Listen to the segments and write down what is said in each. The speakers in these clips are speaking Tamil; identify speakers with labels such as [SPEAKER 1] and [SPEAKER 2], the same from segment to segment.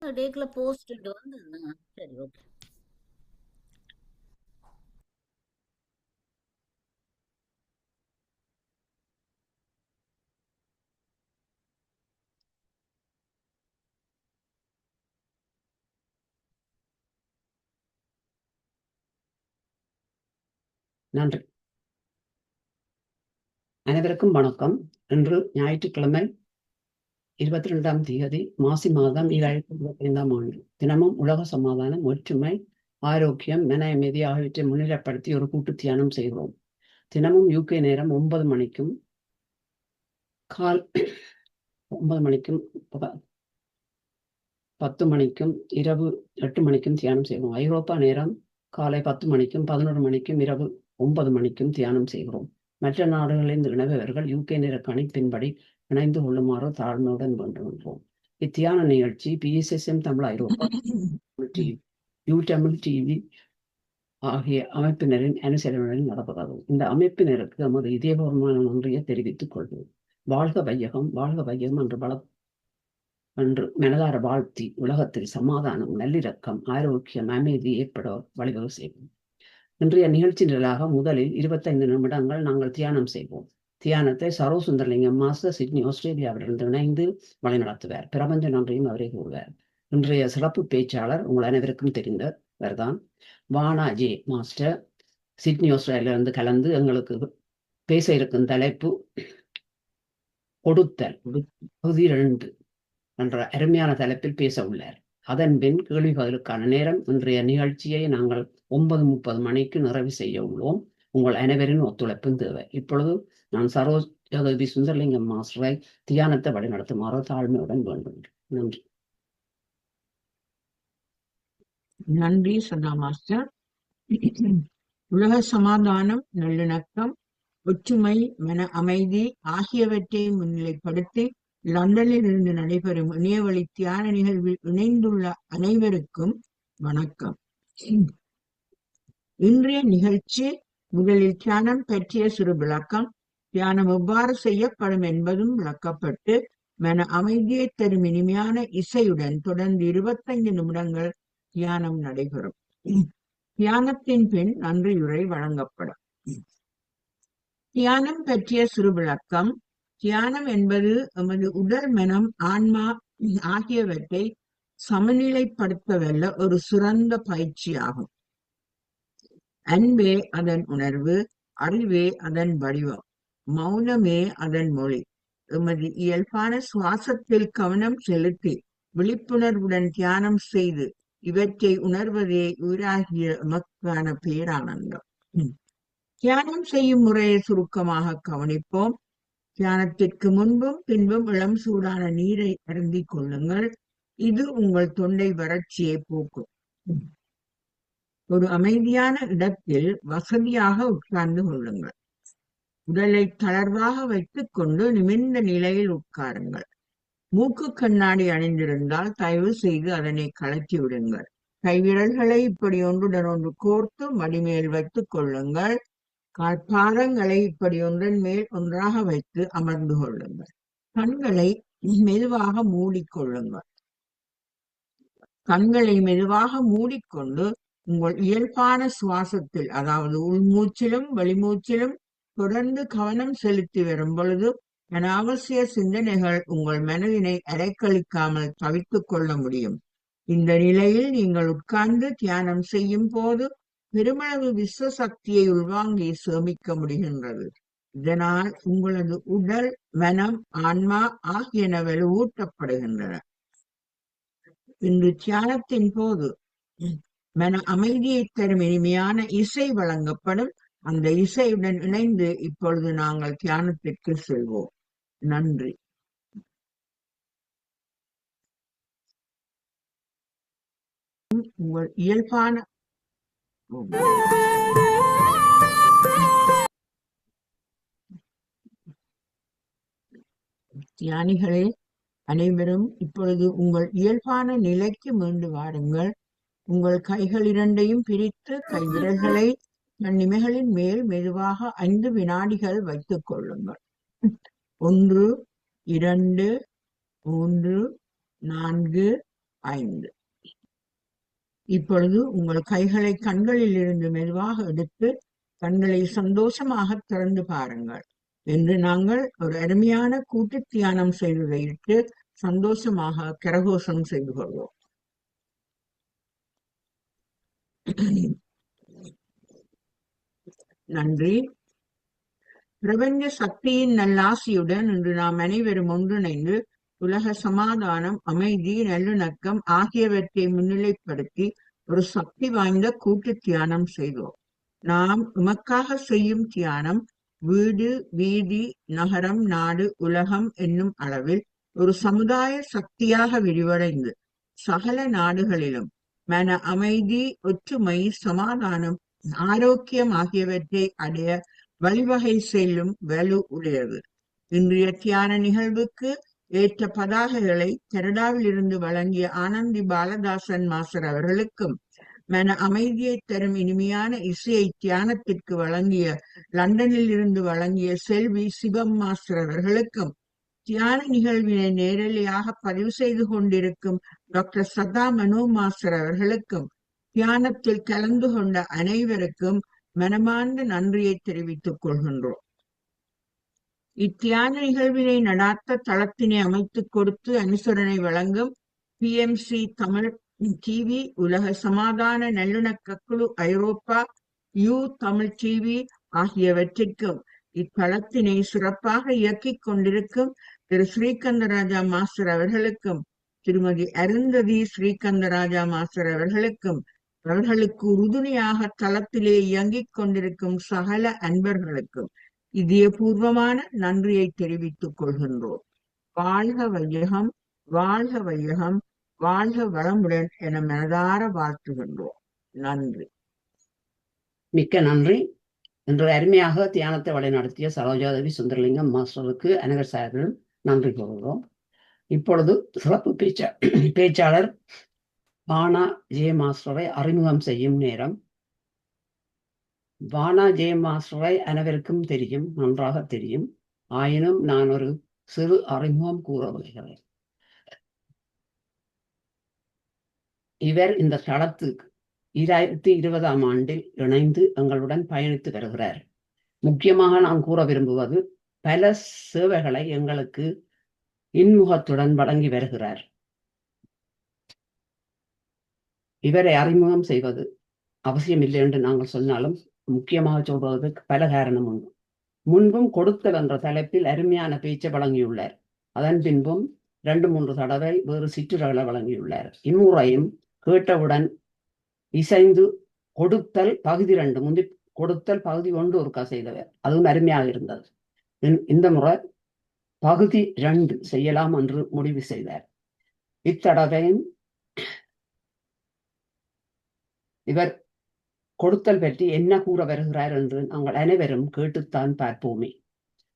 [SPEAKER 1] டேக்குள்ள போஸ்ட் வந்து சரி ஓகே.
[SPEAKER 2] நன்றி. அனைவருக்கும் வணக்கம். இன்று ஞாயிற்றுக்கிழமை 22ஆம் தேதி மாசி மாதம் 2025ஆம் ஆண்டு. தினமும் உலக சமாதானம், ஒற்றுமை, ஆரோக்கியம், மன அமைதி ஆகியவற்றை முன்னிலைப்படுத்தி ஒரு கூட்டு தியானம் செய்கிறோம். தினமும் UK நேரம் 9 மணிக்கும் 10 மணிக்கும் இரவு 8 மணிக்கும் தியானம் செய்வோம். ஐரோப்பா நேரம் காலை 10 மணிக்கும் 11 மணிக்கும் இரவு 9 மணிக்கும் தியானம் செய்கிறோம். மற்ற நாடுகளில் இணைபவர்கள் UK நேர கணிப்பின்படி இணைந்து கொள்ளுமாறு தாழ்மையுடன் வேண்டுகின்றோம். இத்தியான நிகழ்ச்சி PSSM Tamil Europe you Tamil TV ஆகிய அமைப்பினரின் அனுசரணையில் நடப்பதாகும். இந்த அமைப்பினருக்கு நமது இதயபூர்வமான நன்றியை தெரிவித்துக் கொள்வோம். வாழ்க வையகம், வாழ்க வையகம் என்று மனதார வாழ்த்தி உலகத்தில் சமாதானம், நல்லிணக்கம், ஆரோக்கியம், அமைதி ஏற்பட வழிவகை செய்வோம். இன்றைய நிகழ்ச்சி நிரலாக முதலில் 25 நிமிடங்கள் நாங்கள் தியானம் செய்வோம். தியானத்தை சரோசுந்தரலிங்கம் மாஸ்டர் சிட்னி ஆஸ்திரேலியாவிலிருந்து இணைந்து வழிநடத்துவார். பிரபஞ்ச நன்றியும் அவரே கூறுவார். இன்றைய சிறப்பு பேச்சாளர் உங்கள் அனைவருக்கும் தெரிந்தவர்தான் வானா ஜே மாஸ்டர் சிட்னி ஆஸ்திரேலியாவிலிருந்து கலந்து எங்களுக்கு பேச இருக்கும் தலைப்பு கொடுத்தல் பகுதி 2 என்ற அருமையான தலைப்பில் பேச உள்ளார். அதன் பின் கேள்வி பதிலுக்கான நேரம். இன்றைய நிகழ்ச்சியை நாங்கள் 9:30 மணிக்கு நிறைவு செய்ய உள்ளோம். உங்கள் அனைவரின் ஒத்துழைப்பும் தேவை. இப்பொழுது நான் சரோஜதேவி சுந்தரலிங்கம் மாஸ்டரை தியானத்தை வழிநடத்துமாறு தாழ்மையுடன் வேண்டுகிறேன். நன்றி.
[SPEAKER 3] நன்றி சதா மாஸ்டர். உலக சமாதானம், நல்லிணக்கம், ஒற்றுமை, மன அமைதி ஆகியவற்றை முன்னிலைப்படுத்தி லண்டனில் இருந்து நடைபெறும் இணையவழி தியான நிகழ்வில் இணைந்துள்ள அனைவருக்கும் வணக்கம். இன்றைய நிகழ்ச்சி முதலில் தியானம் பற்றிய சிறு விளக்கம், தியானம் எவ்வாறு செய்யப்படும் என்பதும் விளக்கப்பட்டு மன அமைதியை தரும் இனிமையான இசையுடன் தொடர்ந்து 25 நிமிடங்கள் தியானம் நடைபெறும். தியானத்தின் பின் நன்றியுரை வழங்கப்படும். தியானம் பற்றிய சிறு விளக்கம். தியானம் என்பது எமது உடல், மனம், ஆன்மா ஆகியவற்றை சமநிலைப்படுத்தவல்ல ஒரு சிறந்த பயிற்சியாகும். அன்பே அதன் உணர்வு, அறிவே அதன் வடிவம், மௌனமே அதன் மொழி. எமது இயல்பான சுவாசத்தில் கவனம் செலுத்தி விழிப்புணர்வுடன் தியானம் செய்து இவற்றை உணர்வதே உயிராகிய எமக்கான பேரானந்தம். தியானம் செய்யும் முறையை சுருக்கமாக கவனிப்போம். தியானத்திற்கு முன்பும் பின்பும் இளம் சூடான நீரை அருந்திக் கொள்ளுங்கள். இது உங்கள் தொண்டை வறட்சியை போக்கும். ஒரு அமைதியான இடத்தில் வசதியாக உட்கார்ந்து கொள்ளுங்கள். உடலை தளர்வாக வைத்துக் கொண்டு நிமிர்ந்த நிலையில் உட்காருங்கள். மூக்கு கண்ணாடி அணிந்திருந்தால் தயவு செய்து அதனை கழற்றி விடுங்கள். கைவிரல்களை இப்படி ஒன்றுடன் ஒன்று கோர்த்து மடிமேல் வைத்துக் கொள்ளுங்கள். பாதங்களை இப்படி ஒன்றன் மேல் ஒன்றாக வைத்து அமர்ந்து கொள்ளுங்கள். கண்களை மெதுவாக மூடிக்கொள்ளுங்கள். கண்களை மெதுவாக மூடிக்கொண்டு உங்கள் இயல்பான சுவாசத்தில், அதாவது உள்மூச்சிலும் வெளிமூச்சிலும் தொடர்ந்து கவனம் செலுத்தி வரும் பொழுது அனாவசிய சிந்தனைகள் உங்கள் மனதினை அலைக்கழிக்காமல் தவித்துக் கொள்ள முடியும். இந்த நிலையில் நீங்கள் உட்கார்ந்து தியானம் செய்யும் போது பெருமளவு விஸ்வ சக்தியை உள்வாங்கி சேமிக்க முடிகின்றது. இதனால் உங்களது உடல், மனம், ஆன்மா ஆகியன வலுவூட்டப்படுகின்றன. இன்று தியானத்தின் போது மன அமைதியை தரும் இனிமையான இசை வழங்கப்படும். அந்த இசையுடன் இணைந்து இப்பொழுது நாங்கள் தியானத்திற்கு செல்வோம். நன்றி. உங்கள் இயல்பான தியானிகளே அனைவரும் இப்பொழுது உங்கள் இயல்பான நிலைக்கு மீண்டு வாருங்கள். உங்கள் கைகள் இரண்டையும் பிரித்து கைவிரல்களை கண்ணிமைகளின் மேல் மெதுவாக 5 வினாடிகள் வைத்துக் கொள்ளுங்கள். 1, 2, 3, 4, 5. இப்பொழுது உங்கள் கைகளை கண்களில் இருந்து மெதுவாக எடுத்து கண்களை சந்தோஷமாக திறந்து பாருங்கள். என்று நாங்கள் ஒரு அருமையான கூட்டு தியானம் செய்வதையிட்டு சந்தோஷமாக கரகோஷம் செய்து கொள்வோம். நன்றி. பிரபஞ்ச சக்தியின் நல்லாசியுடன் இன்று நாம் அனைவரும் ஒன்றிணைந்து உலக சமாதானம், அமைதி, நல்லிணக்கம் ஆகியவற்றை முன்னிலைப்படுத்தி ஒரு சக்தி வாய்ந்த கூட்டு தியானம் செய்தோம். நாம் உமக்காக செய்யும் தியானம் வீடு, வீதி, நகரம், நாடு, உலகம் என்னும் அளவில் ஒரு சமுதாய சக்தியாக விரிவடைந்து சகல நாடுகளிலும் மன அமைதி, ஒற்றுமை, சமாதானம், ஆரோக்கியம் ஆகியவற்றை அடைய வழிவகை செல்லும் வலு உடையது. இன்றைய தியான நிகழ்வுக்கு ஏற்ற பதாகைகளை கனடாவில் இருந்து வழங்கிய ஆனந்தி பாலதாசன் மாஸ்டர் அவர்களுக்கும், மன அமைதியை தரும் இனிமையான இசையை தியானத்திற்கு வழங்கிய லண்டனில் இருந்து வழங்கிய செல்வி சிவம் மாஸ்டர் அவர்களுக்கும், தியான நிகழ்வினை நேரலையாக பதிவு செய்து கொண்டிருக்கும் டாக்டர் சதா மனோ மாஸ்டர் அவர்களுக்கும், தியானத்தில் கலந்து கொண்ட அனைவருக்கும் மனமார்ந்த நன்றியை தெரிவித்துக் கொள்கின்றோம். இத்தியான நிகழ்வினை நடாத்த தளத்தினை அமைத்துக் கொடுத்து அனுசரணை வழங்கும் PMC தமிழ் டிவி, உலக சமாதான நல்லிணக்க குழு ஐரோப்பா, தமிழ் டிவி ஆகியவற்றிற்கும், இத்தளத்தினை சிறப்பாக இயக்கிக் கொண்டிருக்கும் திரு ஸ்ரீகந்தராஜா மாஸ்டர் அவர்களுக்கும், திருமதி அருந்ததி ஸ்ரீகந்தராஜா மாஸ்டர் அவர்களுக்கும், அவர்களுக்கு உறுதுணையாக தளத்திலே இயங்கிக் கொண்டிருக்கும் சகல அன்பர்களுக்கும் இதயபூர்வமான நன்றியை தெரிவித்துக் கொள்கின்றோம். வாழ்க வையகம், வாழ்க வையகம், வாழ்க வளமுடன் என மனதார வாழ்த்துகின்றோம். நன்றி.
[SPEAKER 2] மிக்க நன்றி. இன்று அருமையாக தியானத்தை வழிநடத்திய சரோஜாதேவி சுந்தரலிங்கம் மாஸ்டருக்கு அனைவர் சார்பிலும் நன்றி கூறுகிறோம். இப்பொழுது சிறப்பு பேச்சாளர் வானா ஜே மாஸ்டரை அறிமுகம் செய்யும் நேரம். வானா ஜே மாஸ்டரை அனைவருக்கும் தெரியும், நன்றாக தெரியும். ஆயினும் நான் ஒரு சிறு அறிமுகம் கூற வருகிறேன். இவர் இந்த தளத்துக்கு 2020ஆம் ஆண்டில் இணைந்து எங்களுடன் பயணித்து வருகிறார். முக்கியமாக நான் கூற விரும்புவது, பல சேவைகளை எங்களுக்கு இன்முகத்துடன் வழங்கி வருகிறார். இவரை அறிமுகம் செய்வது அவசியமில்லை என்று நாங்கள் சொன்னாலும் முக்கியமாக சொல்வதற்கு பல காரணம் உண்டு. முன்பும் கொடுத்தல் என்ற தலைப்பில் அருமையான பேச்சை வழங்கியுள்ளார். அதன் பின்பும் 2-3 தடவை வேறு சிற்றுரைகளை வழங்கியுள்ளார். இம்முறையும் கேட்டவுடன் இசைந்து கொடுத்தல் பகுதி 2, முந்தி கொடுத்தல் பகுதி 1 ஒருக்கா செய்தவர், அதுவும் அருமையாக இருந்தது. இந்த முறை பகுதி 2 செய்யலாம் என்று முடிவு செய்தார். இத்தடவையும் இவர் கொடுத்தல் பற்றி என்ன கூற வருகிறார் என்று நாங்கள் அனைவரும் கேட்டுத்தான் பார்ப்போமே.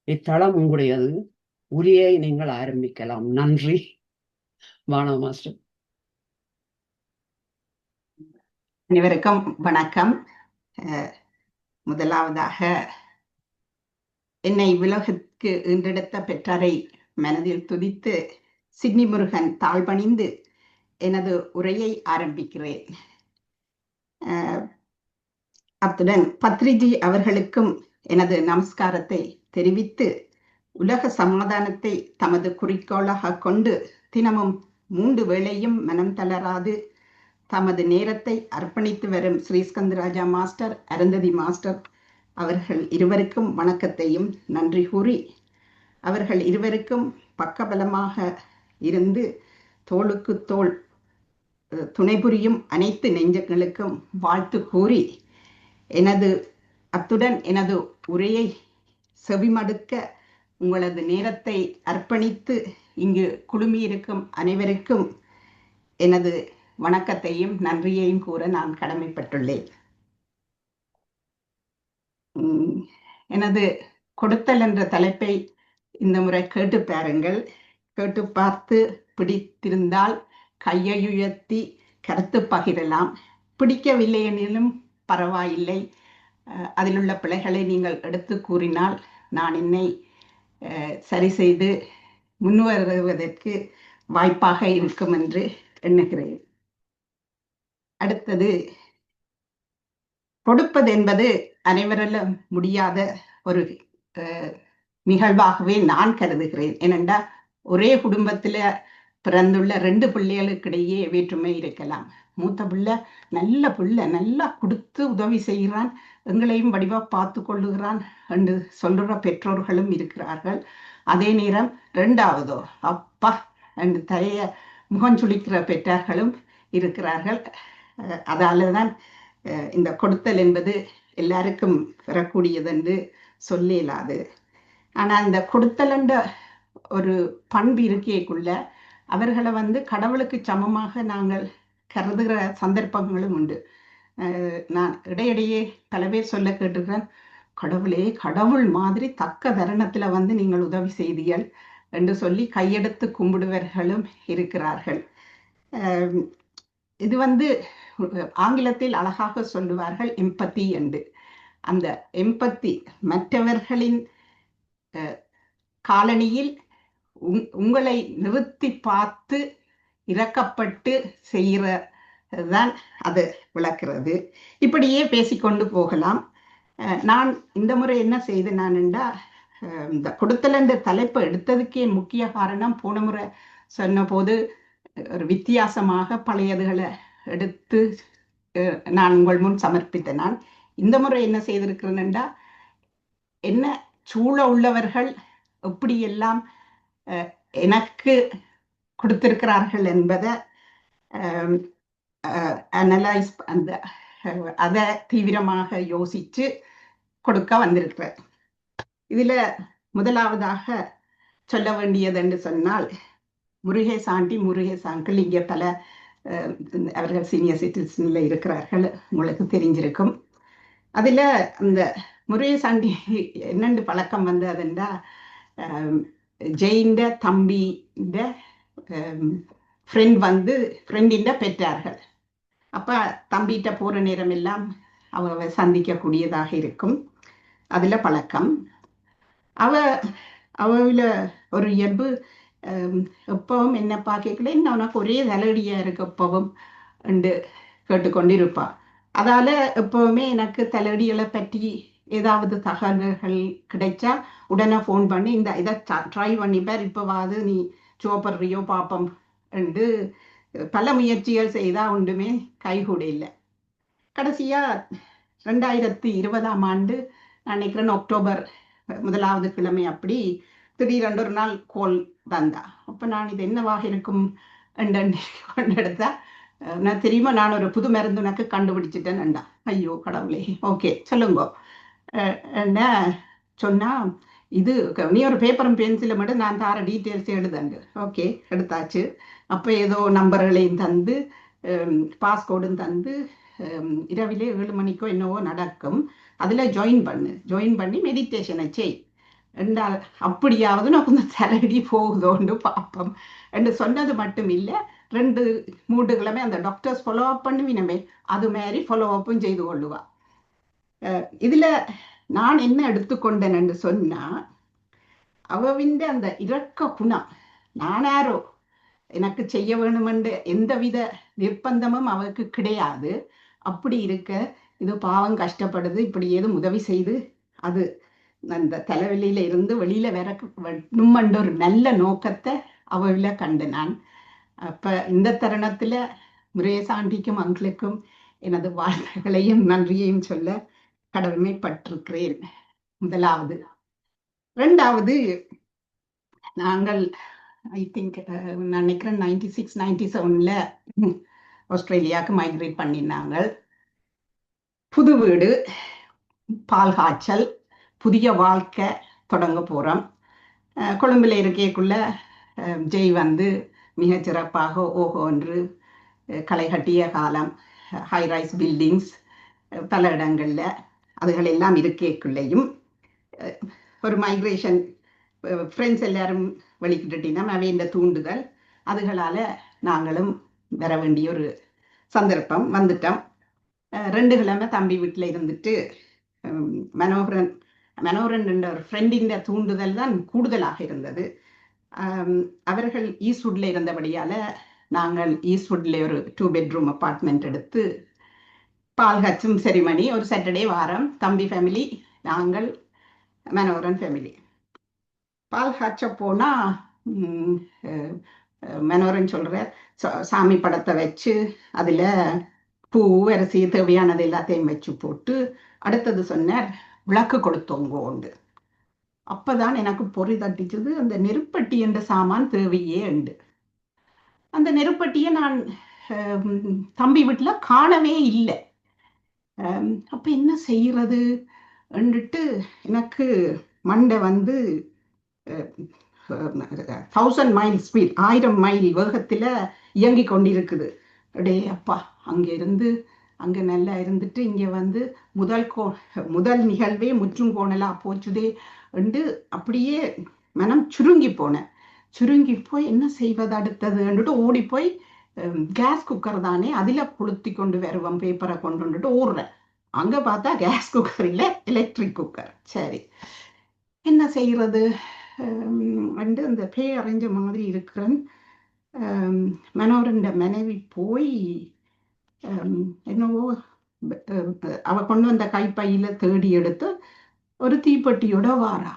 [SPEAKER 2] இத்தளம் உங்களுடையது, உரையை நீங்கள் ஆரம்பிக்கலாம். நன்றி. வானா மாஸ்டர்.
[SPEAKER 4] அனைவருக்கும் வணக்கம். முதலாவதாக என்னை உலகிற்கு ஈன்றெடுத்த பெற்றாரை மனதில் துதித்து சிட்னி முருகன் தாழ்பணிந்து எனது உரையை ஆரம்பிக்கிறேன். அத்துடன் பத்ரிஜி அவர்களுக்கும் எனது நமஸ்காரத்தை தெரிவித்து, உலக சமாதானத்தை தமது குறிக்கோளாக கொண்டு தினமும் 3 வேளையும் மனம் தளராது தமது நேரத்தை அர்ப்பணித்து வரும் ஸ்ரீஸ்கந்தராஜா மாஸ்டர், அருந்ததி மாஸ்டர் அவர்கள் இருவருக்கும் வணக்கத்தையும் நன்றி கூறி, அவர்கள் இருவருக்கும் பக்கபலமாக இருந்து தோளுக்கு தோள் துணை புரியும் அனைத்து நெஞ்சங்களுக்கும் வாழ்த்து கூறி, அத்துடன் எனது உரையை செவிமடுக்க உங்களது நேரத்தை அர்ப்பணித்து இங்கு குழுமியிருக்கும் அனைவருக்கும் எனது வணக்கத்தையும் நன்றியையும் கூற நான் கடமைப்பட்டுள்ளேன். எனது கொடுத்தல் என்ற தலைப்பை இந்த முறை கேட்டு பாருங்கள். கேட்டு பார்த்து பிடித்திருந்தால் கையை உயர்த்தி கருத்து பகிரலாம். பிடிக்கவில்லை எனினும் பரவாயில்லை, அதில் உள்ள பிழைகளை நீங்கள் எடுத்து கூறினால் நான் என்னை சரி செய்து முன்வருவதற்கு வாய்ப்பாக இருக்கும் என்று எண்ணுகிறேன். அடுத்தது, கொடுப்பது என்பது அனைவராலும் முடியாத ஒரு நிகழ்வாகவே நான் கருதுகிறேன். ஏனென்றா ஒரே குடும்பத்துல பிறந்துள்ள 2 பிள்ளைகளுக்கிடையே வேற்றுமை இருக்கலாம். மூத்த பிள்ளை நல்ல பிள்ளை, நல்லா கொடுத்து உதவி செய்கிறான், எங்களையும் வடிவா பார்த்து கொள்ளுகிறான் என்று சொல்ற பெற்றோர்களும் இருக்கிறார்கள். அதே நேரம் 2ஆவதோ அப்பா என்று தலைய முகஞ்சுளிக்கிற பெற்றார்களும் இருக்கிறார்கள். அதாலதான் இந்த கொடுத்தல் என்பது எல்லாருக்கும் பெறக்கூடியது என்று சொல்ல இயலாது. ஆனா இந்த கொடுத்தல் என்ற ஒரு பண்பு இருக்கைக்குள்ள அவர்களை கடவுளுக்கு சமமாக நாங்கள் கருதுகிற சந்தர்ப்பங்களும் உண்டு. நான் இடையிடையே பல பேர் சொல்ல கேட்டிருக்கிறேன், கடவுளே, கடவுள் மாதிரி தக்க தருணத்துல நீங்கள் உதவி செய்தீர்கள் என்று சொல்லி கையெடுத்து கும்பிடுவர்களும் இருக்கிறார்கள். இது ஆங்கிலத்தில் அழகாக சொல்லுவார்கள் எம்பத்தி என்று. அந்த எம்பத்தி மற்றவர்களின் காலனியில் உங்களை நிறுத்தி பார்த்து இரக்கப்பட்டு செய்கிறதான் அது விளக்குறது. இப்படியே பேசிக்கொண்டு போகலாம். நான் இந்த முறை என்ன செய்து நான்டா இந்த கொடுத்தல் என்ற தலைப்பை எடுத்ததுக்கே முக்கிய காரணம், போன முறை சொன்ன போது ஒரு வித்தியாசமாக பழையதுகளை எடுத்து நான் உங்கள் முன் சமர்ப்பித்தேன். நான் இந்த முறை என்ன செய்திருக்கிறேன்டா, என்ன சூழ உள்ளவர்கள் எப்படியெல்லாம் எனக்கு கொடுத்திருக்கிறார்கள் என்பதை அனலைஸ் அதை தீவிரமாக யோசிச்சு கொடுக்க வந்திருக்கிறேன். இதுல முதலாவதாக சொல்ல வேண்டியது என்று சொன்னால், முருகேஷ் ஆண்டி, முருகேஷ் அங்கிள் இங்கே பல அவர்கள் சீனியர் சிட்டிசன்ல இருக்கிறார்கள், உங்களுக்கு தெரிஞ்சிருக்கும். அதுல அந்த முருகேஷ் ஆண்டி என்னென்று பழக்கம் அதுண்டா, ஜெயின்ட தம்பிட ஃப்ரெண்டின் பெற்றார்கள். அப்ப தம்பிகிட்ட போற நேரம் எல்லாம் அவ சந்திக்கக்கூடியதாக இருக்கும். அதுல பழக்கம். அவள ஒரு இயல்பு, எப்பவும் என்ன பார்க்கல, என்ன உனக்கு ஒரே தலையடியா இருக்கு எப்பவும் என்று கேட்டுக்கொண்டிருப்பா. அதால எப்பவுமே எனக்கு தலையடிகளை பற்றி ஏதாவது தகவல்கள் கிடைச்சா உடனே ஃபோன் பண்ணி இதை ட்ரை பண்ணிப்பார், இப்போவாது நீ சோப்படுறியோ பாப்பம் என்று பல முயற்சிகள் செய்தா ஒன்றுமே கைகூட இல்லை. கடைசியா 2020ஆம் ஆண்டு நினைக்கிறேன் அக்டோபர் 1வது கிழமை அப்படி திடீரென்று ஒரு நாள் கோல் தந்தா. அப்ப நான் இது என்னவாக இருக்கும் கொண்டெடுத்தா, நான் தெரியுமா, நான் ஒரு புது மருந்து உனக்கு கண்டுபிடிச்சிட்டேன்டா. ஐயோ கடவுளே, ஓகே சொல்லுங்க என்ன சொன்னா, இது நீ ஒரு பேப்பரும் பென்சிலும் மட்டும் நான் தார டீட்டெயில்ஸ் எழுதுங்க. ஓகே, எடுத்தாச்சு. அப்போ ஏதோ நம்பர்களையும் தந்து பாஸ்கோடும் தந்து இரவிலே 7 மணிக்கோ என்னவோ நடக்கும், அதில் ஜாயின் பண்ணி மெடிடேஷனை செய் என்றால், அப்படியாவது நான் கொஞ்சம் தலையடி போகுதோன்னு பார்ப்போம் என்று சொன்னது மட்டும் இல்லை, 2-3 கிழமை அந்த டாக்டர்ஸ் ஃபாலோ அப் பண்ணுவினமே, அது மாதிரி ஃபாலோ அப்பும் செய்து கொள்ளுவா. இதுல நான் என்ன எடுத்துக்கொண்டேன் என்று சொன்னா, அவவிந்த அந்த இரக்க குணம், நானாரோ எனக்கு செய்ய வேணுமென்று எந்தவித நிர்பந்தமும் அவருக்கு கிடையாது. அப்படி இருக்க, இது பாவம் கஷ்டப்படுது, இப்படி ஏதும் உதவி செய்து அது அந்த தலைவலியில இருந்து வெளியில வேணுமென்ற ஒரு நல்ல நோக்கத்தை அவள கண்டு நான். அப்ப இந்த தருணத்துல முருகேஷ் ஆண்டிக்கும் அங்கிளுக்கும் எனது வாழ்த்துக்களையும் நன்றியையும் சொல்ல கடமைப்பட்டிருக்கிறேன். முதலாவது. 2வது, நாங்கள் ஐ திங்க் நினைக்கிறேன் 96-97ல ஆஸ்திரேலியாவுக்கு மைக்ரேட் பண்ணினாங்க. புது வீடு, பால் காய்ச்சல், புதிய வாழ்க்கை தொடங்க போறோம். கொழும்புல இருக்கைக்குள்ள ஜெய் மிகச் சிறப்பாக ஓஹோ என்று களை கட்டிய காலம், ஹைரைஸ் பில்டிங்ஸ் பல இடங்கள்ல அதுகளெல்லாம் இருக்கைக்குள்ளேயும் ஒரு மைக்ரேஷன் ஃப்ரெண்ட்ஸ் எல்லாரும் வெளிக்கிட்டுட்டினா அவையின் தூண்டுதல், அதுகளால நாங்களும் வர வேண்டிய ஒரு சந்தர்ப்பம் வந்துட்டோம். 2 கிழமை தம்பி வீட்டில் இருந்துட்டு மனோகரன் என்ற ஒரு ஃப்ரெண்டின் தூண்டுதல் தான் கூடுதலாக இருந்தது. அவர்கள் ஈஸ்வுட்ல இருந்தபடியால நாங்கள் ஈஸ்ட்வுட்ல ஒரு 2 பெட்ரூம் அப்பார்ட்மெண்ட் எடுத்து பால் காய்ச்சும் செரிமனி ஒரு சாட்டர்டே வாரம். தம்பி ஃபேமிலி, நாங்கள், மனோகரன் ஃபேமிலி. பால் காய்ச்ச போனா மனோகரன் சொல்ற சாமி படத்தை வச்சு அதுல பூ அரிசி தேவையானது எல்லாத்தையும் வச்சு போட்டு அடுத்தது சொன்னார் விளக்கு கொளுத்தோங்க உண்டு. அப்பதான் எனக்கு பொறி தட்டிச்சது, அந்த நெருப்பட்டி என்ற சாமான் தேவையே உண்டு. அந்த நெருப்பட்டியை நான் தம்பி வீட்டுல காணவே இல்லை. அப்ப என்ன செய்யறது என்றுட்டு எனக்கு மண்டை வந்து 1000 மைல் ஸ்பீட், 1000 மைல் வேகத்துல இயங்கி கொண்டிருக்குது. அடே அப்பா, அங்க நல்லா இருந்துட்டு இங்க வந்து முதல் நிகழ்வே முற்றும் கோணலா போச்சுதே என்று அப்படியே மனம் சுருங்கி போனேன். சுருங்கி போய் என்ன செய்வது அடுத்ததுன்னுட்டு ஓடி போய் கேஸ் குக்கர் தானே, அதுல கொளுத்தி கொண்டு வருவோம், பேப்பரை கொண்டு வந்துட்டு ஓடுறேன். அங்க பார்த்தா கேஸ் குக்கர் இல்லை, எலக்ட்ரிக் குக்கர். சரி, என்ன செய்யறது வந்து அந்த பே அரைஞ்ச மாதிரி இருக்கிறேன். மனோரண்ட மனைவி போய் என்னவோ அவ கொண்டு வந்த கைப்பையில தேடி எடுத்து ஒரு தீப்பெட்டியோட வாரா.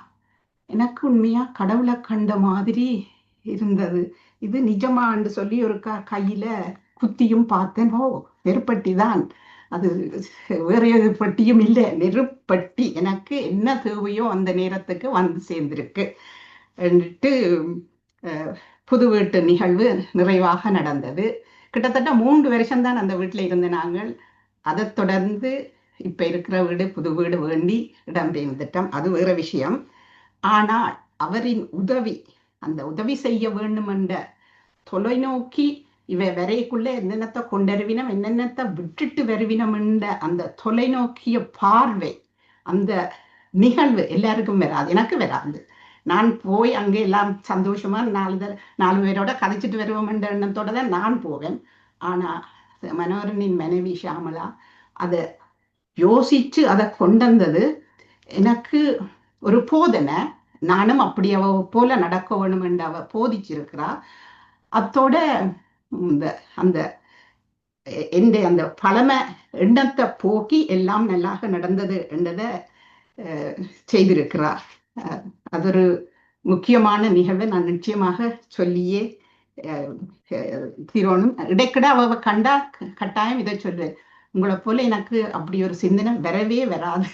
[SPEAKER 4] எனக்கு உண்மையா கடவுளை கண்ட மாதிரி இருந்தது. இது நிஜமான்னு சொல்லி ஒரு கையில குத்தியும் பார்த்தேன். ஓ, நெருப்பட்டி தான் அது, வேற எது பட்டியும் இல்லை, நெருப்பட்டி. எனக்கு என்ன தேவையோ அந்த நேரத்துக்கு வந்து சேர்ந்திருக்கு என்றுட்டு புது வீட்டு நிகழ்வு நிறைவாக நடந்தது. கிட்டத்தட்ட 3 வருஷம்தான் அந்த வீட்டில் இருந்த நாங்கள். அதை தொடர்ந்து இப்ப இருக்கிற வீடு, புது வீடு வேண்டி இடம்பெயர்ந்துட்டோம். அது வேற விஷயம். ஆனால் அவரின் உதவி, அந்த உதவி செய்ய வேண்டும் என்ற தொலைநோக்கி, இவை வரைக்குள்ள என்னென்னத்தை கொண்டறிவினம், என்னென்னத்தை விட்டுட்டு வருவினம் என்ற அந்த தொலைநோக்கிய பார்வை, அந்த நிகழ்வு எல்லாருக்கும் வராது, எனக்கு வராது. நான் போய் அங்கே எல்லாம் சந்தோஷமா 4 பேரோட கதைச்சிட்டு வருவோம் என்ற எண்ணத்தோட தான் நான் போவேன். ஆனா மனோரனின் மனைவி ஷியாமளா அதை யோசிச்சு அதை கொண்டது எனக்கு ஒரு போதனை. நானும் அப்படி அவ போல நடக்க வேணும் என்று அவ போதிச்சிருக்கிறா. அத்தோட அந்த அந்த பழமை எண்ணத்தை போக்கி எல்லாம் நல்லாக நடந்தது என்றதை செய்திருக்கிறார். அது ஒரு முக்கியமான நிகழ்வை நான் நிச்சயமாக சொல்லியே தீரோணும். இடைக்கிட அவ கண்டா கட்டாயம் இதை சொல்லுவேன், உங்களை போல எனக்கு அப்படி ஒரு சிந்தனை வரவே வராது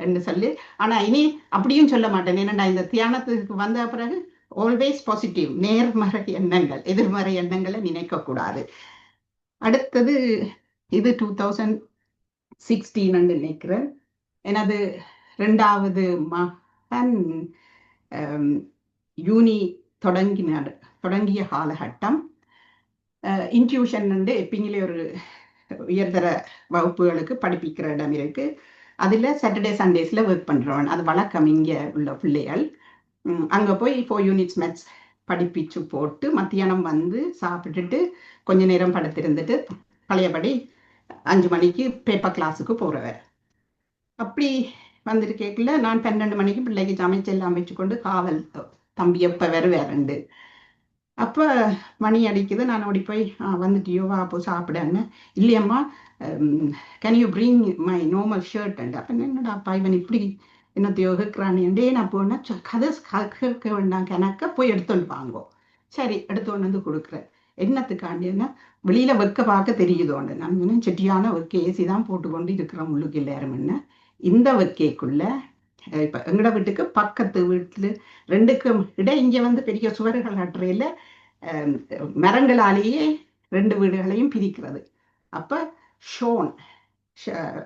[SPEAKER 4] என்று சொல்லி. ஆனா இனி அப்படியும் சொல்ல மாட்டேன். ஏன்னா இந்த தியானத்துக்கு வந்த பிறகு ஆல்வேஸ் பாசிட்டிவ், நேர்மறை எண்ணங்கள், எதிர்மறை எண்ணங்களை நினைக்க கூடாது. அடுத்தது இது 2016 நினைக்கிறேன். எனது 2வது மகன் யூனி தொடங்கிய காலகட்டம். இன்ட்யூஷன் எப்பீங்களே ஒரு உயர்தர வகுப்புகளுக்கு படிப்பிக்கிற இடம் இருக்கு. அதுல சாட்டர்டே சண்டேஸ்ல ஒர்க் பண்றவன், அது வழக்கம் இங்க உள்ள பிள்ளைகள். அங்க போய் 4 யூனிட்ஸ் மேத்ஸ் படிப்பிச்சு போட்டு மத்தியானம் வந்து சாப்பிட்டுட்டு கொஞ்ச நேரம் படுத்திருந்துட்டு பழையபடி 5 மணிக்கு பேப்பர் கிளாஸுக்கு போறவர். அப்படி வந்திருக்கேக்குள்ள நான் 12 மணிக்கு பிள்ளைக்கு சமைச்செல்லாம் வச்சுக்கொண்டு காவல் தம்பி எப்ப வருவேறண்டு. அப்ப மணி அடிக்குது. நான் ஓடி போய் வந்துட்டியோ வா அப்போ சாப்பிடன்னு. இல்லையம்மா, can you bring my normal shirt and. அப்ப என்னடா அப்பா இவன் இப்படி என்னத்தையோ கேட்குறானே. நான் போனா கதை கேட்க வேண்டாம், கணக்க போய் எடுத்துட்டு வாங்கோ. சரி, எடுத்துட்டு வந்து கொடுக்குறேன். என்னத்துக்காண்டின்னா வெளியில வெக்க பார்க்க தெரியுதோண்டு. நான் சொன்னேன், செட்டியான வெக்க ஏசி தான் போட்டுக்கொண்டு இருக்கிற முள்ளுக்கு எல்லாரும்னு. இந்த வெக்கைக்குள்ள இப்ப எங்கட வீட்டுக்கு பக்கத்து வீட்டுல 2க்கும் இங்க வந்து பெரிய சுவர்கள் கட்டுறையில மரங்களாலேயே 2 வீடுகளையும் பிரிக்கிறது. அப்ப ஷோன்,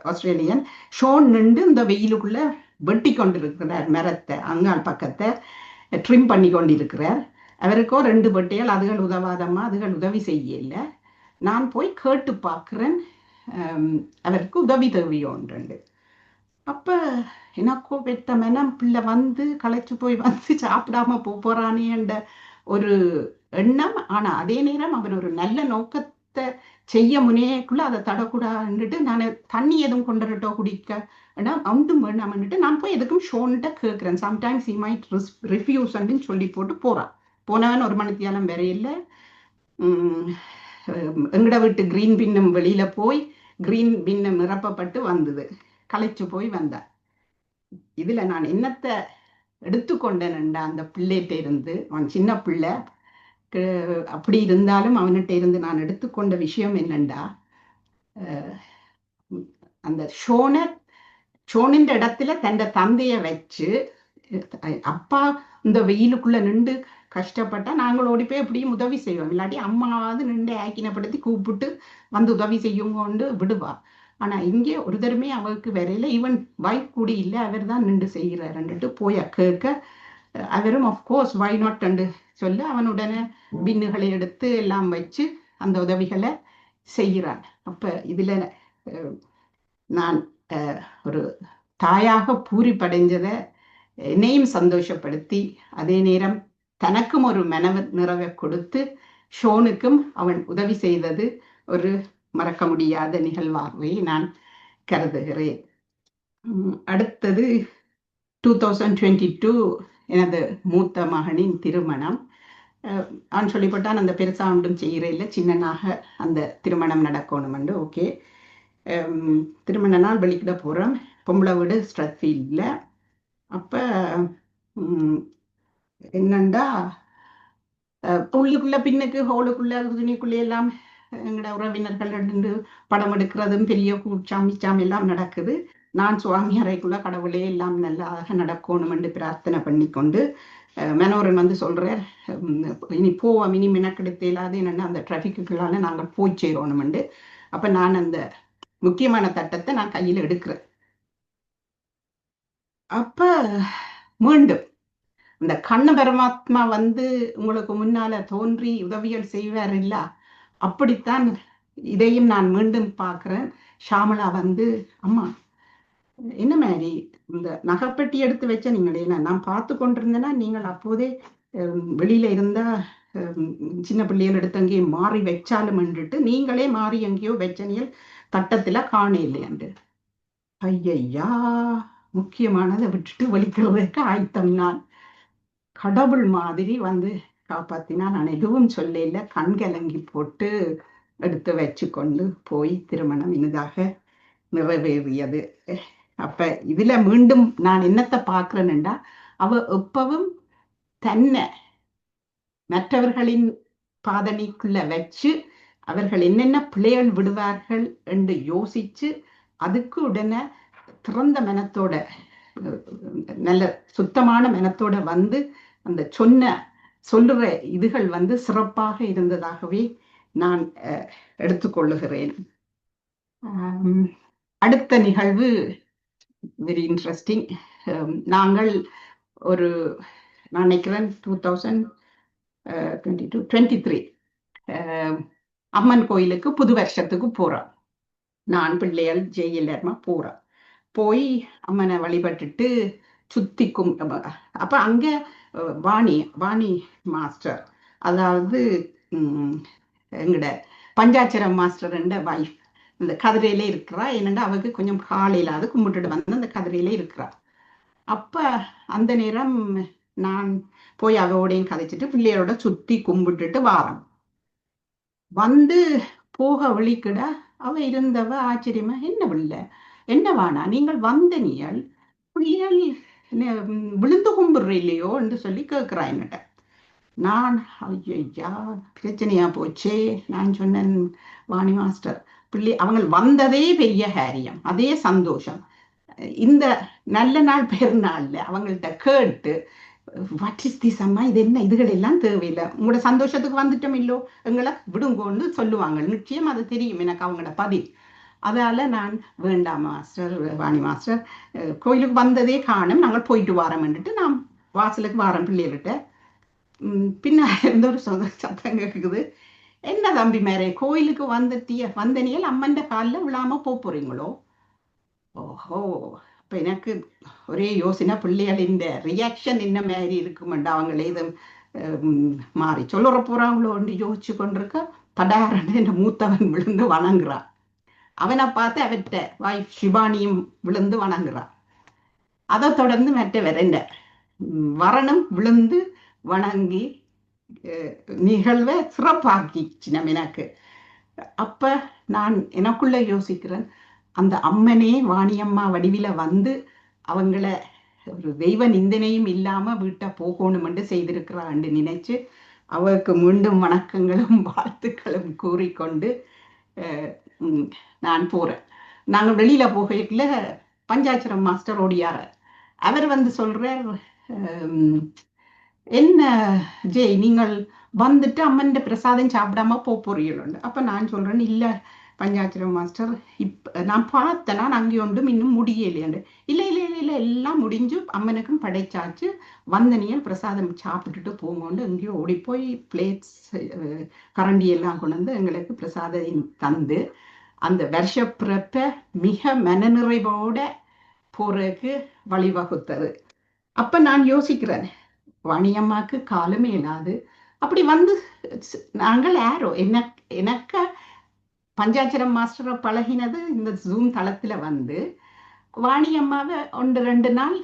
[SPEAKER 4] ஆஸ்திரேலியன் ஷோன் நின்று இந்த வெயிலுக்குள்ள வெட்டி கொண்டிருக்கிறார் மரத்தை, அங்காள் பக்கத்தை ட்ரிம் பண்ணி கொண்டிருக்கிறார். அவருக்கோ 2 பெட்டைகள், அதுகள் உதவாதம்மா, அதுகள் உதவி செய்யல. நான் போய் கேட்டு பார்க்கிறேன், அவருக்கு உதவி தேவையோன்று. அப்ப எனக்கோ பெத்த மனம், பிள்ளை வந்து களைச்சு போய் வந்து சாப்பிடாம போறானேன்ற ஒரு எண்ணம். ஆனா அதே நேரம் அவர் ஒரு நல்ல நோக்கத்தை செய்ய முனையக்குள்ள அதை தடக்கூடாதுன்னுட்டு நான் தண்ணி எதுவும் கொண்டுட்டோ குடிக்க அந்தும் வேண்டாம்னுட்டு நான் போய் எதுக்கும் ஷோன்ட்ட கேட்கிறேன். சம்டைம்ஸ் ஹி மைட் ரிஃப்யூஸ்ன்னு சொல்லி போட்டு போறான். போனவன் 1 மணித்தியாலம் வேற இல்லை. உம், எங்கட வீட்டு கிரீன் பின்னும் வெளியில போய் கிரீன் பின்னும் நிரப்பப்பட்டு வந்தது. களைச்சு போய் வந்தா. இதுல நான் என்னத்தை எடுத்துக்கொண்டேன்டா அந்த பிள்ளைகிட்ட இருந்து, அவன் சின்ன பிள்ளை, அப்படி இருந்தாலும் அவன்கிட்ட இருந்து நான் எடுத்துக்கொண்ட விஷயம் என்னண்டா, அந்த ஷோனின் இடத்துல தன் தந்தைய வச்சு, அப்பா இந்த வெயிலுக்குள்ள நின்று கஷ்டப்பட்டா நாங்கள் ஓடி போய் எப்படியும் உதவி செய்வோம், இல்லாட்டி அம்மாவாவது நின்று ஆக்கினப்படுத்தி கூப்பிட்டு வந்து உதவி செய்யுங்கொண்டு விடுவா. ஆனா இங்கே ஒரு தருமே அவருக்கு வரையில, ஈவன் வைஃப் கூடி இல்லை, அவர் தான் நின்று செய்கிறாருன்னுட்டு போய் கேட்க, அவரும் அஃப்கோர்ஸ் வை நாட் சொல்ல அவனுடனே பின்னுகளை எடுத்து எல்லாம் வச்சு அந்த உதவிகளை செய்கிறான். அப்ப இதுல நான் ஒரு தாயாக பூரிப்படைஞ்சதை என்னையும் சந்தோஷப்படுத்தி, அதே நேரம் தனக்கும் ஒரு மன நிறைவை கொடுத்து ஷோனுக்கும் அவன் உதவி செய்தது ஒரு மறக்க முடியாத நிகழ்வாகவே நான் கருதுகிறேன். அடுத்தது 2022 எனது மூத்த மகனின் திருமணம். அவன் சொல்லிப்பட்டான், அந்த பெருசா ஒன்றும் செய்கிற இல்லை, சின்னனாக அந்த திருமணம் நடக்கணும் என்று. ஓகே, திருமண நாள் வெளிக்கிட போகிறோம். பொம்பளை வீடு ஸ்ட்ரத்ஃபீல்டில். அப்போ என்னண்டா, உள்ளுக்குள்ள பின்னுக்கு ஹோலுக்குள்ள துணிக்குள்ளே எல்லாம் எங்களோட உறவினர்கள் ரெண்டு படம் எடுக்கிறதும் பெரிய கூச்சாமிச்சாமி எல்லாம் நடக்குது. நான் சுவாமி அறைக்குள்ள கடவுளே எல்லாம் நல்லாக நடக்கணும் என்று பிரார்த்தனை பண்ணி கொண்டு, மனோரன் வந்து சொல்றார், இனி போவோம், இனி மினக்கெடுத்து இல்லாது என்னென்ன அந்த டிராஃபிக்குகளால நாங்கள் போய் சேரணும்ண்டு. அப்ப நான் அந்த முக்கியமான தட்டத்தை நான் கையில் எடுக்கிறேன். அப்ப மீண்டும் இந்த கண்ண பரமாத்மா வந்து உங்களுக்கு முன்னால தோன்றி உதவிகள் செய்வார் இல்ல, அப்படித்தான் இதையும் நான் மீண்டும் பார்க்கிறேன். ஷாமலா வந்து, அம்மா என்ன மாதிரி இந்த நகைப்பெட்டி எடுத்து வச்ச நீங்களே, நான் பார்த்து கொண்டிருந்தேன்னா நீங்கள் அப்போதே வெளியில இருந்தா சின்ன பிள்ளைகள் எடுத்து அங்கேயே மாறி வச்சாலும் என்றுட்டு நீங்களே மாறி எங்கேயோ வச்சனியல் தட்டத்துல காண இல்லையன்று. ஐயா, முக்கியமானதை விட்டுட்டு வலிக்கிறதுக்கு ஆயத்தம். நான் கடவுள் மாதிரி வந்து காப்பாத்தினா. நான் எதுவும் சொல்லல, கண்கலங்கி போட்டு எடுத்து வச்சு கொண்டு போய் திருமணம் இனிதாக நிறைவேறியது. அப்ப இதுல மீண்டும் நான் என்னத்தை பார்க்கிறேன்டா, அவ எப்பவும் தன்னை மற்றவர்களின் பாதனைக்குள்ள வச்சு அவர்கள் என்னென்ன பிள்ளைகள் விடுவார்கள் என்று யோசிச்சு அதுக்கு உடனே திறந்த மனத்தோட, நல்ல சுத்தமான மனத்தோட வந்து அந்த சொல்லுற இதுகள் வந்து சிறப்பாக இருந்ததாகவே நான் எடுத்துக்கொள்ளுகிறேன். அடுத்த நிகழ்வு வெரி இன்ட்ரெஸ்டிங். நாங்கள் ஒரு, நான் நினைக்கிறேன் 2023 அம்மன் கோயிலுக்கு புது வருஷத்துக்கு போறோம். நான் பிள்ளைகள் ஜெயிலர்மா போறோம். போய் அம்மனை வழிபட்டுட்டு சுத்திக்கும். அப்ப அங்க வாணி மாஸ்டர், அதாவது எங்கட பஞ்சாட்சரம் மாஸ்டர் வைஃப் இந்த கதிரையில இருக்கிறா. என்னண்டா அவருக்கு கொஞ்சம் காலையில அது கும்பிட்டுட்டு வந்து அந்த கதிரையில இருக்கிறா. அப்ப அந்த நேரம் நான் போய் அவரோடையும் கதைச்சிட்டு பிள்ளையோட சுத்தி கும்பிட்டுட்டு வாரம் வந்து போக வழிக்கிட அவ இருந்தவ ஆச்சரியமா, என்ன பிள்ளை என்ன வானா நீங்கள் வந்த நீள் பிள்ளைகள் விழுந்து கும்பிடுற இல்லையோ என்று சொல்லி கேட்கிறா என்னட்ட. நான் ஐயா பிரச்சனையா போச்சே. நான் சொன்னேன், வாணி மாஸ்டர் பிள்ளை அவங்க வந்ததே பெரிய காரியம், அதே சந்தோஷம். இந்த நல்ல நாள் பெருநாள்ல அவங்கள்ட்ட கேட்டு வாட் இஸ் திஸ் அம்மா, இது என்ன, இதுகள் எல்லாம் தேவையில்லை, உங்களோட சந்தோஷத்துக்கு வந்துட்டோம் இல்லோ எங்களை விடுங்கோன்னு சொல்லுவாங்க. நிச்சயம் அது தெரியும் எனக்கு அவங்களோட பதில். அதால நான் வேண்டாம் மாஸ்டர், வாணி மாஸ்டர் கோயிலுக்கு வந்ததே காணும், நாங்கள் போயிட்டு வாரோம்ன்னுட்டு நான் வாசலுக்கு வாரம் பிள்ளைகிட்ட. பின்னா இருந்த ஒரு சத்தம் கேட்குது, என்ன தம்பி மேரே கோயிலுக்கு வந்தனியல் அம்மன் காலில் விழாம போறீங்களோ? ஓஹோ, அப்ப எனக்கு ஒரே யோசனை, பிள்ளைகளின் ரியாக்ஷன் என்ன மாதிரி இருக்குமெண்டா, அவங்களே இது மாறி சொல்லுற போறாங்களோன்னு யோசிச்சு கொண்டிருக்க, தடாரன்னு என் மூத்தவன் விழுந்து வணங்குறான். அவனை பார்த்து அவற்ற வைஃப் சிவானியும் விழுந்து வணங்குறான். அதை தொடர்ந்து மற்றவர் என்ன வரணும் விழுந்து வணங்கி நிகழ்வை சிறப்பாக்கிச்சு நம்ம எனக்கு. அப்ப நான் எனக்குள்ள யோசிக்கிறேன், அந்த அம்மனே வாணியம்மா வடிவில வந்து அவங்கள ஒரு தெய்வ நிந்தனையும் இல்லாம வீட்டை போகணுமென்று செய்திருக்கிறான்னு நினைச்சு அவருக்கு மீண்டும் வணக்கங்களும் வாழ்த்துக்களும் கூறிக்கொண்டு நான் போறேன். நாங்க வெளியில போகல பஞ்சாட்சரம் மாஸ்டர் ஓடியார அவர் வந்து சொல்றார், என்ன ஜெய் நீங்கள் வந்துட்டு அம்மன் பிரசாதம் சாப்பிடாம போறீங்களோண்டு. அப்ப நான் சொல்றேன், இல்ல பஞ்சாட்சரம் மாஸ்டர், நான் பார்த்தேன், நான் அங்கே ஒன்றும் இன்னும் முடியலையாண்டு. இல்ல இல்ல இல்ல இல்ல எல்லாம் முடிஞ்சு அம்மனுக்கும் படைச்சாச்சு, வந்தனியல் பிரசாதம் சாப்பிட்டுட்டு போங்கோண்டு எங்கேயோ ஓடி போய் பிளேட்ஸ் கரண்டி எல்லாம் கொண்டு வந்து எங்களுக்கு பிரசாதம் தந்து அந்த வருஷ பிறப்ப மிக மனநிறைவோட போறதுக்கு வழிவகுத்தது. அப்ப நான் யோசிக்கிறேன், வாணியம்மாக்கு காலமே இல்லாது அப்படி வந்து நாங்கள் யாரோ எனக்கு பஞ்சாட்சரம் மாஸ்டரை பழகினது இந்த ஜூம் தளத்துல வந்து வாணியம்மாவை 1-2 நாள்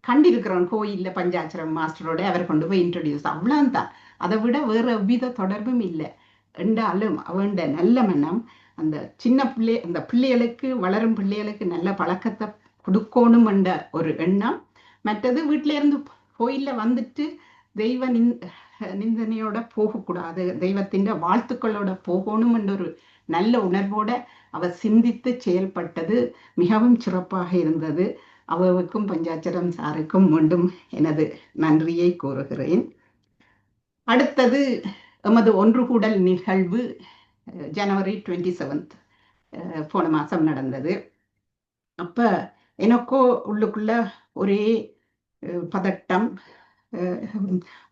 [SPEAKER 4] கண்டிருக்கிறோம் கோயில்ல பஞ்சாட்சரம் மாஸ்டரோட அவர் கொண்டு போய் இன்ட்ரடியூஸ், அவ்வளவுதான். அதை விட வேற எவ்வித தொடர்பும் இல்லை என்றாலும் அவண்ட நல்ல மனம் அந்த சின்ன அந்த பிள்ளைகளுக்கு வளரும் பிள்ளைகளுக்கு நல்ல பழக்கத்தை கொடுக்கணும் என்ற ஒரு எண்ணம். மற்றது வீட்டில இருந்து கோயில்ல வந்துட்டு தெய்வ நிந்தனையோட போகக்கூடாது, தெய்வத்தின் வாழ்த்துக்களோட போகணும் என்ற ஒரு நல்ல உணர்வோட அவர் சிந்தித்து செயல்பட்டது மிகவும் சிறப்பாக இருந்தது. அவருக்கும் பஞ்சாட்சரம் சாருக்கும் மீண்டும் எனது நன்றியை கூறுகிறேன். அடுத்தது எமது ஒன்று கூடல் நிகழ்வு ஜனவரி 27 போன மாசம் நடந்தது. அப்ப எனக்கோ உள்ளுக்குள்ள ஒரே பதட்டம்,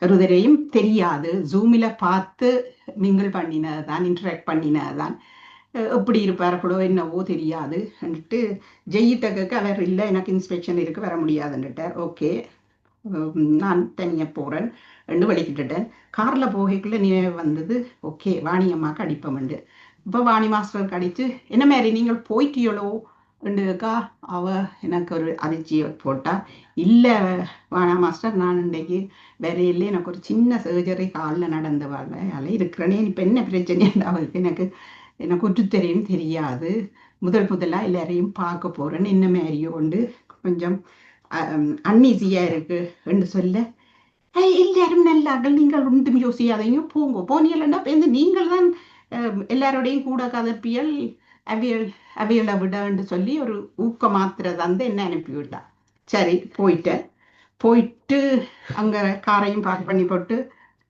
[SPEAKER 4] ஒருதரையும் தெரியாது, ஜூமில பார்த்து மிங்கிள் பண்ணினதுதான், இன்டராக்ட் பண்ணினதுதான், எப்படி இருப்பார்களோ என்னவோ தெரியாது. ஜெயிட்டக்கு அவர் இல்லை எனக்கு இன்ஸ்பெக்ஷன் இருக்கு வர முடியாதுன்னுட்டார். ஓகே நான் தனியாக போறேன் ரெண்டு வலிக்கிட்டுட்டேன். கார்ல போகைக்குள்ள நினைவு வந்தது, ஓகே வாணியம்மாக்கு அடிப்போம்ண்டு. இப்போ வாணி மாஸ்டருக்கு அடிச்சு என்ன மாதிரி நீங்கள் போயிட்டியளோ ரெண்டுக்கா அவ எனக்கு ஒரு அதிர்ச்சியை போட்டா, இல்லை வாணா மாஸ்டர் நான் இன்றைக்கு வேற இல்லை, எனக்கு ஒரு சின்ன சர்ஜரி காலில் நடந்த வேலை இருக்கிறேனே, இப்போ என்ன பிரச்சனை அவருக்கு எனக்கு ஒற்று தெரியாது, முதலா எல்லாரையும் பார்க்க போறேன்னு என்ன மாதிரியோ உண்டு கொஞ்சம் அன்ஈஸியா இருக்கு என்று சொல்ல, எல்லாரும் நல்லார்கள், நீங்கள் ஒன்றும் யோசியாதையும் போங்க, போனீங்கன்னா நீங்கள் தான் எல்லாரோடையும் கூட கதப்பியல் அவியலை விடன்னு சொல்லி ஒரு ஊக்க மாத்திரை தந்து என்ன அனுப்பிவிட்டா. சரி போயிட்டு அங்க காரையும் பார்க் பண்ணி போட்டு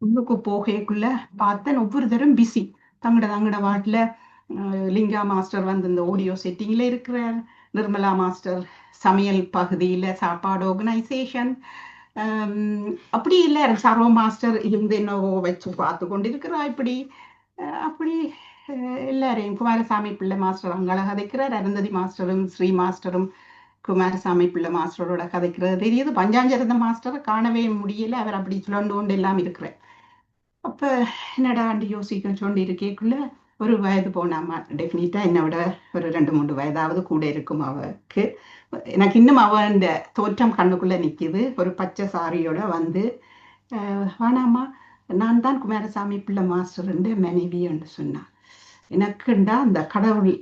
[SPEAKER 4] உள்ளுக்கு போகைக்குள்ள பார்த்தேன் ஒவ்வொரு தரம் பிஸி. தங்கட வாட்டில் லிங்கா மாஸ்டர் வந்து இந்த ஆடியோ செட்டிங்ல இருக்கிறார், நிர்மலா மாஸ்டர் சமையல் பகுதியில சாப்பாடு ஆர்கனைசேஷன், அப்படி இல்லை சர்வ மாஸ்டர் இருந்து என்னவோ வச்சு பார்த்து கொண்டிருக்கிறா. அப்படி எல்லாரையும் குமாரசாமி பிள்ளை மாஸ்டர் அங்கால கதைக்கிறார், அருந்ததி மாஸ்டரும் ஸ்ரீ மாஸ்டரும் குமாரசாமி பிள்ளை மாஸ்டரோட கதைக்கிறது தெரியுது. பஞ்சாஞ்சரந்த மாஸ்டரை காணவே முடியல, அவர் அப்படி சொல்லண்டு கொண்டு எல்லாம் இருக்கிறார். அப்ப என்னடா யோசிக்க சொல்லி இருக்கேக்குள்ள ஒரு வயது போனாமா, டெஃபினட்டா என்னை விட ஒரு 2-3 வயதாவது கூட இருக்கும் அவருக்கு. எனக்கு இன்னும் அவன் இந்த தோற்றம் கண்ணுக்குள்ள நிக்குது. ஒரு பச்சை சாரியோட வந்து, வேணாமா நான் தான் குமாரசாமி பிள்ளை மாஸ்டர் மனைவி என்று சொன்னான். எனக்குண்டா அந்த கடவுள்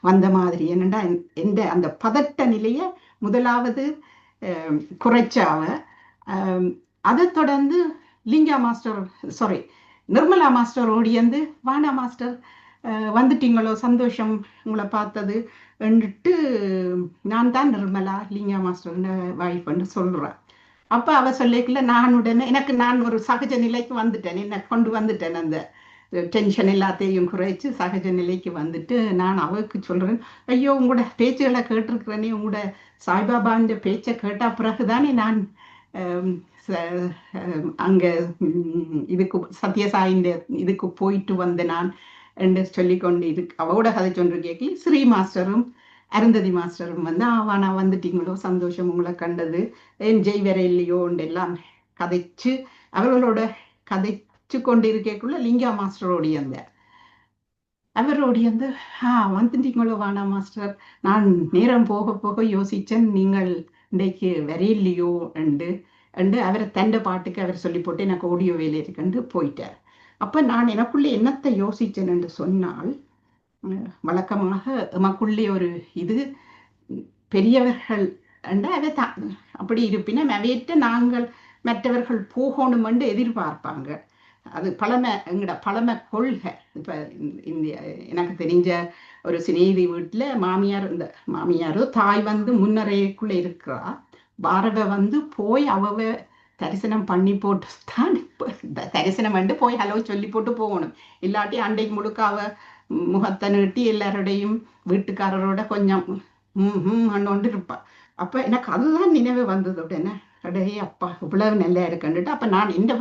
[SPEAKER 4] வந்த மாதிரி, என்னண்டா எந்த அந்த பதட்ட நிலைய முதலாவது குறைச்சாவ. அதை தொடர்ந்து லிங்கா மாஸ்டர் நிர்மலா மாஸ்டர் ஓடியந்து, வானா மாஸ்டர் வந்துட்டீங்களோ, சந்தோஷம் உங்களை பார்த்தது என்றுட்டு, நான் தான் நிர்மலா லிங்கா மாஸ்டர் வாய்ப்புன்னு சொல்றேன். அப்ப அவ சொல்லிக்கல நான் ஒரு சகஜ நிலைக்கு வந்துட்டேன், என்ன கொண்டு வந்துட்டேன், அந்த டென்ஷன் எல்லாத்தையும் குறைச்சு சகஜ நிலைக்கு வந்துட்டு நான் அவருக்கு சொல்றேன், ஐயோ உங்களோட பேச்சுகளை கேட்டிருக்கிறேனே, உங்களோட சாய்பாபான்ற பேச்சை கேட்ட பிறகுதானே நான் அங்க இதுக்கு சத்யசாயின்ற இதுக்கு போயிட்டு வந்த நான் என்று சொல்லிக்கொண்டு அவரோட கதை சொன்று கேட்கி ஸ்ரீ மாஸ்டரும் அருந்ததி மாஸ்டரும் வந்து, ஆவானா வந்துட்டீங்களோ, சந்தோஷம் உங்களை கண்டது, என் ஜெய் வேற இல்லையோ எல்லாம் கதைச்சு அவர்களோட கதைச்சு கொண்டு இருக்கக்குள்ள லிங்கா மாஸ்டர் ஓடியந்தார். அவர் ஓடியந்து, வந்துட்டீங்களோ வானா மாஸ்டர், நான் நேரம் போக போக யோசிச்சேன் நீங்கள் இன்றைக்கு வரையில்லையோ என்று. என்று அவரை தண்டை பாட்டுக்கு அவர் சொல்லி போட்டு எனக்கு ஆடியோ வேலை இருக்குன்னு போயிட்டார். அப்ப நான் எனக்குள்ளே என்னத்தை யோசிச்சேன் என்று சொன்னால், வழக்கமாக எமக்குள்ளே ஒரு இது பெரியவர்கள் அவை அப்படி இருப்பினும் அவையிட்ட நாங்கள் மற்றவர்கள் போகணும் என்று எதிர்பார்ப்பாங்க. அது பழமை, எங்கட பழமை கொள்கை. இப்ப எனக்கு தெரிஞ்ச ஒரு சிநேகிதி வீட்டுல மாமியாரோ தாய் வந்து முன்னறைக்குள்ள இருக்கிறா. பாரவ போய் அவ தரிசனம் பண்ணி போட்டு தான் தரிசனம் வந்து போய் ஹலோ சொல்லி போட்டு போகணும். இல்லாட்டி அண்டைக்கு முழுக்க அவ முகத்தை நீட்டி எல்லாரோடையும் வீட்டுக்காரரோட கொஞ்சம் ஒன்று இருப்பா. அப்ப எனக்கு அதுதான் நினைவு வந்தது. உடனே அடையே அப்பா இவ்வளவு நல்லா இருக்குன்னுட்டு அப்ப நான் இந்த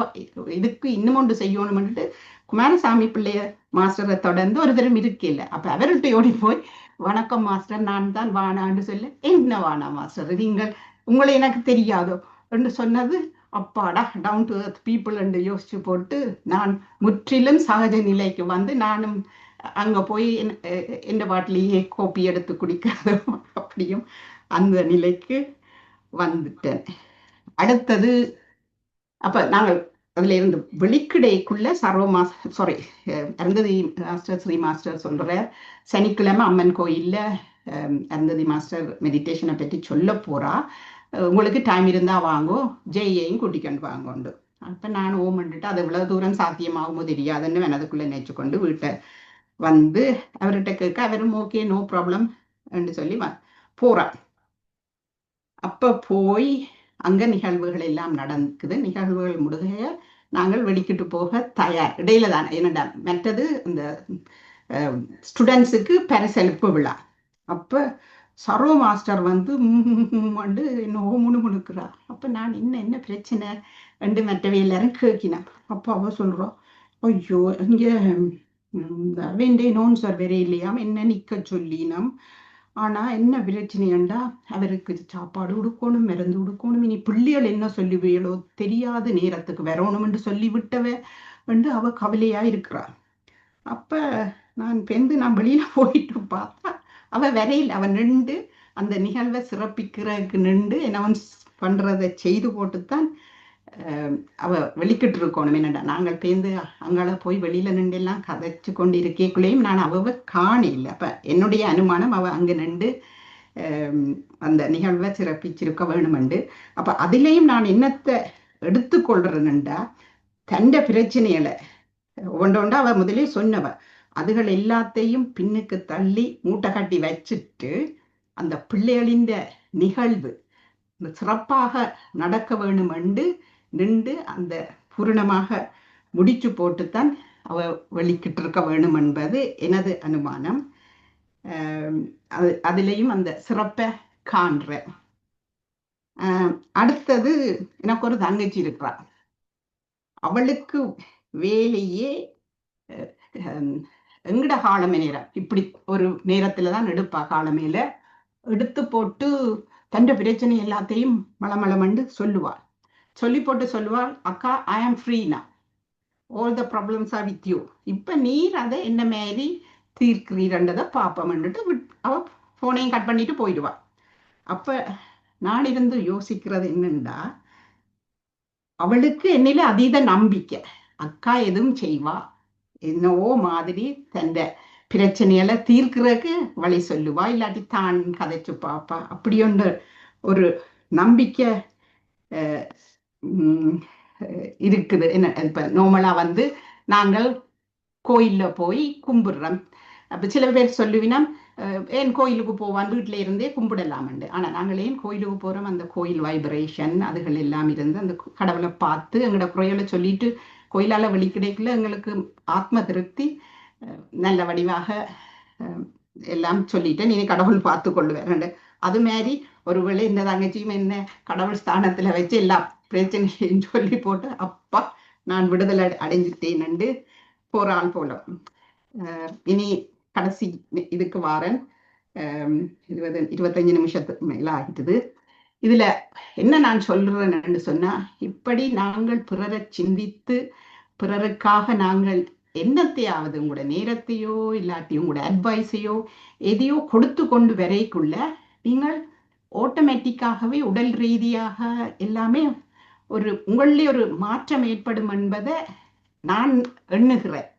[SPEAKER 4] இதுக்கு இன்னும் ஒன்று செய்யணும்னுட்டு குமாரசாமி பிள்ளைய மாஸ்டரை தொடர்ந்து ஒரு தரம் இருக்கையில் அப்ப அவர்கிட்ட ஓடி போய் வணக்கம் மாஸ்டர், நான் தான் வானான்னு சொல்ல, என்ன வானா மாஸ்டர் நீங்கள் உங்களை எனக்கு தெரியாதோ என்று சொன்னது. அப்பாடா டவுன் டு எர்த் பீப்புள் என்று யோசிச்சு போட்டு நான் முற்றிலும் சகஜ நிலைக்கு வந்து நானும் அங்க போய் எந்த பாட்டிலேயே கோப்பி எடுத்து குடிக்கிறதும் அப்படியும் அந்த நிலைக்கு வந்துட்டேன். அடுத்தது அப்ப நாங்கள் அதுல இருந்து வெளிக்கிடைக்குள்ள அருந்ததி மாஸ்டர் ஸ்ரீ மாஸ்டர் சொல்ற சனிக்கிழமை அம்மன் கோயில்ல அருந்ததி மாஸ்டர் மெடிடேஷனை பற்றி சொல்ல போறா, உங்களுக்கு டைம் இருந்தா வாங்கோ, ஜெயையும் கூட்டிக்கொண்டு வாங்கோண்டு. அப்ப நான் ஓமண்டுட்டு அது எவ்வளவு தூரம் சாத்தியமாகுமோ தெரியாதுன்னு மனதுக்குள்ள நினைச்சுக்கொண்டு வீட்டை வந்து அவர்கிட்ட கேட்க அவரும் ஓகே நோ ப்ராப்ளம் என்று சொல்லி போறார். அப்ப போய் அங்க நிகழ்வுகள் எல்லாம் நடக்குது. நிகழ்வுகள் முடிய நாங்கள் வெளிக்கிட்டு போக தயார். இடையில தான் என்னடா மற்றது இந்த ஸ்டூடெண்ட்ஸுக்கு பரிசளிப்பு விழா. அப்ப சரோ மாஸ்டர் வந்து என்னவோ முணுமுணுக்குறா. அப்ப நான் என்ன பிரச்சனை ரெண்டு மற்றவை எல்லாரும் கேட்கினேன். அப்ப அவ சொல்றோம், ஐயோ இங்க வேண்டே நோன் சார் வேற இல்லையாம், என்ன நிக்க சொல்லினோம். ஆனா என்ன பிரச்சனையண்டா அவருக்கு சாப்பாடு உடுக்கணும், மருந்து உடுக்கணும், இனி பிள்ளைகள் என்ன சொல்லுவீங்களோ தெரியாத நேரத்துக்கு வரணும் என்று சொல்லி விட்டவ என்று அவ கவலையா இருக்கிறா. அப்ப நான் வெளியில போயிட்டு பார்த்தா அவ வரையில் அவ நின்று அந்த நிகழ்வை சிறப்பிக்கிறதுக்கு நின்று அனௌன்ஸ் பண்றதை செய்து போட்டுத்தான் அவ வெளிக்கிட்டு இருக்கணும். என்னடா நாங்கள் பேருந்து அங்கால போய் வெளியில நின்று எல்லாம் கதைச்சு கொண்டு இருக்கேக்குள்ளேயும் நான் அவ காணல. அப்ப என்னுடைய அனுமானம் அவ அங்க நின்று அந்த நிகழ்வை சிறப்பிச்சிருக்க வேணுமெண்டு. அப்ப அதுலேயும் நான் என்னத்தை எடுத்துக்கொள்றேன்டா தண்ட பிரச்சனைகளை ஒன்றொண்டா அவ முதலே சொன்னவ அதுகள் எல்லாத்தையும் பின்னுக்கு தள்ளி மூட்டை கட்டி வச்சுட்டு அந்த பிள்ளைகளின் நிகழ்வு சிறப்பாக நடக்க வேணுமெண்டு நின்று அந்த பூரணமாக முடிச்சு போட்டுத்தான் அவ வெளிக்கிட்டு இருக்க வேணும் என்பது எனது அனுமானம். அதுலேயும் அந்த சிறப்பை காண்றேன். அடுத்தது எனக்கு ஒரு தங்கச்சி இருக்கிறா. அவளுக்கு வேலையே எங்கட காலமே நேரம் இப்படி ஒரு நேரத்துல தான் எடுப்பா. காலமேல எடுத்து போட்டு தண்ட பிரச்சனை எல்லாத்தையும் மளமளமண்டு சொல்லுவாள். சொல்லி போட்டு சொல்லுவாள், அக்கா ஐ ஆம் ஃப்ரீனா, all the problems are with you, இப்ப நீர் அதை என்ன மாரி தீர்க்கிறீரன்றதை பார்ப்போம்னுட்டு அவ போனையும் கட் பண்ணிட்டு போயிடுவா. அப்ப நான் இருந்து யோசிக்கிறது என்னண்டா அவளுக்கு என்னில அதீத நம்பிக்கை, அக்கா எதுவும் செய்வா, என்னவோ மாதிரி தந்த பிரச்சனைகளை தீர்க்கிறதுக்கு வழி சொல்லுவா, இல்லாட்டி தான் கதைச்சு பாப்பா. அப்படி ஒன்று ஒரு நம்பிக்கை இருக்குது. என்ன இப்ப நார்மலா நாங்கள் கோயில்ல போய் கும்பிடுறோம். அப்ப சில பேர் சொல்லுவினா ஏன் கோயிலுக்கு போவான் வீட்டில இருந்தே கும்பிடலாமண்டு. ஆனா நாங்கள் ஏன் கோயிலுக்கு போறோம், அந்த கோயில் வைப்ரேஷன் அதுகள் எல்லாம் இருந்து அந்த கடவுளை பார்த்து எங்களோட குறைகளை சொல்லிட்டு கோயிலால வெளிக்கிடைக்குள்ள எங்களுக்கு ஆத்ம திருப்தி நல்ல வடிவாக எல்லாம் சொல்லிட்டு நீ கடவுள் பார்த்து கொள்ளுவேன். அது மாதிரி ஒருவேளை இந்த தங்கச்சியும் என்ன கடவுள் ஸ்தானத்துல வச்சு எல்லா பிரச்சனையும் சொல்லி போட்டு அப்பா நான் விடுதலை அடைஞ்சிட்டேன்னு போறாள் போல. இனி கடைசி இதுக்கு வாரன் 25 நிமிஷத்துக்கு மேல ஆகிட்டுது. இதுல என்ன நான் சொல்றேன்னு சொன்னா, இப்படி நாங்கள் பிறரை சிந்தித்து பிறருக்காக நாங்கள் என்னத்தையாவது உங்களோட நேரத்தையோ இல்லாட்டி உங்களோட அட்வைஸையோ எதையோ கொடுத்து கொண்டு வரைக்குள்ள நீங்கள் ஆட்டோமேட்டிக்காகவே உடல் ரீதியாக எல்லாமே உங்களிலே ஒரு மாற்றம் ஏற்படும் என்பதை நான் எண்ணுகிறேன்.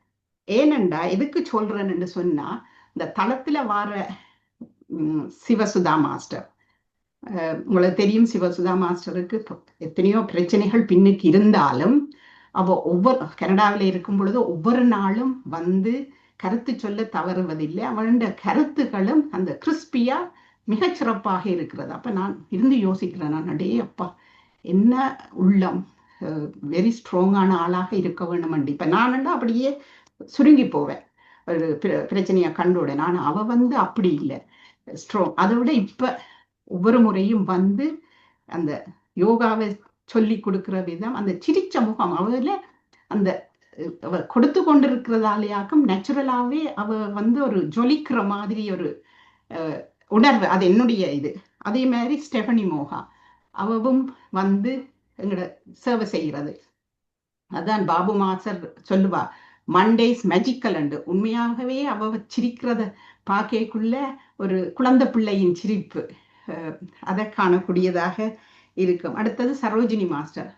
[SPEAKER 4] ஏனெண்டா எதுக்கு சொல்றேன் என்று சொன்னா, இந்த தளத்துல வார சிவசுதா மாஸ்டர், உங்களுக்கு தெரியும் சிவசுதா மாஸ்டருக்கு எத்தனையோ பிரச்சனைகள் பின்னுக்கு இருந்தாலும் கனடாவில் இருக்கும் பொழுது ஒவ்வொரு நாளும் வந்து கருத்து சொல்ல தவறுவதில்லை. அவளுடைய கருத்துக்களும் அந்த கிறிஸ்பியா மிகச்சிறப்பாக இருக்கிறது. அப்ப நான் இருந்து யோசிக்கிறேன், நான் அடே அப்பா என்ன உள்ளம், வெரி ஸ்ட்ராங்கான ஆளாக இருக்க வேண்டும். இப்ப நான் அப்படியே சுருங்கி போவேன் ஒரு பிரச்சனையை கண்டோட. நான் அவ வந்து அப்படி இல்லை, ஸ்ட்ராங். அதை விட இப்ப ஒவ்வொரு முறையும் வந்து அந்த யோகாவை சொல்லி கொடுக்கிற விதம், அந்த சிரிச்ச முகம், அவள அந்த அவ கொடுத்து கொண்டிருக்கிறதாலேயாக்கும் நேச்சுரலாவே அவ வந்து ஒரு ஜொலிக்கிற மாதிரி ஒரு உணர்வு. அது என்னுடைய இது. அதே மாதிரி ஸ்டெஃபனி மோகா அவவும் வந்து எங்களோட சேவை செய்கிறது. அதான் பாபு மாஸ்டர் சொல்லுவா, மண்டேஸ் மேஜிக்கல் அண்டு. உண்மையாகவே அவ சிரிக்கிறத பார்க்கக்குள்ள ஒரு குழந்தை பிள்ளையின் சிரிப்பு அதை காணக்கூடியதாக இருக்கும். அடுத்தது சரோஜினி மாஸ்டர்,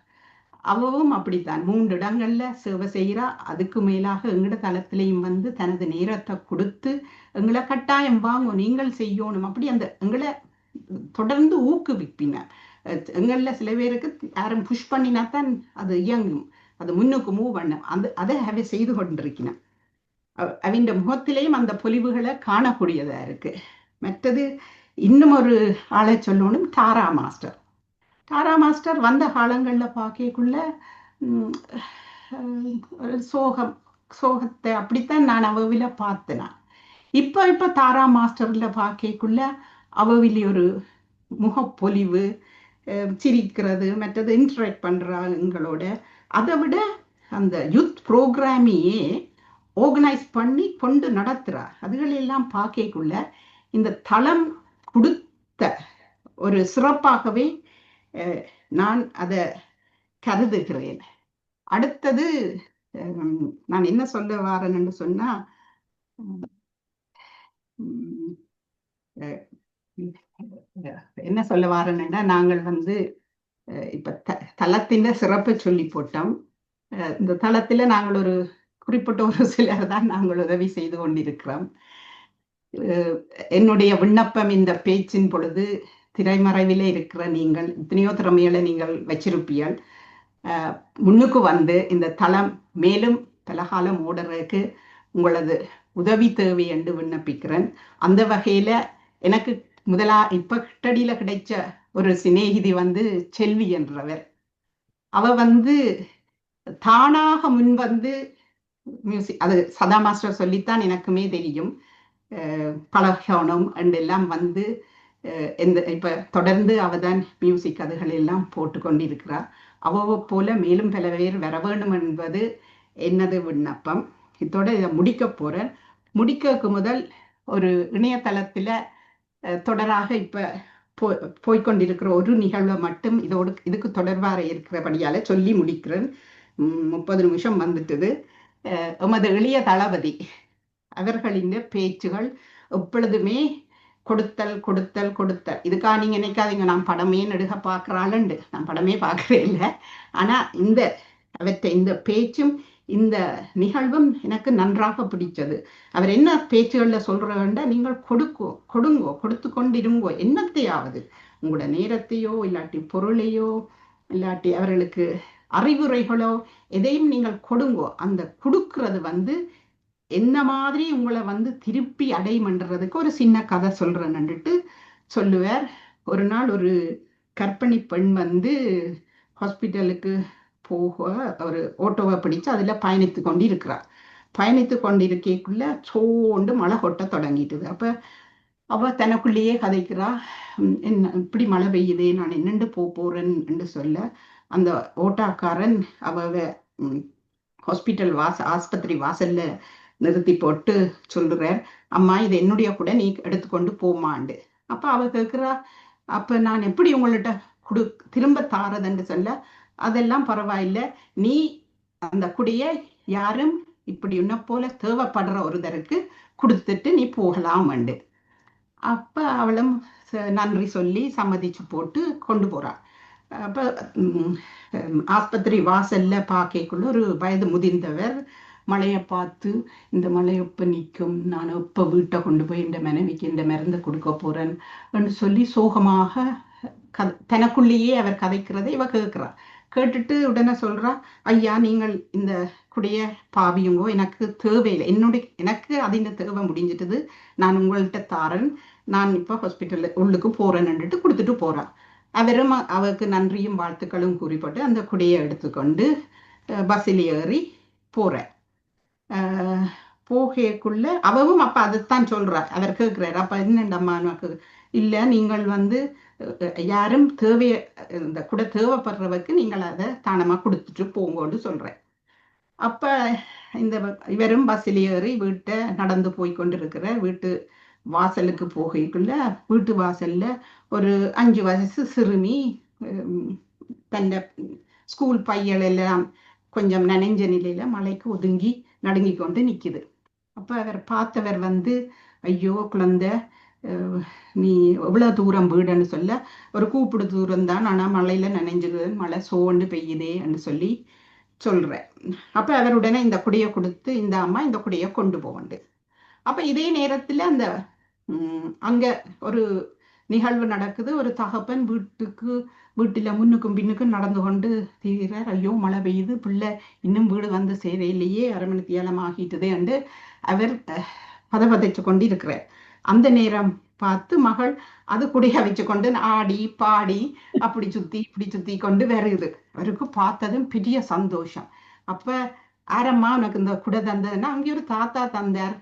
[SPEAKER 4] அவவும் அப்படித்தான் 3 இடங்கள்ல சேவை செய்கிறா. அதுக்கு மேலாக எங்கட தளத்திலையும் வந்து தனது நேரத்தை கொடுத்து எங்களை கட்டாயம் வாங்க நீங்கள் செய்யணும் அப்படி அந்த எங்களை தொடர்ந்து ஊக்குவிப்பினார். எங்களில் சில பேருக்கு யாரும் புஷ் பண்ணினா தான் அது இயங்கும், அது முன்னுக்கு மூவ் பண்ண. அதை அவை செய்து கொண்டிருக்கிறான். அவன் முகத்திலேயும் அந்த பொலிவுகளை காணக்கூடியதா இருக்கு. மற்றது இன்னும் ஒரு ஆளை சொல்லணும், தாரா மாஸ்டர். தாரா மாஸ்டர் வந்த காலங்களில் பார்க்கக்குள்ள ஒரு சோகத்தை அப்படித்தான் நான் அவவில பார்த்தேன். இப்ப தாரா மாஸ்டர்ல பார்க்கக்குள்ள அவவில ஒரு முகப்பொலிவு, சிரிக்கிறது, மற்றது இன்டராக்ட் பண்றாங்களோட. அதை விட அந்த யூத் ப்ரோக்ராமையே ஆர்கனைஸ் பண்ணி கொண்டு நடத்துறா. அதுகளெல்லாம் பார்க்கக்குள்ள இந்த தளம் கொடுத்த ஒரு சிறப்பாகவே நான் அதை கருதுகிறேன். அடுத்தது நான் என்ன சொல்ல வாரேன்னு சொன்னா, என்ன சொல்ல வாரேன்னா, நாங்கள் வந்து இப்ப தளத்தின் சிறப்பை சொல்லி போட்டோம். இந்த தளத்துல நாங்கள் ஒரு குறிப்பிட்ட ஒரு சிலர் தான் நாங்கள் உதவி செய்து கொண்டிருக்கிறோம். என்னுடைய விண்ணப்பம் இந்த பேச்சின் பொழுது திரைமறைவிலே இருக்கிற நீங்கள் எத்தனையோ திறமைகளை நீங்கள் வச்சிருப்பீர்கள். முன்னுக்கு வந்து இந்த தளம் மேலும் பலகாலம் ஓடுறதுக்கு உங்களது உதவி தேவை என்று விண்ணப்பிக்கிறேன். அந்த வகையில எனக்கு இப்ப கிட்டடியில கிடைச்ச ஒரு சிநேகிதி வந்து செல்வி என்றவர். அவ வந்து தானாக முன் வந்து மியூசிக், அது சதா மாஸ்டர் சொல்லித்தான் எனக்குமே தெரியும், பழகணும் எல்லாம் வந்து இப்ப தொடர்ந்து அவதான் மியூசிக் அதுகள் எல்லாம் போட்டு கொண்டிருக்கிறார். அவ போல மேலும் பல பேர் வர வேண்டும் என்பது என்னது விண்ணப்பம். இதோட இதை முடிக்க போறேன். முடிக்க முதல் ஒரு இணையதளத்துல தொடராக இப்ப போய்கொண்டிருக்கிற ஒரு நிகழ்வை மட்டும் இதுக்கு தொடர்பாக இருக்கிறபடியால சொல்லி முடிக்கிறேன். 30 நிமிஷம் வந்துட்டது. எமது இளைய தளபதி அவர்களின் பேச்சுகள் எப்பொழுதுமே கொடுத்தல் கொடுத்தல் கொடுத்தல். இதுக்காக நீங்க நினைக்காதீங்க நான் படமே நெடுக பார்க்கறாளுண்டு, நான் படமே பார்க்கறே இல்லை. ஆனா இந்த பேச்சும் இந்த நிகழ்வும் எனக்கு நன்றாக பிடிச்சது. அவர் என்ன பேச்சுகள்ல சொல்றேன்டா, நீங்கள் கொடுங்கோ, கொடுத்து கொண்டிருங்கோ, என்னத்தையாவது உங்களோட நேரத்தையோ இல்லாட்டி பொருளையோ இல்லாட்டி அவர்களுக்கு அறிவுரைகளோ எதையும் நீங்கள் கொடுங்கோ. அந்த கொடுக்கறது வந்து என்ன மாதிரி உங்களை வந்து திருப்பி அடைமன்றதுக்கு ஒரு சின்ன கதை சொல்றேன்னுட்டு சொல்லுவார். ஒரு நாள் ஒரு கர்ப்பிணி பெண் வந்து ஹாஸ்பிட்டலுக்கு போக ஒரு ஓட்டோவை பிடிச்சு அதுல பயணித்து கொண்டு இருக்கிறார். பயணித்து கொண்டிருக்கக்குள்ள சோண்டு மழை கொட்ட தொடங்கிட்டுது. அப்ப அவ தனக்குள்ளேயே கதைக்கிறா, என்ன இப்படி மழை பெய்யுதே, நான் என்னண்டு போறேன் என்று சொல்ல அந்த ஓட்டாக்காரன் அவ ஹாஸ்பிட்டல் ஆஸ்பத்திரி வாசல்ல நிறுத்தி போட்டு சொல்றார், அம்மா இது என்னுடைய கூட நீ எடுத்துக்கொண்டு போமாண்டு. அப்ப அவ கேட்கிறா, அப்ப நான் எப்படி உங்கள்கிட்ட திரும்ப தாரதுன்னு சொல்ல, அதெல்லாம் பரவாயில்லை, நீ அந்த குடிய யாரும் இப்படி உன்ன போல தேவைப்படுற ஒருத்தருக்கு கொடுத்துட்டு நீ போகலாமண்டு. அப்ப அவளும் நன்றி சொல்லி சம்மதிச்சு போட்டு கொண்டு போறா. அப்போ ஆஸ்பத்திரி வாசல்ல பார்க்கக்குள்ள ஒரு வயது முதிர்ந்தவர் மழையை பார்த்து, இந்த மழை எப்போ நிற்கும், நான் எப்போ வீட்டை கொண்டு போய் இந்த மனைவிக்கு இந்த மருந்தை கொடுக்க போறேன் என்று சொல்லி சோகமாக தனக்குள்ளேயே அவர் கதைக்கிறதை இவ கேட்கிறார். கேட்டுட்டு உடனே சொல்றா, ஐயா நீங்கள் இந்த குடைய பாவியுங்கோ, எனக்கு தேவையில்லை, எனக்கு அதின் தேவை முடிஞ்சிட்டது, நான் உங்கள்கிட்ட தாரன், நான் இப்போ ஹாஸ்பிட்டல் உள்ளுக்கு போறேன்னுட்டு கொடுத்துட்டு போறான். அவரும் அவருக்கு நன்றியும் வாழ்த்துக்களும் கூறிப்பட்டு அந்த குடையை எடுத்துக்கொண்டு பஸ்ஸில் ஏறி போற. போகக்குள்ள அவவும் அப்ப அதைத்தான் சொல்றார். அவர் கேட்கிறார், அப்ப என்னண்டம்மா எனக்கு இல்லை, நீங்கள் யாரும் தேவைய இந்த கூட தேவைப்படுறவருக்கு நீங்கள் அதை தானமா கொடுத்துட்டு போங்கன்னு சொல்றேன். அப்ப இந்த இவரும் பஸ்ஸில் ஏறி வீட்டை நடந்து போய் கொண்டிருக்கிற. வீட்டு வாசலுக்கு போகக்குள்ள வீட்டு வாசல்ல ஒரு 5 வயசு சிறுமி தன்னை ஸ்கூல் பையல் எல்லாம் கொஞ்சம் நனைஞ்ச நிலையில மலைக்கு ஒதுங்கி நடுங்கி கொண்டு நிக்குது. அப்ப அவர் பார்த்தவர் ஐயோ குழந்தை, நீ எவ்வளவு தூரம் வீடுன்னு சொல்ல, ஒரு கூப்பிடு தூரம் தான், ஆனா மழையில நனைஞ்சிருது, மழை சோண்டு பெய்யுதேன்னு சொல்லி சொல்ற. அப்ப அவருடனே இந்த குடையை கொடுத்து, இந்த அம்மா இந்த குடையை கொண்டு போகண்டு. அப்ப இதே நேரத்துல அந்த அங்க ஒரு நிகழ்வு நடக்குது. ஒரு தகப்பன் வீட்டுல முன்னுக்கும் பின்னுக்கும் நடந்து கொண்டு தீரார். ஐயோ மழை பெய்யுது, பிள்ளை இன்னும் வீடு சேரையிலேயே 1/2 மணி தியாலம் ஆகிட்டுதே என்று அவர் பதபதைச்சு கொண்டு இருக்கிறார். அந்த நேரம் பார்த்து மகள் அது குடைய வச்சு கொண்டு ஆடி பாடி அப்படி சுத்தி இப்படி சுத்தி கொண்டு வருது. அவருக்கு பார்த்ததும் பெரிய சந்தோஷம். அப்ப ஆரம்மா உனக்கு இந்த குடை தந்ததுன்னா, அங்கே ஒரு தாத்தா தந்தார்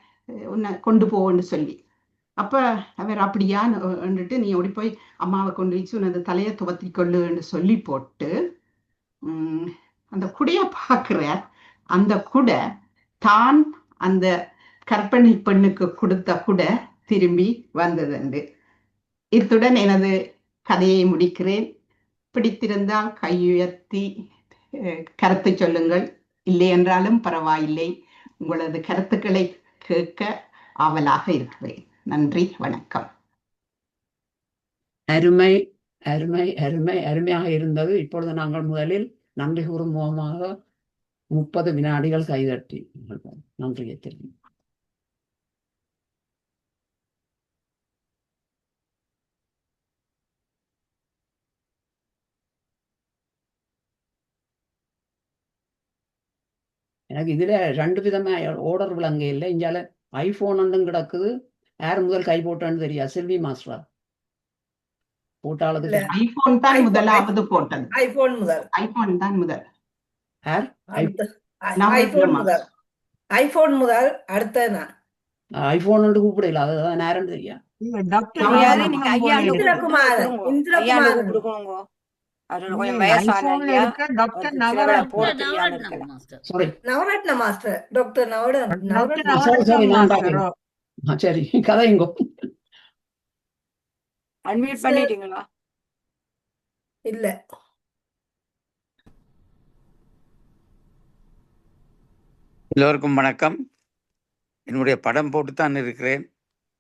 [SPEAKER 4] உன்னை கொண்டு போன்னு சொல்லி. அப்ப அவர் அப்படியான்னுட்டு, நீ ஓடி போய் அம்மாவை கொண்டு வச்சு உனது தலையை துவத்தி கொள்ளுன்னு சொல்லி போட்டு அந்த குடைய பார்க்கிற. அந்த குடை தான் அந்த கற்பனை பெண்ணுக்கு கொடுத்த குடை திரும்பி வந்ததுண்டு. இத்துடன் எனது கதையை முடிக்கிறேன். பிடித்திருந்தால் கையுயர்த்தி கருத்து சொல்லுங்கள், இல்லை என்றாலும் பரவாயில்லை. உங்களது கருத்துக்களை கேட்க ஆவலாக இருக்கிறேன். நன்றி, வணக்கம்.
[SPEAKER 2] அருமை அருமை அருமை அருமையாக இருந்தது. இப்பொழுது நாங்கள் முதலில் நன்றி கூறும் முகமாக 30 வினாடிகள் கைதட்டி நன்றியை தெரியும். எனக்கு இதுல 2 விதமா ஓர்டர் விளங்க இல்லை. இங்கால ஐபோன் ஒன்றும் கிடக்குது. யார் முதல் கை போட்டான்னு தெரியா? செல்வி மாஸ்டரா போட்டாளது?
[SPEAKER 4] ஐபோன் தான் முதலாவது போட்டது.
[SPEAKER 5] ஐபோன் முதல்.
[SPEAKER 4] ஐபோன் தான் முதல்.
[SPEAKER 2] யார்?
[SPEAKER 5] ஐபோன் முதல் அடுத்த நான்
[SPEAKER 2] ஐபோன் கூப்பிடல, அதுதான் நேரம் தெரியா? சரி, கதைங்கோ.
[SPEAKER 6] அன்மியூட் பண்ணிட்டீங்களா?
[SPEAKER 5] இல்ல.
[SPEAKER 7] எல்லோருக்கும் வணக்கம். என்னுடைய படம் போட்டுத்தான் இருக்கிறேன்.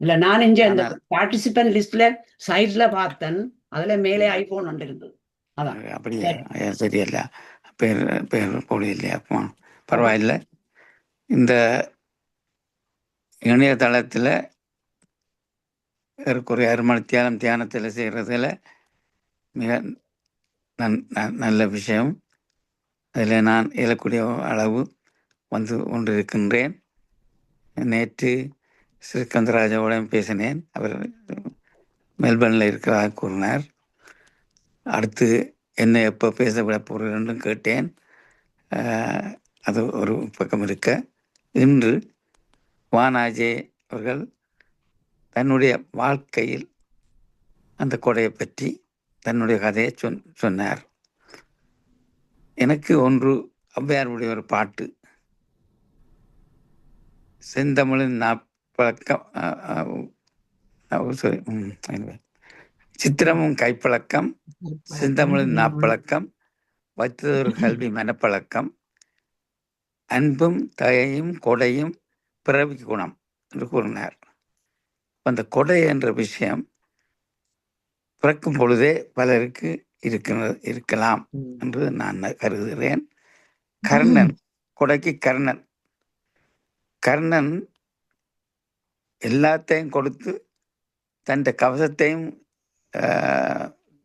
[SPEAKER 2] இல்ல, நான் இங்க இந்த பார்ட்டிசிபென்ட் லிஸ்ட்ல சைட்ல பார்த்தேன், அதுல மேலே ஐபோன் ஒன்று இருந்தது. அதான்.
[SPEAKER 7] அப்படியா? சரியல்ல, பேர் போடு இல்லையா? பரவாயில்ல. இந்த இணையதளத்தில் ஒரு 1/2 மணி தியானத்தில் செய்கிறதுல மிக நல்ல விஷயம். அதில் நான் இயலக்கூடிய அளவு வந்து கொண்டிருக்கின்றேன். நேற்று ஸ்ரீகந்தராஜாவுடன் பேசினேன். அவர் மெல்பர்னில் இருக்கிறதாக கூறினார். அடுத்து என்ன எப்போ பேச விட போகிறேன்னு கேட்டேன். அது ஒரு பக்கம் இருக்க, இன்று வானாஜே அவர்கள் தன்னுடைய வாழ்க்கையில் அந்த கொடையை பற்றி தன்னுடைய கதையை சொன்னார். எனக்கு ஒன்று ஔவையாருடைய ஒரு பாட்டு, செந்தமிழின் நாப்பழக்கம், சித்திரமும் கைப்பழக்கம், செந்தமிழின் நாப்பழக்கம், வைத்ததொரு கல்வி மனப்பழக்கம், அன்பும் தயையும் கொடையும் பிறவி குணம் என்று கூறினார். அந்த கொடை என்ற விஷயம் பிறக்கும் பொழுதே பலருக்கு இருக்கலாம் என்று நான் கருதுகிறேன். கர்ணன், கொடைக்கு கர்ணன் கர்ணன் எல்லாத்தையும் கொடுத்து தன் கவசத்தையும்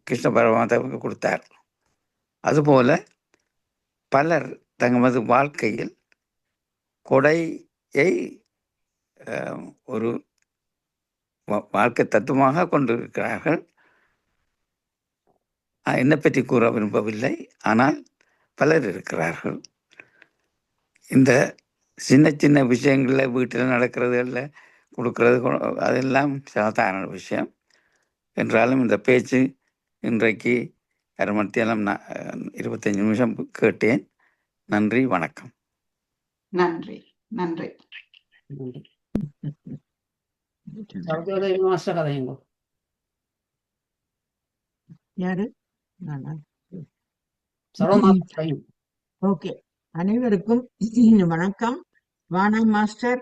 [SPEAKER 7] கிருஷ்ண பரமாத்மாவுக்கு கொடுத்தார். அதுபோல பலர் தங்களது வாழ்க்கையில் கொடையை ஒரு வாழ்க்கை தத்துவமாக கொண்டிருக்கிறார்கள். என்னை பற்றி கூற விரும்பவில்லை, ஆனால் பலர் இருக்கிறார்கள். இந்த சின்ன சின்ன விஷயங்களில் வீட்டில் நடக்கிறதுல கொடுக்கறது அதெல்லாம் சாதாரண விஷயம் என்றாலும் இந்த பேச்சு இன்றைக்கு அரை மணித்தேலம் 25 நிமிஷம் கேட்டேன். நன்றி, வணக்கம்.
[SPEAKER 4] நன்றி நன்றி.
[SPEAKER 2] சகோதரி மாஸ்டர் கதையுங்க.
[SPEAKER 3] யாரு? ஓகே, அனைவருக்கும் வணக்கம். வானம் மாஸ்டர்,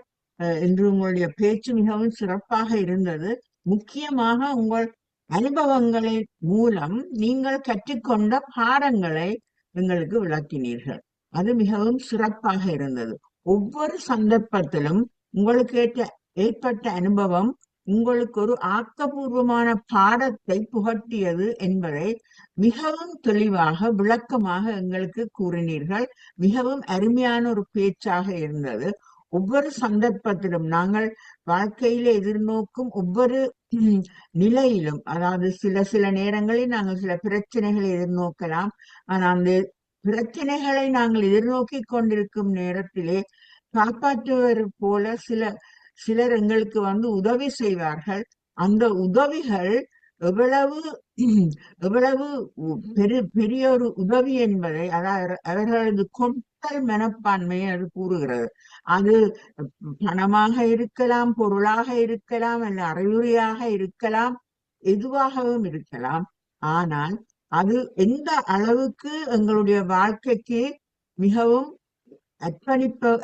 [SPEAKER 3] இன்று உங்களுடைய பேச்சு மிகவும் சிறப்பாக இருந்தது. முக்கியமாக உங்கள் அனுபவங்களின் மூலம் நீங்கள் கற்றுக்கொண்ட பாடங்களை எங்களுக்கு விளக்கினீர்கள். அது மிகவும் சிறப்பாக இருந்தது. ஒவ்வொரு சந்தர்ப்பத்திலும் உங்களுக்கு ஏற்பட்ட அனுபவம் உங்களுக்கு ஒரு ஆக்கப்பூர்வமான பாடத்தை புகட்டியது என்பதை மிகவும் தெளிவாக விளக்கமாக எங்களுக்கு கூறினீர்கள். மிகவும் அருமையான ஒரு பேச்சாக இருந்தது. ஒவ்வொரு சந்தர்ப்பத்திலும் நாங்கள் வாழ்க்கையில எதிர்நோக்கும் ஒவ்வொரு நிலையிலும், அதாவது சில நேரங்களில் நாங்கள் சில பிரச்சனைகளை எதிர்நோக்கலாம். ஆனால் அந்த பிரச்சனைகளை நாங்கள் எதிர்நோக்கி கொண்டிருக்கும் நேரத்திலே காப்பாற்றுவது போல சிலர் எங்களுக்கு உதவி செய்வார்கள். அந்த உதவிகள் எவ்வளவு பெரிய ஒரு உதவி என்பதை, அதாவது அவர்களது கொடுத்தல் மனப்பான்மையை அது கூறுகிறது. அது பணமாக இருக்கலாம், பொருளாக இருக்கலாம், அல்ல அறிவுரையாக இருக்கலாம், எதுவாகவும் இருக்கலாம். ஆனால் அது எந்த அளவுக்கு எங்களுடைய வாழ்க்கைக்கு மிகவும்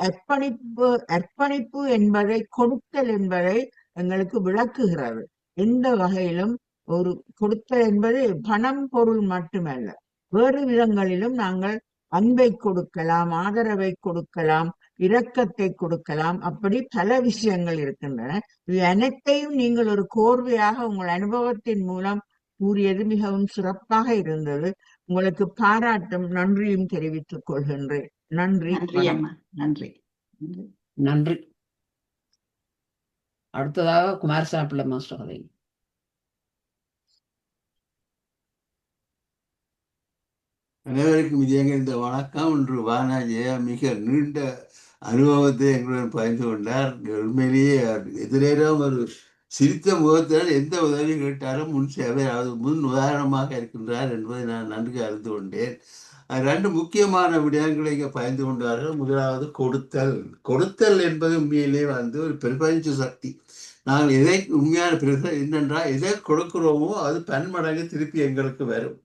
[SPEAKER 3] அர்ப்பணிப்பு என்பதை, கொடுத்தல் என்பதை எங்களுக்கு விளக்குகிறது. எந்த வகையிலும் ஒரு கொடுத்தல் என்பது பணம் பொருள் மட்டுமல்ல, வேறு விதங்களிலும் நாங்கள் அன்பை கொடுக்கலாம், ஆதரவை கொடுக்கலாம், இரக்கத்தை கொடுக்கலாம். அப்படி பல விஷயங்கள் இருக்கின்றன. இது அனைத்தையும் நீங்கள் ஒரு கோர்வையாக உங்கள் அனுபவத்தின் மூலம் கூறியது மிகவும் சிறப்பாக இருந்தது. உங்களுக்கு பாராட்டும் நன்றியும் தெரிவித்துக் கொள்கின்றேன். நன்றி.
[SPEAKER 4] நன்றி.
[SPEAKER 2] நன்றி. அடுத்ததாக குமாரசாமி மாஸ்டர் கதை.
[SPEAKER 6] அனைவருக்கும் இந்த வணக்கம். இன்று வானா ஜெயா மிக நீண்ட அனுபவத்தை எங்களுடன் பகிர்ந்து கொண்டார். உண்மையிலேயே எதிரேறம் ஒரு சிரித்த முகத்தால் எந்த உதவி கேட்டாலும் முன் உதாரணமாக இருக்கின்றார் என்பதை நான் நன்கு அறிந்து கொண்டேன். 2 முக்கியமான விடயங்களை இங்கே பகிர்ந்து கொண்டார்கள். முதலாவது கொடுத்தல் என்பது உண்மையிலே ஒரு பிரபஞ்ச சக்தி. நாங்கள் எதை உண்மையான என்னென்றால் எதை கொடுக்கிறோமோ அது பன்மடங்கு திருப்பி எங்களுக்கு வரும்.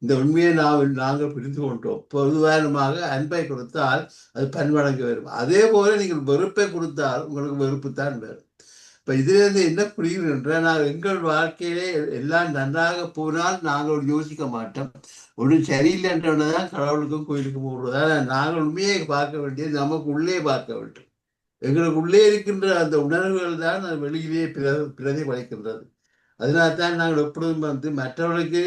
[SPEAKER 6] இந்த உண்மையை நாங்கள் புரிந்து கொண்டோம். பொதுவானமாக அன்பை கொடுத்தால் அது பன்மடங்கு வரும். அதே போல நீங்கள் வெறுப்பை கொடுத்தால் உங்களுக்கு வெறுப்பு தான் வரும். இப்போ இதிலிருந்து என்ன புரியுது என்றால், நாங்கள் எங்கள் வாழ்க்கையிலே எல்லாம் நன்றாக போனால் நாங்கள் யோசிக்க மாட்டோம். ஒன்றும் சரியில்லை என்றதான் கடவுளுக்கும் கோயிலுக்கும் போடுறதா. நாங்கள் உண்மையை பார்க்க வேண்டியது நமக்கு உள்ளே பார்க்க வேண்டும். எங்களுக்கு உள்ளே இருக்கின்ற அந்த உணர்வுகள் தான் வெளியிலே பிரதிபலிக்கின்றது. அதனால்தான் நாங்கள் எப்பொழுதும் மற்றவர்களுக்கு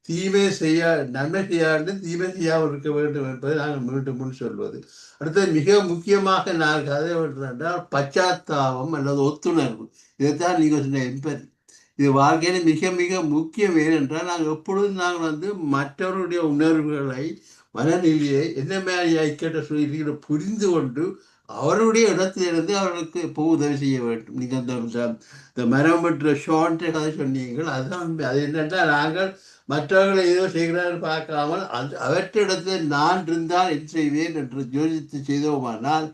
[SPEAKER 6] நன்மை செய்யாது தீமை செய்யாமல் இருக்க வேண்டும் என்பதை நாங்கள் மீண்டும் சொல்வது. அடுத்தது மிக முக்கியமாக நான் கதை என்றால் பச்சாத்தாபம் அல்லது ஒத்துணர்வு. இதைத்தான் நீங்கள் சொன்ன எம்பதி. இது வாழ்க்கையில மிக மிக முக்கியம். ஏனென்றால் நாங்கள் எப்பொழுதும் நாங்கள் மற்றவருடைய உணர்வுகளை, மனநிலையை என்ன மாதிரி ஐக்கிட்ட சொல்லி புரிந்து கொண்டு அவருடைய இடத்திலிருந்து அவர்களுக்கு உதவி செய்ய வேண்டும். நீங்கள் இந்த மரம் பெற்ற ஷான்ட்ட கதை சொன்னீங்கள். அதுதான் அது என்னென்றால், நாங்கள் மற்றவர்களை ஏதோ செய்கிறார்கள் பார்க்காமல் அவற்றிடத்தில் நான் இருந்தால் என்ன செய்வேன் என்று யோசித்து செய்தோமானால்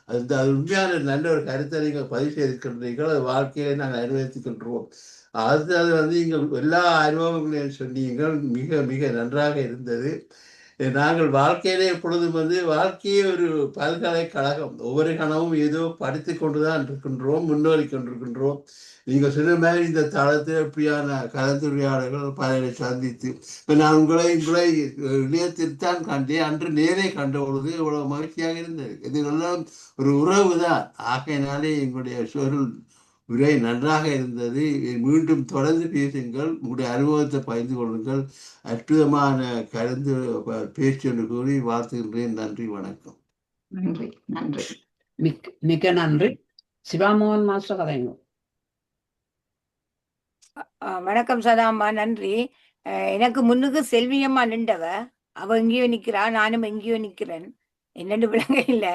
[SPEAKER 6] அது உண்மையான நல்ல ஒரு கருத்தை நீங்கள் பதிவு செய்திருக்கின்றீர்கள். அது வாழ்க்கையை நாங்கள் அனுபவித்துக்கின்றோம். அது நீங்கள் எல்லா அனுபவங்களையும் சொன்னீங்கள். மிக மிக நன்றாக இருந்தது. நாங்கள் வாழ்க்கையிலே எப்பொழுதும் வாழ்க்கையே ஒரு பல்கலைக்கழகம். ஒவ்வொரு கணமும் ஏதோ படித்து கொண்டுதான் இருக்கின்றோம், முன்னேறி கொண்டிருக்கின்றோம். நீங்கள் சொன்ன மாதிரி இந்த தளத்தில் எப்படியான கலந்துரையாடல்கள் பலரை சந்தித்து இப்போ நான் உங்களை இணையத்தில் தான் கண்டேன். அன்று நேரே கண்ட பொழுது இவ்வளவு மகிழ்ச்சியாக இருந்தது. இதுகளெல்லாம் ஒரு உறவு தான். ஆகையினாலே எங்களுடைய சொல் உரை நன்றாக இருந்தது. மீண்டும் தொடர்ந்து பேசுங்கள், உங்களுடைய அனுபவத்தை பகிர்ந்து கொள்ளுங்கள். அற்புதமான கலந்து பேச்சு என்று கூறி வாழ்த்துகின்றேன். நன்றி, வணக்கம்.
[SPEAKER 4] நன்றி நன்றி.
[SPEAKER 2] மிக்க நன்றி. சிவாமோகன் மாஸ்டர் கதைங்க.
[SPEAKER 8] வணக்கம் சதாம்மா, நன்றி. எனக்கு முன்னுக்கு செல்வியம்மா நின்றவ, அவ எங்கேயோ நிக்கிறா, நானும் எங்கேயோ நிக்கிறேன். என்னன்னு விளங்க இல்ல.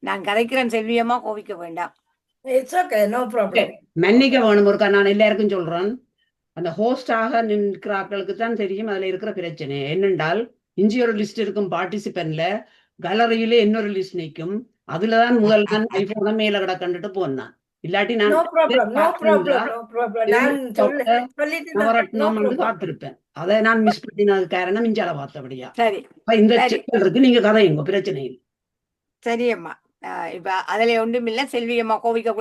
[SPEAKER 8] நான் கதைக்கிறேன், செல்வியம்மா கோவிக்க வேண்டாம்.
[SPEAKER 5] It's okay, no problem.
[SPEAKER 2] மன்னிக்க வேணும் ஒருக்கா, நான் எல்லாருக்கும் சொல்றேன். அந்த ஹோஸ்டாக நிற்கிற ஆட்களுக்கு தான் தெரியும் அதுல இருக்கிற பிரச்சனை என்னென்றால், இஞ்சி ஒரு லிஸ்ட் இருக்கும் பார்ட்டிசிபென்ட்ல, கேலரியில இன்னொரு லிஸ்ட் நிற்கும். அதுலதான் முதல் நான் ஐபோனை மேல கிட கண்டுட்டு போனான். இல்லாட்டி நான்
[SPEAKER 5] no problem, no problem, no problem. நான் சொல்லிட்டு
[SPEAKER 2] காத்திருப்பேன். அதை நான் மிஸ் பண்ணினது காரணம் இஞ்சால பார்த்தபடியா.
[SPEAKER 8] சரி,
[SPEAKER 2] இந்த சிக்கல் இருக்கு, நீங்க கதையுங்க, பிரச்சனை இல்லை.
[SPEAKER 8] சரியம்மா. இப்ப அதுல ஒன்றும் இல்ல, செல்வியம்மா கோவிக்க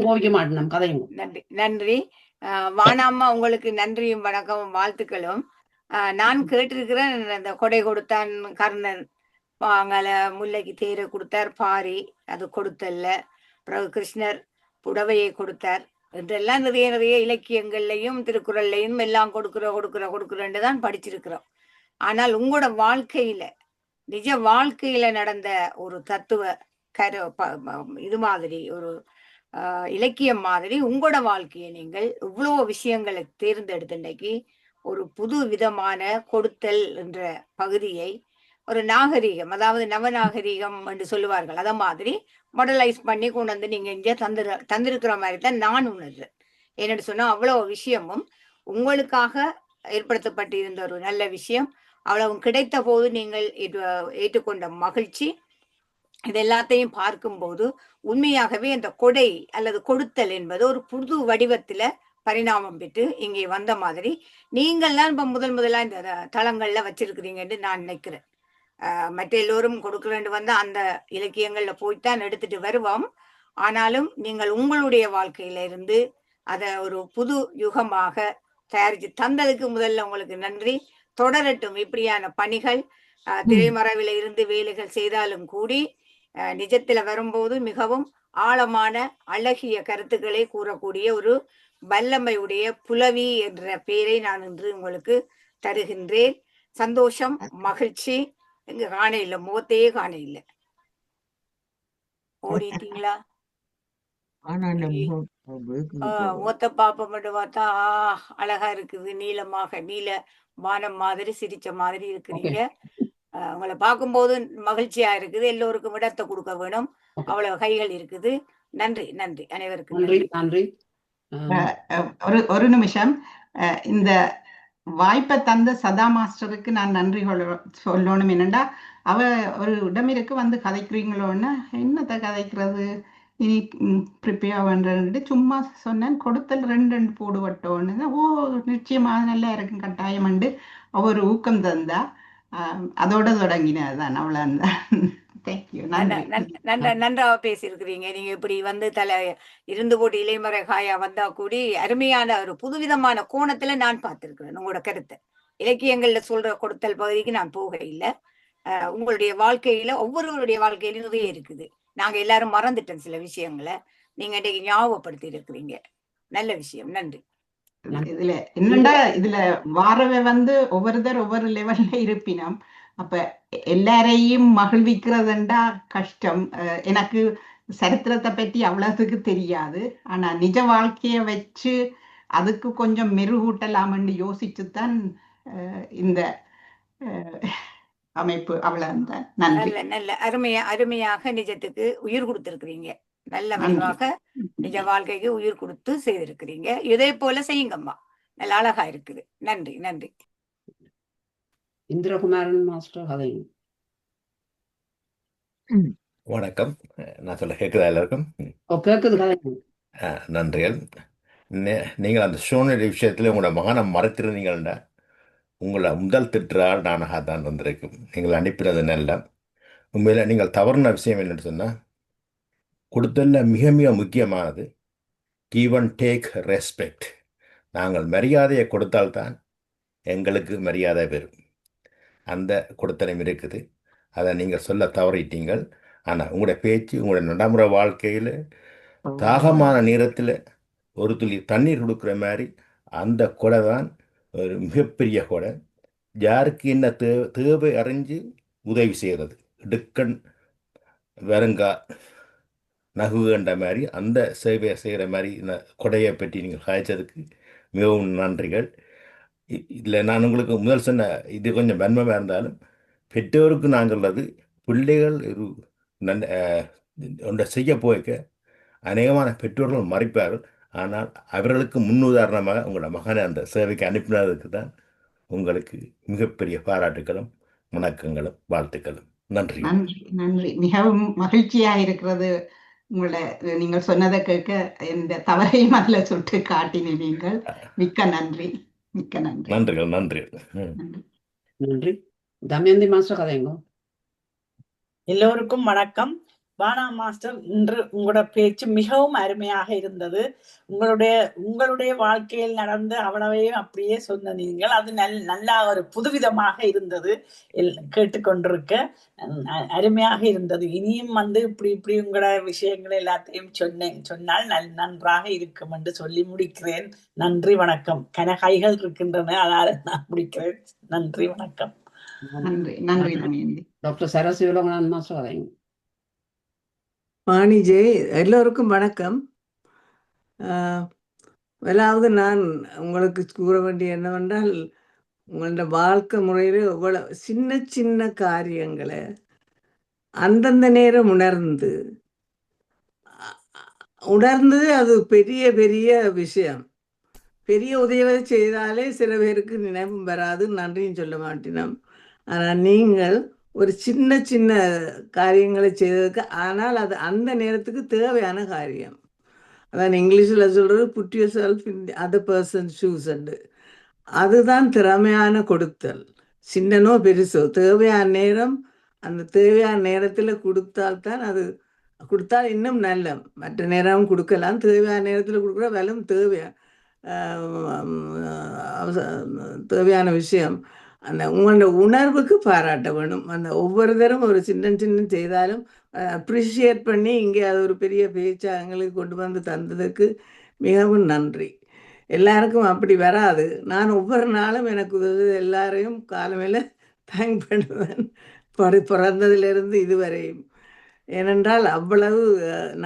[SPEAKER 2] கோவிக்க மாட்டேன், கதையுங்க.
[SPEAKER 8] நன்றி நன்றி. வானாம்மா, உங்களுக்கு நன்றியும் வணக்கமும் வாழ்த்துக்களும். நான் கேட்டிருக்கிறேன், அந்த கொடை கொடுத்தான் கர்ணன், அங்கால முல்லைக்கு தேரை கொடுத்தார், பாரி அது கொடுத்தல்ல, பிறகு கிருஷ்ணர் புடவையை கொடுத்தார் என்றெல்லாம் நிறைய நிறைய இலக்கியங்கள்லையும் திருக்குறள்லையும் எல்லாம் கொடுக்குறேன்னு தான் படிச்சிருக்கிறோம். ஆனால் உங்களோட வாழ்க்கையில, நிஜ வாழ்க்கையில நடந்த ஒரு தத்துவ இது மாதிரி ஒரு இலக்கியம் மாதிரி உங்களோட வாழ்க்கையை நீங்கள் இவ்வளோ விஷயங்களை தேர்ந்தெடுத்துண்டைக்கு ஒரு புது விதமான கொடுத்தல் என்ற பகுதியை ஒரு நாகரீகம், அதாவது நவநாகரீகம் என்று சொல்லுவார்கள், அத மாதிரி மாடலைஸ் பண்ணி கொண்டு வந்து நீங்க இங்க தந்திருக்கிற மாதிரி தான் நான் உணர்றேன். என்னன்னு சொன்னா, அவ்வளவு விஷயமும் உங்களுக்காக ஏற்படுத்தப்பட்டு இருந்த ஒரு நல்ல விஷயம், அவ்வளவு கிடைத்த போது நீங்கள் ஏற்றுக்கொண்ட மகிழ்ச்சி, இது எல்லாத்தையும் பார்க்கும்போது உண்மையாகவே அந்த கொடை அல்லது கொடுத்தல் என்பது ஒரு புது வடிவத்துல பரிணாமம் பெற்று இங்கே வந்த மாதிரி நீங்கள்லாம் இப்ப முதலா இந்த தளங்கள்ல வச்சிருக்கிறீங்கன்னு நான் நினைக்கிறேன். மற்ற எல்லோரும் கொடுக்கறேன்னு வந்தா அந்த இலக்கியங்கள்ல போய்த்தான் எடுத்துட்டு வருவோம். ஆனாலும் நீங்கள் உங்களுடைய வாழ்க்கையில இருந்து அதை ஒரு புது யுகமாக தயாரிச்சு தந்ததுக்கு முதல்ல உங்களுக்கு நன்றி. தொடரட்டும் இப்படியான பணிகள். திரைமறைவில இருந்து வேலைகள் செய்தாலும் கூடி நிஜத்துல வரும்போது மிகவும் ஆழமான அழகிய கருத்துக்களை கூறக்கூடிய ஒரு வல்லமையுடைய புலவி என்ற பெயரை நான் இன்று உங்களுக்கு தருகின்றேன். சந்தோஷம், மகிழ்ச்சி. எங்க காண இல்ல, முகத்தையே காண இல்ல, ஓடிட்டீங்களா? முகத்தை பாப்ப மட்டும் பார்த்தா அழகா இருக்குது, நீளமாக நீல வானம் மாதிரி சிரிச்ச மாதிரி இருக்கிறீங்க. உங்களை பார்க்கும்போது மகிழ்ச்சியா இருக்குது. எல்லோருக்கும் இடத்தை கொடுக்க வேணும், அவ்வளவு கைகள் இருக்குது. நன்றி நன்றி அனைவருக்கும்
[SPEAKER 2] நன்றி.
[SPEAKER 4] ஒரு நிமிஷம். இந்த வாய்ப்பை தந்த சதா மாஸ்டருக்கு நான் நன்றி சொல்லணும். என்னண்டா, அவ ஒரு இடமிருக்கு வந்து கதைக்கிறீங்களோன்னு, என்னத்தை கதைக்கிறது இனி ப்ரிப்பேர் பண்றது, சும்மா சொன்னேன் கொடுத்தல் 2 போடுவட்டோன்னு. ஓ நிச்சயமாக நல்லா இருக்கும் கட்டாயம் உண்டு அவர் ஊக்கம் தந்தா. அதோட தொடங்கினதான் அவ்வளவுதான்.
[SPEAKER 8] நன்றாக பேசியிருக்கிறீங்க. நீங்க இப்படி வந்து இருந்து போட்டு இளைமறை காயா வந்தா கூடி அருமையான ஒரு புதுவிதமான கோணத்துல நான் பார்த்திருக்கிறேன் உங்களோட கருத்தை. இலக்கியங்கள்ல சொல்ற கொடுத்தல் பகுதிக்கு நான் போக இல்லை. உங்களுடைய வாழ்க்கையில ஒவ்வொருவருடைய வாழ்க்கையிலும் நிறைய இருக்குது. நாங்க எல்லாரும் மறந்துட்டோம் சில விஷயங்களை, நீங்க இன்னைக்கு ஞாபகப்படுத்தி இருக்கிறீங்க. நல்ல விஷயம், நன்றி.
[SPEAKER 4] இதுல என்னண்டா, இதுல வாரவை வந்து ஒவ்வொருத்தர் ஒவ்வொரு லெவல்ல இருப்பினோம். அப்ப எல்லாரையும் மகிழ்விக்கிறதுண்டா கஷ்டம். எனக்கு சரித்திரத்தை பற்றி அவ்வளவுக்கு தெரியாது. ஆனா நிஜ வாழ்க்கைய வச்சு அதுக்கு கொஞ்சம் மெருகூட்டலாம்னு யோசிச்சுதான் இந்த அமைப்பு. அவ்வளவுதான். நன்றி.
[SPEAKER 8] நல்ல அருமையாக நிஜத்துக்கு உயிர் கொடுத்திருக்கிறீங்க. நல்ல வடிவாக நிஜ வாழ்க்கைக்கு உயிர் கொடுத்து செய்திருக்கிறீங்க. இதே போல செய்யுங்கம்மா, நல்ல அழகா இருக்குது. நன்றி நன்றி.
[SPEAKER 2] இந்திரகுமாரன் மாஸ்டர் கதை.
[SPEAKER 9] வணக்கம். நான் சொல்ல கேட்குதா எல்லாருக்கும்?
[SPEAKER 2] கேட்குது கதை.
[SPEAKER 9] நன்றிகள். நீங்கள் அந்த சூழ்நிலை விஷயத்தில் உங்களோட மகனை மறைத்திருந்தீங்கள்டா, உங்களை முதல் திட்டுறால் நானாக தான் வந்திருக்கும். நீங்கள் அனுப்பினது நல்ல. உண்மையில் நீங்கள் தவறுன விஷயம் என்னன்னு சொன்னால், கொடுத்தல மிக மிக முக்கியமானது கிவ் அண்ட் டேக் ரெஸ்பெக்ட். நாங்கள் மரியாதையை கொடுத்தால்தான் எங்களுக்கு மரியாதை பெறும். அந்த கொடுத்தனம் இருக்குது. அதை நீங்கள் சொல்ல தவறிட்டீங்கள். ஆனால் உங்களுடைய பேச்சு, உங்களுடைய நடைமுறை வாழ்க்கையில் தாகமான நேரத்தில் ஒரு துளி தண்ணீர் கொடுக்குற மாதிரி அந்த கொடை தான் ஒரு மிகப்பெரிய கொடை. யாருக்கு என்ன தேவை அறிஞ்சு உதவி செய்கிறது. இடுக்கண் வெறுங்கா நகுகண்ட மாதிரி அந்த சேவையை செய்கிற மாதிரி இந்த கொடையை பற்றி நீங்கள் காய்ச்சதுக்கு மிகவும் நன்றிகள். இதில் நான் உங்களுக்கு முதல் சொன்ன இது கொஞ்சம் வன்மமாக இருந்தாலும், பெற்றோருக்கு நான் சொல்றது, பிள்ளைகள் ஒரு நல்ல ஒன்றை செய்ய போய்க்க அநேகமான பெற்றோர்கள் மறைப்பார்கள். ஆனால் அவர்களுக்கு முன்னுதாரணமாக உங்களோட மகனை அந்த சேவைக்கு அனுப்பினதுக்கு தான் உங்களுக்கு மிகப்பெரிய பாராட்டுகளும் வணக்கங்களும் வாழ்த்துக்களும். நன்றி.
[SPEAKER 4] நன்றி நன்றி. மிகவும் மகிழ்ச்சியா இருக்கிறது உங்களை நீங்கள் சொன்னதை கேட்க. எந்த தவறையும் அதில் சுட்டு காட்டினீங்க நீங்கள். மிக்க நன்றி. மிக்க நன்றி.
[SPEAKER 9] நன்றிகள். நன்றி.
[SPEAKER 2] நன்றி. தமயந்தி மாஸ்டர் கதைங்க.
[SPEAKER 10] எல்லோருக்கும் வணக்கம். வானா மாஸ்டர், இன்று உங்களோட பேச்சு மிகவும் அருமையாக இருந்தது. உங்களுடைய வாழ்க்கையில் நடந்த அவ்வளவையும் அப்படியே சொன்ன நீங்கள். அது நல்லா ஒரு புதுவிதமாக இருந்தது. கேட்டுக்கொண்டிருக்க அருமையாக இருந்தது. இனியும் இப்படி இப்படி உங்களோட விஷயங்கள் எல்லாத்தையும் சொன்னால் நன்றாக இருக்கும் என்று சொல்லி முடிக்கிறேன். நன்றி, வணக்கம். கனகைகள் இருக்கின்றன, அதால நான் முடிக்கிறேன். நன்றி, வணக்கம்.
[SPEAKER 4] நன்றி. நன்றி தமயந்தி.
[SPEAKER 2] டாக்டர் சரசிவலோகநாதன் மாஸ்டர் கதைங்க.
[SPEAKER 3] வாணிஜே, எல்லோருக்கும் வணக்கம். முதலாவது நான் உங்களுக்கு கூற வேண்டிய என்னவென்றால், உங்களோட வாழ்க்கை முறையில் இவ்வளவு சின்ன சின்ன காரியங்களை அந்தந்த நேரம் உணர்ந்து அது பெரிய பெரிய விஷயம். பெரிய உதவி செய்தாலே சில பேருக்கு நினைவும் வராது, நன்றியும் சொல்ல மாட்டினோம். ஆனால் நீங்கள் ஒரு சின்ன சின்ன காரியங்களை செய்ததுக்கு, ஆனால் அது அந்த நேரத்துக்கு தேவையான காரியம். அதான் இங்கிலீஷில் சொல்கிறது put yourself in other person shoes. அதுதான் திறமையான கொடுத்தல். சின்னனோ பெருசோ தேவையான நேரம் அந்த தேவையான நேரத்தில் கொடுத்தால்தான் அது கொடுத்தால் இன்னும் நல்ல. மற்ற நேரம் கொடுக்கலாம், தேவையான நேரத்தில் கொடுக்குற வெறும் தேவையான விஷயம். அந்த உங்களோட உணர்வுக்கு பாராட்ட வேணும். அந்த ஒவ்வொரு தரம் ஒரு சின்ன சின்ன செய்தாலும் அப்ரிஷியேட் பண்ணி இங்கே அது ஒரு பெரிய பேச்சா எங்களுக்கு கொண்டு வந்து தந்ததுக்கு மிகவும் நன்றி. எல்லாருக்கும் அப்படி வராது. நான் ஒவ்வொரு நாளும் எனக்கு உதவி எல்லாரையும் காலமையில் தேங்க் பண்ணுவேன், பிறந்ததிலிருந்து இதுவரையும். ஏனென்றால் அவ்வளவு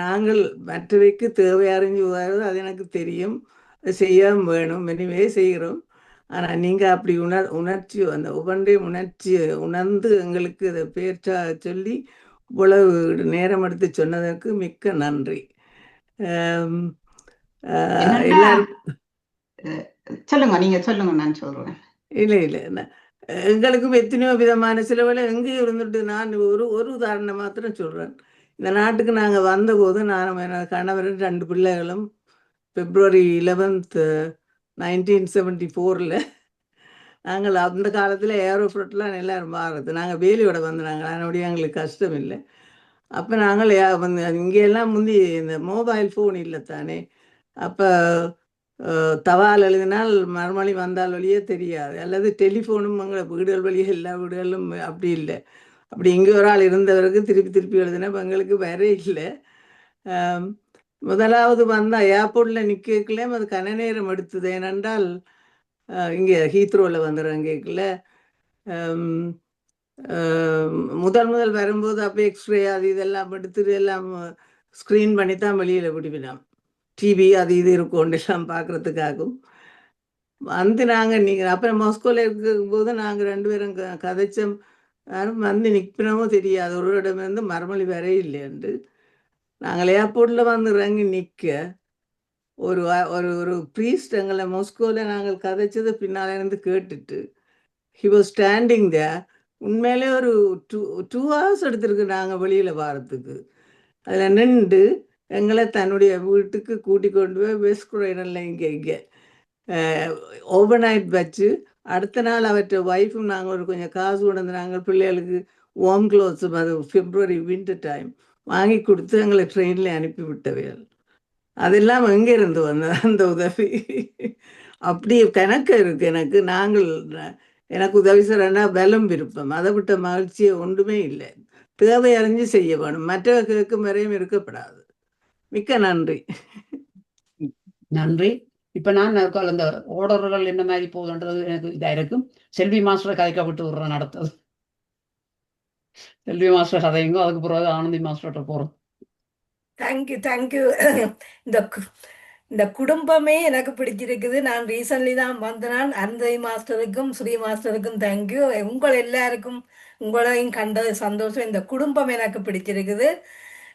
[SPEAKER 3] நாங்கள் மற்றவைக்கு தேவை அறிஞ்சு உதவுவது அது எனக்கு தெரியும், செய்யவும் வேணும், மெனிவே செய்கிறோம். ஆனால் நீங்கள் அப்படி உணர்ச்சி அந்த ஒவ்வொன்றையும் உணர்ந்து எங்களுக்கு அதை பேச்சா சொல்லி இவ்வளவு நேரம் எடுத்து சொன்னதற்கு மிக்க நன்றி.
[SPEAKER 4] சொல்லுங்க, நீங்க சொல்லுங்க, நான் சொல்றேன்.
[SPEAKER 3] இல்லை எங்களுக்கும் எத்தனையோ விதமான சிலவேளை எங்கேயும் இருந்துட்டு நான் ஒரு உதாரணம் மாத்திரம் சொல்றேன். இந்த நாட்டுக்கு நாங்கள் வந்தபோது நான் கணவர் 2 பிள்ளைகளும் February 11th 1974 நாங்கள் அந்த காலத்தில் ஏரோஃப்ளோட்லாம் எல்லாரும் மாறுறது. நாங்கள் வேலியோட வந்தாங்க, அதனுடைய எங்களுக்கு கஷ்டம் இல்லை. அப்போ நாங்கள் இங்கெல்லாம் முந்தி இந்த மொபைல் ஃபோன் இல்லை தானே. அப்போ தபால் எழுதினால் மறுமொழி வந்தால் வழியே தெரியாது, அல்லது டெலிஃபோனும் எங்களை வீடுகள் வழியே எல்லா வீடுகளும் அப்படி இல்லை. அப்படி இங்கே ஒரு ஆள் இருந்தவருக்கு திருப்பி எழுதினா எங்களுக்கு வேற இல்லை. முதலாவது வந்தால் ஏர்போர்ட்டில் நிற்கல அது கன நேரம் எடுத்தது. ஏனென்றால் இங்கே ஹீத்ரோவில் வந்துடுறேன் கேட்கல. முதல் வரும்போது அப்போ எக்ஸ்ரே அது இதெல்லாம் எடுத்துட்டு எல்லாம் ஸ்க்ரீன் பண்ணி தான் வெளியில் விடுவினோம். டிவி அது இது இருக்கும் எல்லாம் பார்க்குறதுக்காகவும் நாங்கள் அப்புறம் மாஸ்கோவில் இருக்கும்போது நாங்கள் 2 பேரும் கதைச்சோம். யாரும் நிற்பினமோ தெரியாது, ஒரு இடமிருந்து மறுமொழி வர இல்லையன்று. நாங்கள் ஏர்போர்ட்டில் வந்து இறங்கி நிற்க ஒரு ஒரு ப்ரீஸ்ட் எங்களை மாஸ்கோவில் நாங்கள் கதைச்சது பின்னால் இருந்து கேட்டுட்டு ஹி வாஸ் ஸ்டாண்டிங் தேர். உண்மையிலே ஒரு 2 hours எடுத்திருக்கு நாங்கள் வெளியில் வாரத்துக்கு. அதில் நின்று எங்களை தன்னுடைய வீட்டுக்கு கூட்டி கொண்டு போய் வெஸ்ட் குரைடனில் இங்கே ஓவர் நைட் வச்சு
[SPEAKER 11] அடுத்த நாள் அவற்றை ஒய்ஃபும் நாங்கள் ஒரு கொஞ்சம் காசு கொண்டு வந்து நாங்கள் பிள்ளைகளுக்கு வார்ம் க்ளோத்ஸும் அது பிப்ரவரி வின்டர் டைம் வாங்கி கொடுத்து எங்களை ட்ரெயினில் அனுப்பி விட்டவைகள். அதெல்லாம் எங்கே இருந்து வந்தது அந்த உதவி? அப்படி கணக்கு இருக்கு எனக்கு. எனக்கு உதவி செய்யறேன்னா பலம் விருப்பம், அதை விட்ட மகிழ்ச்சியை ஒன்றுமே இல்லை. தேவை அறிஞ்சு செய்ய வேணும், மற்ற கேட்கும் வரையும் இருக்கப்படாது. மிக்க நன்றி.
[SPEAKER 2] நன்றி. இப்ப நான் அந்த ஆர்டர்கள் என்ன மாதிரி போகுதுன்றது எனக்கு இதா இருக்கும். செல்வி மாஸ்டரை கதைக்க விட்டு விடுறேன் நடத்தது. செல்வி மாஸ்டர் கதையுங்க, அதுக்கு பிறகு ஆனந்தி மாஸ்டர்கிட்ட போறோம்.
[SPEAKER 5] தேங்க்யூ. இந்த குடும்பமே எனக்கு பிடிச்சிருக்குது. நான் ரீசன்ட்லி தான் வந்தேன். அருந்ததி மாஸ்டருக்கும் ஸ்ரீ மாஸ்டருக்கும் தேங்க்யூ. உங்கள் எல்லாருக்கும் உங்களையும் கண்டது சந்தோஷம். இந்த குடும்பம் எனக்கு பிடிச்சிருக்குது.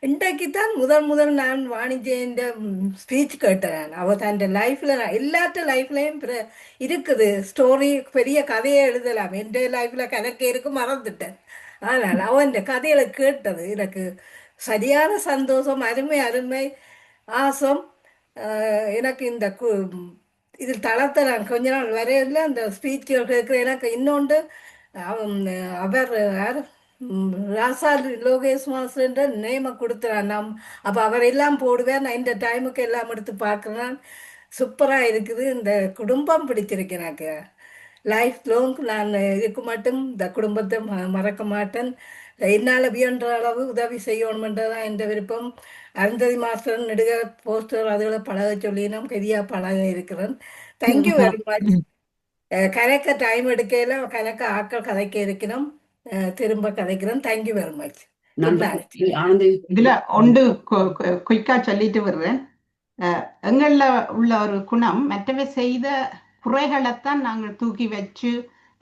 [SPEAKER 5] இன்றைக்கு தான் முதல் நான் வாணிஜ்யன் ஸ்பீச் கேட்டேன். அவள் தன் லைஃப்ல எல்லாத்த லைஃப்லயும் இருக்குது ஸ்டோரி, பெரிய கதையை எழுதலாம். என் லைஃப்ல கணக்கு இருக்கு, மறந்துட்டேன். ஆனால் அவன் கதையில கேட்டது எனக்கு சரியான சந்தோஷம். அருமை ஆசம். எனக்கு இந்த இதில் தளத்தை நான் கொஞ்ச நாள் வரையில அந்த ஸ்பீச்சுகள் கேட்குற எனக்கு இன்னொன்று அவர் யார் ராசா லோகேஷ் மாஸ்டர்ன்ற நேமை கொடுத்துறான். அப்போ அவர் எல்லாம் போடுவேன். நான் இந்த டைமுக்கு எல்லாம் எடுத்து பார்க்குறேன். சூப்பராக இருக்குது. இந்த குடும்பம் பிடிச்சிருக்கு எனக்கு. லைஃப் லாங் நான் இதுக்கு மட்டும் இந்த குடும்பத்தை மறக்க மாட்டேன். என்னால் வியன்ற அளவு உதவி செய்யணுமென்றதான் எந்த விருப்பம். அருந்ததி மாஸ்டர் நெடுக போஸ்டர் அதுகளை பழக சொல்லி நான் பெரியா பழக இருக்கிறேன். Thank you very much. கணக்க டைம் எடுக்கையில கணக்க ஆக்கள் கதைக்க இருக்கணும், திரும்ப கதைக்கிறேன். Thank you very much.
[SPEAKER 4] இதுல ஒன்று குயிக்கா சொல்லிட்டு வர்றேன். எங்கள்ல உள்ள ஒரு குணம், மற்றவை செய்த குறைகளைத்தான் நாங்கள் தூக்கி வச்சு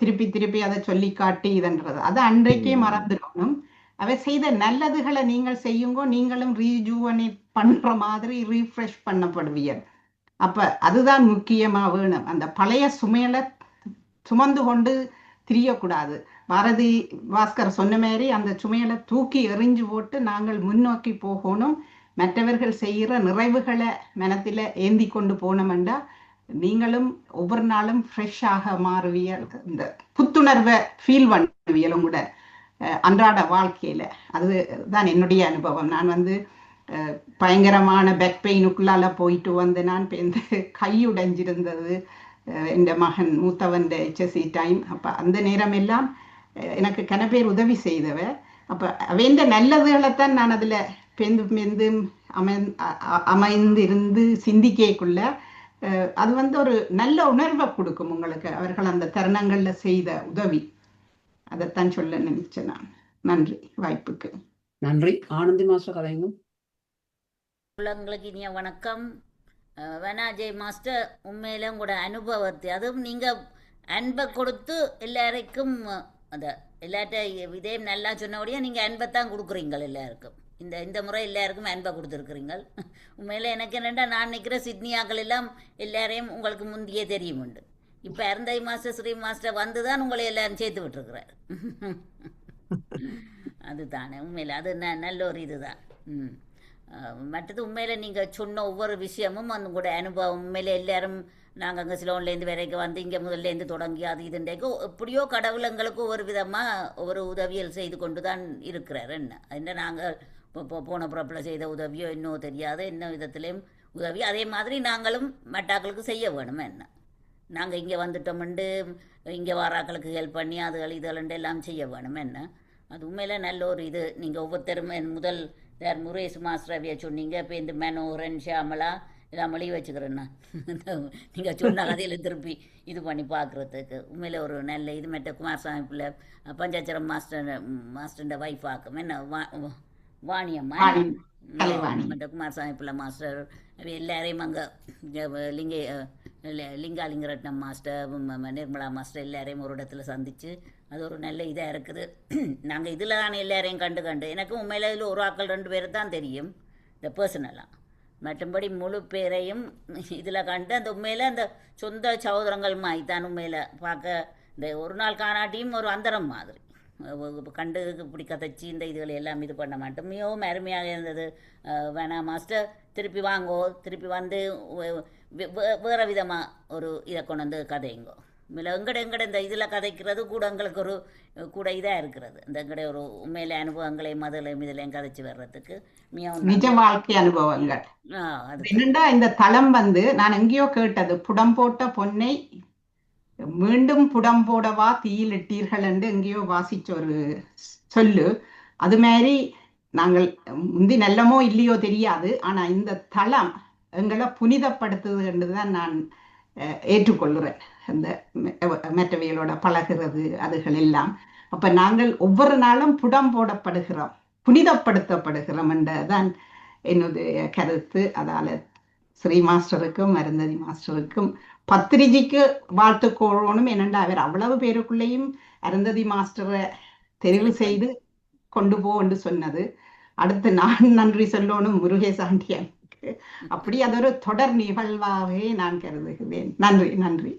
[SPEAKER 4] திருப்பி அதை சொல்லி காட்டி இதன்றது. அதை அன்றைக்கே மறந்துடணும். அவை செய்த நல்லதுகளை நீங்கள் செய்யுங்கோ, நீங்களும் ரீஜூவனேட் பண்ற மாதிரி ரீஃப்ரெஷ் பண்ணப்படுவீர்கள். அப்ப அதுதான் முக்கியமா வேணும். அந்த பழைய சுமையில சுமந்து கொண்டு திரியக்கூடாது. பாரதி பாஸ்கர் சொன்ன மாதிரி அந்த சுமையில தூக்கி எறிஞ்சு போட்டு நாங்கள் முன்னோக்கி போகணும். மற்றவர்கள் செய்கிற நிறைவுகளை மனத்தில ஏந்தி கொண்டு போனோம்டா நீங்களும் ஒவ்வொரு நாளும் ஃப்ரெஷ்ஷாக மாறுவியல், இந்த புத்துணர்வை ஃபீல் பண்ணுவியலும் கூட அன்றாட வாழ்க்கையில. அதுதான் என்னுடைய அனுபவம். நான் பயங்கரமான பேக் பெயினுக்குள்ளால போயிட்டு வந்து நான் இந்த கை உடைஞ்சிருந்தது. என் மகன் மூத்தவன் HSC டைம். அப்போ அந்த நேரம் எல்லாம் எனக்கு கனப்பேர் உதவி செய்தவ. அப்போ வேண்ட நல்லதுகளைத்தான் நான் அதில் பெந்து அமைந்திருந்து சிந்திக்கக்குள்ள அது ஒரு நல்ல உணர்வை கொடுக்கும் உங்களுக்கு, அவர்கள் அந்த தருணங்கள்ல செய்த உதவி. அதைத்தான் சொல்ல நினைச்சேன் நான். நன்றி வாய்ப்புக்கு.
[SPEAKER 2] நன்றி. ஆனந்தி மாஸ்டர் கதைங்க.
[SPEAKER 1] உங்களுக்கு இனிய வணக்கம். வனாஜய் மாஸ்டர், உண்மையில உங்களோட அனுபவத்தை, அதுவும் நீங்கள் அன்பை கொடுத்து எல்லாருக்கும் எல்லார்ட்ட இதயம் நல்லா சொன்னபடியாக நீங்கள் அன்பைத்தான் கொடுக்குறீங்க எல்லாருக்கும். இந்த முறை எல்லாருக்கும் அன்பை கொடுத்துருக்குறீங்க. உண்மையில் எனக்கு என்னென்னா, நான் நிற்கிற சிட்னியாக்கள் எல்லாம் எல்லாரையும் உங்களுக்கு முந்தையே தெரியும் உண்டு. இப்போ அருந்ததி மாஸ்டர் ஸ்ரீ மாஸ்டர் வந்து தான் உங்களை எல்லாரும் சேர்த்து விட்டுருக்குறாரு. அதுதானே உண்மையில் அது நல்ல ஒரு இதுதான். மற்றது உண்மையில் நீங்கள் சொன்ன ஒவ்வொரு விஷயமும் அந்த கூட அனுபவம். உண்மையில் எல்லாரும் நாங்கள் அங்கே சிலோன்லேருந்து வரைக்கும் வந்து இங்கே முதல்லேருந்து தொடங்கி அது இதுண்டேக்கு எப்படியோ கடவுள் எங்களுக்கு ஒவ்வொரு விதமாக ஒவ்வொரு உதவியல் செய்து கொண்டு தான் இருக்கிறார். என்ன நாங்கள் இப்போ போன பிறப்பில் செய்த உதவியோ இன்னும் தெரியாத என்ன விதத்துலேயும் உதவி, அதே மாதிரி நாங்களும் மட்டாக்களுக்கு செய்ய வேணும். நாங்கள் இங்கே வந்துட்டோம்ண்டு இங்கே வாராக்களுக்கு ஹெல்ப் பண்ணி அதுகள் இதுகளுண்டு எல்லாம் செய்ய வேணும். அது உண்மையில் நல்ல ஒரு இது. நீங்கள் ஒவ்வொருத்தரும் முதல் முரேஷ் மாஸ்டர் சொன்னீங்க. இப்போ இந்த மனோகரன் ஷியாமலா எல்லாம் மொழி வச்சுக்கிறேன்னா நீங்கள் சொன்ன கதையில் திருப்பி இது பண்ணி பார்க்குறதுக்கு உண்மையில் ஒரு நல்ல இது. மற்ற குமாரசாமி பிள்ளை பஞ்சாச்சரம் மாஸ்டர்ன்ற வைஃப் ஆக்கும் வாணியம்மா, மற்ற குமாரசாமி பிள்ளை மாஸ்டர் எல்லாரையும் அங்கே லிங்காலிங்கரட்னம் மாஸ்டர், நிர்மலா மாஸ்டர் எல்லாரையும் ஒரு இடத்துல சந்தித்து அது ஒரு நல்ல இதாக இருக்குது. நாங்கள் இதில் தானே எல்லாரையும் கண்டு எனக்கும் உண்மையில் இதில் ஒரு ஆக்கள் 2 பேர் தான் தெரியும் இந்த பர்சனலாக. மற்றபடி முழு பேரையும் இதில் கண்டு அந்த உண்மையில் அந்த சொந்த சகோதரங்கள் மாதிரி தான் உண்மையில் பார்க்க. இந்த ஒரு நாள் காணாட்டியும் ஒரு அந்தரம் மாதிரி கண்டு இப்படி கதைச்சி இந்த இதுகளை எல்லாம் இது பண்ண மாட்டோம். மிகவும் அருமையாக இருந்தது. வேணா மாஸ்டர் திருப்பி வாங்கோ, திருப்பி வந்து வேறு விதமாக ஒரு இதை கொண்டு வந்து கதைங்கோ. எங்கட இந்த இதில் கதைக்கிறது கூட எங்களுக்கு ஒரு கூட இதாக இருக்கிறது. இந்த எங்கட ஒரு உண்மையில அனுபவங்களையும் அதிலையும் இதிலையும் கதைச்சு வர்றதுக்கு
[SPEAKER 4] நிஜ வாழ்க்கை அனுபவங்கள்.
[SPEAKER 1] அது
[SPEAKER 4] என்னண்டா இந்த தளம் நான் எங்கேயோ கேட்டது, புடம் போட்ட பொன்னை மீண்டும் புடம் போடவா தீயிலிட்டீர்கள் என்று எங்கேயோ வாசிச்ச ஒரு சொல்லு. அது மாதிரி நாங்கள் முந்தி நல்லமோ இல்லையோ தெரியாது, ஆனா இந்த தளம் எங்களை புனிதப்படுத்துது என்றுதான் நான் ஏற்றுக்கொள்கிறேன். இந்த மற்றவைகளோட பழகிறது அதுகள் எல்லாம். அப்ப நாங்கள் ஒவ்வொரு நாளும் புடம் போடப்படுகிறோம், புனிதப்படுத்தப்படுகிறோம் என்றதான் என்னுடைய கருத்து. அதால ஸ்ரீ மாஸ்டருக்கும் அருந்ததி மாஸ்டருக்கும் பத்திரிஜிக்கு வாழ்த்து கோரணும். என்னண்டா அவர் அவ்வளவு பேருக்குள்ளேயும் அருந்ததி மாஸ்டரை தெரிவு செய்து கொண்டு போ என்று சொன்னது. அடுத்து நான் நன்றி சொல்லணும் முருகேசாண்டியனுக்கு. அப்படி அது ஒரு தொடர் நிகழ்வாகவே நான் கருதுகிறேன். நன்றி நன்றி.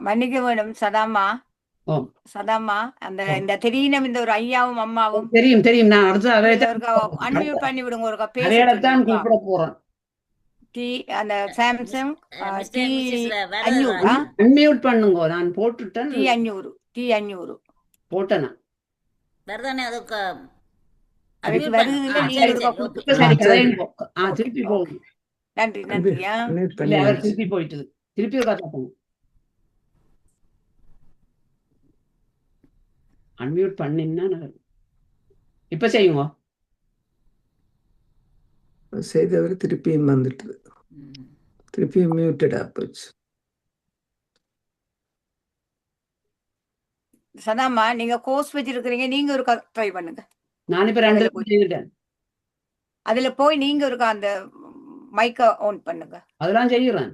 [SPEAKER 8] மன்னிக்க வேணும் சதாமா. சதாமா அந்த இந்த தெரியும் இந்த ஒரு ஐயாவும் அம்மாவும்
[SPEAKER 2] தெரியும். நான் அடுத்து
[SPEAKER 8] அன்மியூட் பண்ணி விடுங்க ஒரு
[SPEAKER 2] கூப்பிட போறேன்.
[SPEAKER 8] அந்த சாம்சங்
[SPEAKER 2] அன்மியூட் பண்ணுங்க. நான் போட்டுட்டேன்.
[SPEAKER 8] T500
[SPEAKER 2] போட்டேனா
[SPEAKER 1] வருதானே? அதுக்கு
[SPEAKER 2] திருப்பி போகுது.
[SPEAKER 8] நன்றி.
[SPEAKER 2] திருப்பி போயிட்டு திருப்பி அன்மியூட் பண்ணினா இப்ப செய்யுங்க.
[SPEAKER 11] செய்தவர் திருப்பியும் வந்துட்டு திருப்பியும் மியூட்டடா போச்சு.
[SPEAKER 8] சதாமா நீங்க கோர்ஸ் வச்சிருக்கீங்க, நீங்க ஒரு ட்ரை பண்ணுங்க.
[SPEAKER 2] நான் இப்ப 2 செய்துட்டேன்.
[SPEAKER 8] அதுல போய் நீங்க ஒரு அந்த மைக்க ஆன் பண்ணுங்க.
[SPEAKER 2] அதெல்லாம் செய்யறேன்.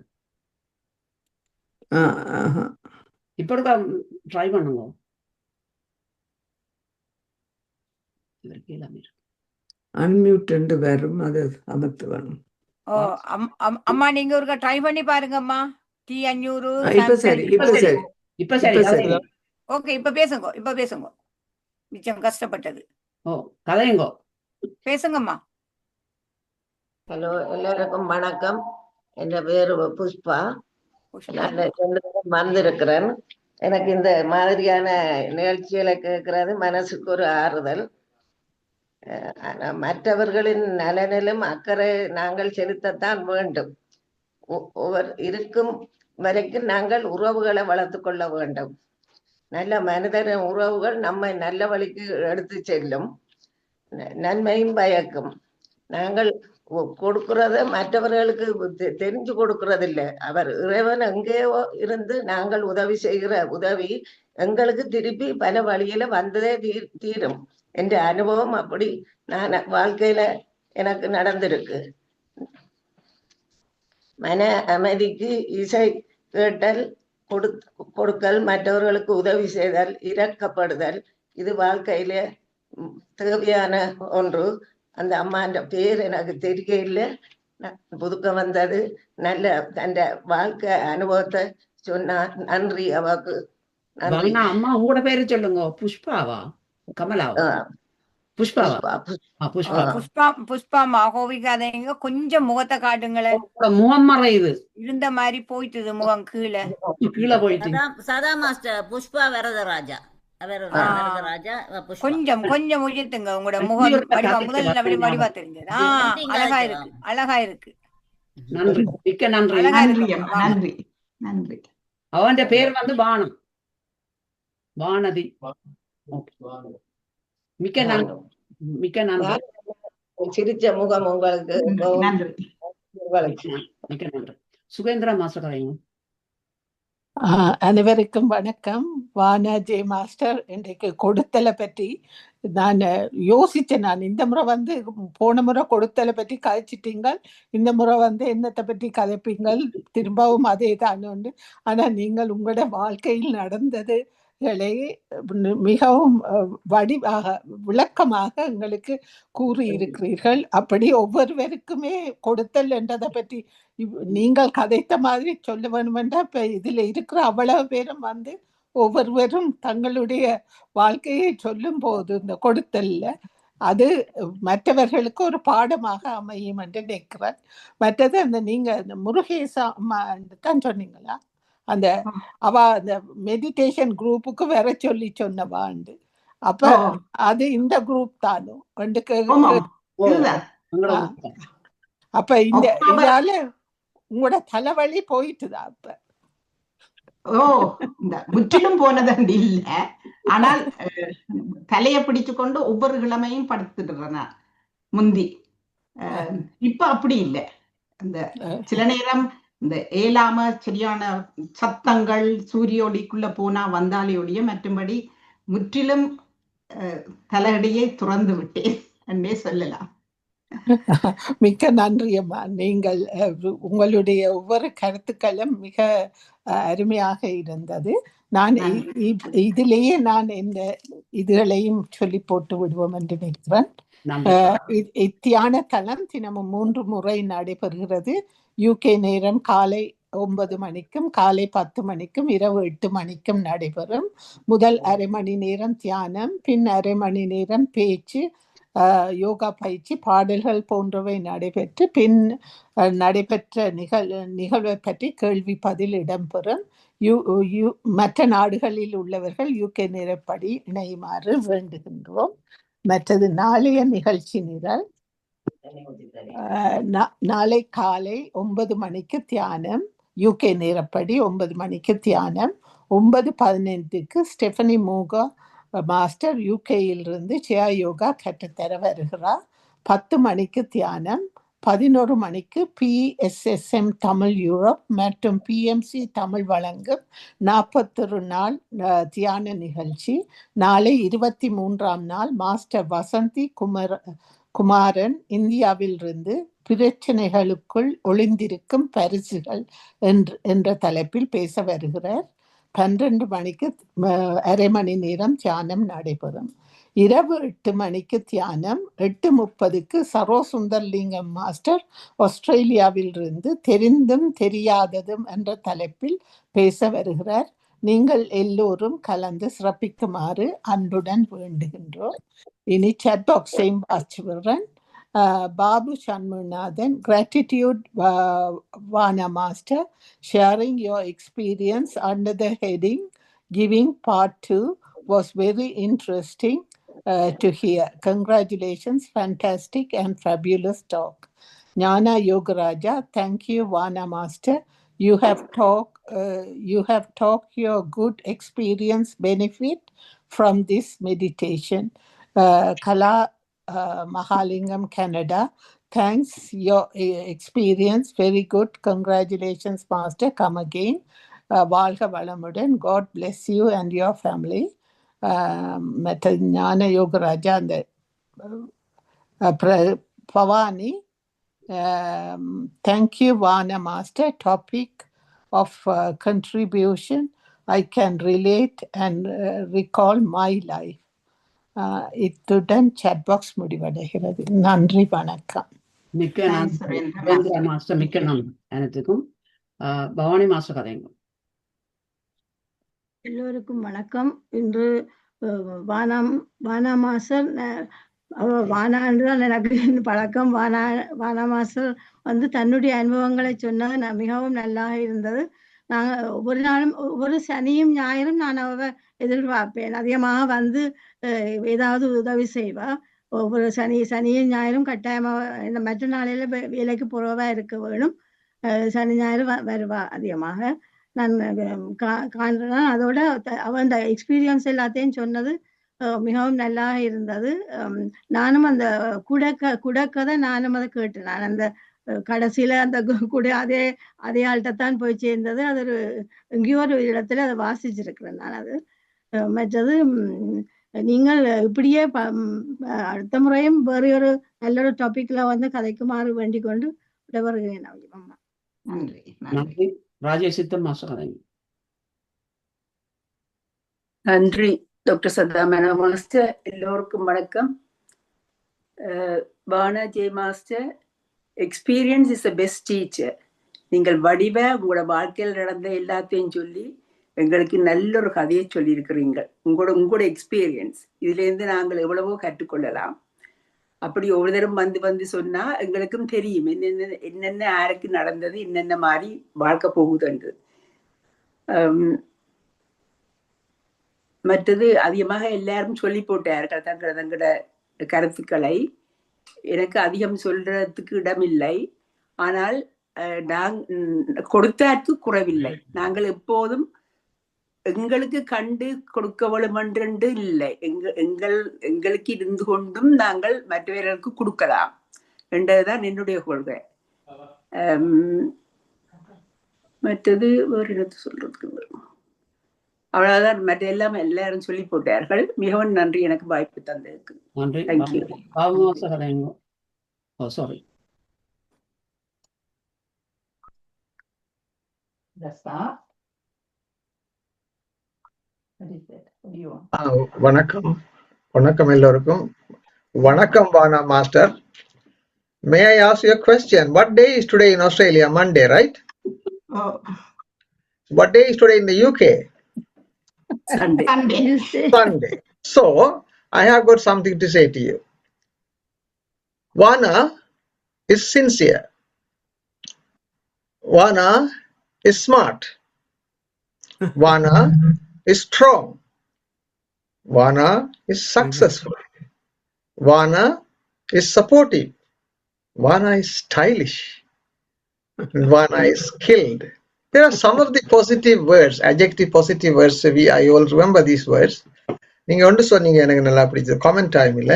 [SPEAKER 2] இப்ப ட்ரை பண்ணுங்க.
[SPEAKER 11] அன்மியூட் வரும், அது அமர்த்து வேணும்.
[SPEAKER 8] அம்மா நீங்க ஒரு ட்ரை பண்ணி பாருங்க அம்மா. T500
[SPEAKER 11] இப்ப சரி.
[SPEAKER 8] ஓகே, இப்ப பேசுங்க. மிச்சம் கஷ்டப்பட்டது.
[SPEAKER 2] கதையுங்க,
[SPEAKER 8] பேசுங்கம்மா.
[SPEAKER 12] ஹலோ, எல்லாருக்கும் வணக்கம். என் பேரு புஷ்பா. நான் வந்திருக்கிறேன். எனக்கு இந்த மாதிரியான நிகழ்ச்சிகளை கேட்கறது மனசுக்கு ஒரு ஆறுதல். மற்றவர்களின் நலனிலும் அக்கறை நாங்கள் செலுத்தத்தான் வேண்டும். ஒவ்வொரு இருக்கும் வரைக்கும் நாங்கள் உறவுகளை வளர்த்து கொள்ள வேண்டும். நல்ல மனிதரின் உறவுகள் நம்மை நல்ல வழிக்கு எடுத்து செல்லும், நன்மையும் பயக்கும். நாங்கள் கொடுக்கறத மற்றவர்களுக்கு தெரிஞ்சு கொடுக்கறதில்லை. அவர் இறைவன் எங்கேயோ இருந்து நாங்கள் உதவி செய்கிற உதவி எங்களுக்கு திருப்பி பல வழியில வந்ததே தீரும் என்ற அனுபவம் அப்படி நான் வாழ்க்கையில எனக்கு நடந்திருக்கு. மன அமைதிக்கு இசை கேட்டல், கொடுக்கல், மற்றவர்களுக்கு உதவி செய்தல், இரக்கப்படுதல், இது வாழ்க்கையில தேவையான ஒன்று. அந்த அம்மாண்ட பேர் எனக்கு தெரியல, புதுக்க வந்தது. நல்ல தந்த வாழ்க்கை அனுபவத்தை சொன்னா. நன்றி அவாக்கு.
[SPEAKER 2] அம்மா உங்களோட பேரு சொல்லுங்க. புஷ்பாவா கமலாவா?
[SPEAKER 8] புஷ்பாமா கோவிக்காதீங்க, கொஞ்சம் முகத்தை காட்டுங்களேன்.
[SPEAKER 2] முகம் மறையுது
[SPEAKER 8] இருந்த மாதிரி போயிட்டுது, முகம் கீழே
[SPEAKER 2] போயிட்டு.
[SPEAKER 1] சதா மாஸ்டர் புஷ்பா வரதராஜா.
[SPEAKER 8] கொஞ்சம் உயர்த்துங்க உங்களோட முகம். முதல்ல வடிவா தெரிஞ்சது. அழகா இருக்கு.
[SPEAKER 2] நன்றி, மிக்க நன்றி. அவன் பேர் வானம், வானதி. மிக்க நன்றி.
[SPEAKER 12] சிரிச்ச முகம் உங்களுக்கு.
[SPEAKER 2] மிக்க நன்றி. சுகேந்திரா மாஸ்டர் கதைங்க.
[SPEAKER 13] அனைவருக்கும் வணக்கம். வானா ஜே மாஸ்டர், இன்றைக்கு கொடுத்தலை பற்றி நான் யோசிச்சேன். நான் இந்த முறை போன முறை கொடுத்தலை பற்றி கதைச்சிட்டீங்க, இந்த முறை என்னத்தை பற்றி கதைப்பீங்கள், திரும்பவும் அதே தான் உண்டு. ஆனால் நீங்கள் உங்களோட வாழ்க்கையில் நடந்தது மிகவும் விளக்கமாக எங்களுக்கு கூறியிருக்கிறீர்கள். அப்படி ஒவ்வொருவருக்குமே கொடுத்தல் என்றதை பற்றி நீங்கள் கதைத்த மாதிரி சொல்ல வேணுமென்றா, இப்ப இதுல இருக்கிற அவ்வளவு பேரும் ஒவ்வொருவரும் தங்களுடைய வாழ்க்கையை சொல்லும் போது இந்த கொடுத்தல்ல அது மற்றவர்களுக்கு ஒரு பாடமாக அமையும் என்று நினைக்கிறேன். மற்றது நீங்க முருகேசா அம்மா தான் சொன்னீங்களா, அந்த அவ அந்த மெடிடேஷன் குரூப்புக்கு வர சொல்லி சொன்னவாண்டு. அப்ப
[SPEAKER 4] ஓ
[SPEAKER 13] அது இந்த குரூப் தானும்
[SPEAKER 4] ஆமாம் இதுதான்
[SPEAKER 13] அப்ப இந்த
[SPEAKER 4] அக்டோபர்
[SPEAKER 13] இதால உங்களோட தலைவலி போயிட்டுதா அப்ப?
[SPEAKER 4] ஓ இந்த முற்றிலும் போனதாண்டி இல்ல, ஆனால் தலையை பிடிச்சு கொண்டு ஒவ்வொரு கிழமையும் படுத்துடுறேன் நான் முந்தி. இப்ப அப்படி இல்லை. அந்த சில நேரம் இந்த ஏலாம சரியான சத்தங்கள் சூரிய ஒளிக்குள்ள போனா வந்தாலே ஒழிய மற்றும்படி முற்றிலும் தலையடியை துறந்து விட்டேன் என்றே சொல்லலாம்.
[SPEAKER 13] மிக்க நன்றி அம்மா. நீங்கள் உங்களுடைய ஒவ்வொரு கருத்துக்களும் மிக அருமையாக இருந்தது. நான் இதிலேயே நான் இந்த இதுகளையும் சொல்லி போட்டு விடுவோம் என்று நினைக்கிறேன். தியான தளம் தினமும் 3 முறை நடைபெறுகிறது. யூகே நேரம் காலை 9 மணிக்கும் காலை 10 மணிக்கும் இரவு 8 மணிக்கும் நடைபெறும். முதல் அரை மணி நேரம் தியானம், பின் அரை மணி நேரம் பேச்சு, யோகா பயிற்சி, பாடல்கள் போன்றவை நடைபெற்று பின் நடைபெற்ற நிகழ்வை பற்றி கேள்வி பதில் இடம்பெறும். மற்ற நாடுகளில் உள்ளவர்கள் யூகே நேரப்படி இணையுமாறு வேண்டுகின்றோம். மற்றது நாளைய நிகழ்ச்சி நிரல். நாளை காலை 9 மணிக்கு தியானம், யூகே நேரப்படி 9 மணிக்கு தியானம். 9:15க்கு ஸ்டெஃபனி மூகா மாஸ்டர் யூகேயிலிருந்து ஜெயா யோகா கற்றுத்தர வருகிறார். 10 மணிக்கு தியானம். 11 மணிக்கு PSSM தமிழ் யூரோப் மற்றும் PMC தமிழ் வழங்கும் 41 நாள் தியான நிகழ்ச்சி. நாளை 23ஆம் நாள் மாஸ்டர் வசந்தி குமாரன் இந்தியாவிலிருந்து பிரச்சனைகளுக்குள் ஒளிந்திருக்கும் பரிசுகள் என்ற தலைப்பில் பேச வருகிறார். 12 மணிக்கு அரை மணி நேரம் தியானம் நடைபெறும். இரவு 8 மணிக்கு தியானம். 8:30க்கு சரோசுந்தர்லிங்கம் மாஸ்டர் ஆஸ்திரேலியாவிலிருந்து தெரிந்தும் தெரியாததும் என்ற தலைப்பில் பேச வருகிறார். நீங்கள் எல்லோரும் கலந்து சிறப்பிக்குமாறு அன்புடன் வேண்டுகின்றோம். இனி சாட் பாக்ஸையும் வாசிச்சு விடுறேன். Babu Shanmunathan, gratitude Vana Master, sharing your experience under the heading Giving Part 2 was very interesting to hear. Congratulations, fantastic and fabulous talk. Jnana Yogaraja, thank you Vana Master. You have talked your good experience benefit from this meditation. Kala Mahalingam, Canada. Thanks, your experience very good. Congratulations, Master. Come again. Valga Valamudan. God bless you and your family. Jnana Yogaraja and Pavani. Thank you, Vana Master. Topic of contribution. I can relate and recall my life. இத்துடன் சாட் பாக்ஸ் முடிவடைகிறது. நன்றி, வணக்கம்.
[SPEAKER 2] மிக்க நன்றி மாஸ்டர். மிக்க நன்றி அனைத்துக்கும். பவானி மாஸ்டர் கதைங்க.
[SPEAKER 14] எல்லோருக்கும் வணக்கம். இன்று வானா மாஸ்டர் வானான்றுதான் எனக்கு பழக்கம். வானா மாஸ்டர் தன்னுடைய அனுபவங்களை சொன்னது மிகவும் நல்லா இருந்தது. நாங்கள் ஒவ்வொரு நாளும் ஒவ்வொரு சனியும் ஞாயிறும் நான் அவ எதிர்பார்ப்பேன். அதிகமாக ஏதாவது உதவி செய்வா. ஒவ்வொரு சனியும் ஞாயிறும் கட்டாயமாக இந்த மற்ற நாளையில வேலைக்கு போறவா இருக்க வேணும். சனி ஞாயிறு வருவா அதிகமாக. நான் காண்றேன். அதோட அவன் அந்த எக்ஸ்பீரியன்ஸ் எல்லாத்தையும் சொன்னது மிகவும் நல்லா இருந்தது. நானும் அந்த குடக்கதை நானும் அதை கேட்டேன். நான் அந்த கடைசியில அந்த கூட அதே ஆள்கிட்டத்தான் போய் சேர்ந்தது. அது எங்கேயோ ஒரு இடத்துல அதை வாசிச்சிருக்கிறேன் நான். அது மற்றது நீங்கள் இப்படியே அடுத்த முறையும் வேறு ஒரு நல்ல ஒரு டாபிக்ல கதைக்குமாறு வேண்டிக் கொண்டு விடைபெறுகிறேன்.
[SPEAKER 2] நன்றி. ராஜேஷித்தன் மாஸ்டர் கதைங்க.
[SPEAKER 15] நன்றி டாக்டர் சதாமேனா மாஸ்டர். எல்லோருக்கும் வணக்கம். பானா ஜே master, experience is the best teacher. நீங்கள் வடிவ உங்களோட வாழ்க்கையில் நடந்த எல்லாத்தையும் சொல்லி எங்களுக்கு நல்ல ஒரு கதையை சொல்லியிருக்கிறீங்க. உங்களோட எக்ஸ்பீரியன்ஸ் இதுலேருந்து நாங்கள் எவ்வளவோ கற்றுக்கொள்ளலாம். அப்படி ஒவ்வொரு தரம் வந்து சொன்னா எங்களுக்கும் தெரியும் என்னென்ன யாருக்கு நடந்தது, என்னென்ன மாதிரி வாழ்க்கை போகுதுன்றது. அம், மற்றது அதிகமாக எல்லாரும் சொல்லி போட்டார்கள் தங்களோட கருத்துக்களை. எனக்கு அதிகம் சொல்றதுக்கு இடமில்லை. ஆனால் கொடுத்தாற்கு குறைவில்லை. நாங்கள் எப்போதும் எங்களுக்கு கண்டு கொடுக்க வேண்டுமென்று இல்லை. எங்களுக்கு இருந்து கொண்டும் நாங்கள் மற்றவர்களுக்கு கொடுக்கலாம் என்றதுதான் என்னுடைய கொள்கை. மற்றது வேறு இடத்து சொல்றதுக்கு அவ்வளவுதான். மற்ற எல்லாம் எல்லாரும் சொல்லி போட்டார்கள். மிகவும் நன்றி எனக்கு வாய்ப்பு தந்ததுக்கு.
[SPEAKER 2] நன்றி.
[SPEAKER 15] தேங்க்யூ.
[SPEAKER 2] சாரி.
[SPEAKER 16] வணக்கம். வணக்கம் எல்லோருக்கும். வணக்கம் வானா master. May I ask you a question? What day is today in Australia? Monday, right? What day is today in the UK? Sunday. So, I have got something to say to you. Vana is sincere. Vana is smart. Vana is strong. Vana is successful. Vana is supportive. Vana is stylish. Vana is skilled. There are some of the positive words, adjective positive words. I all remember these words. நீங்க ஒன்று சொன்னீங்க, எனக்கு நல்லா பிடிச்சது. காமெண்ட் டைம்ல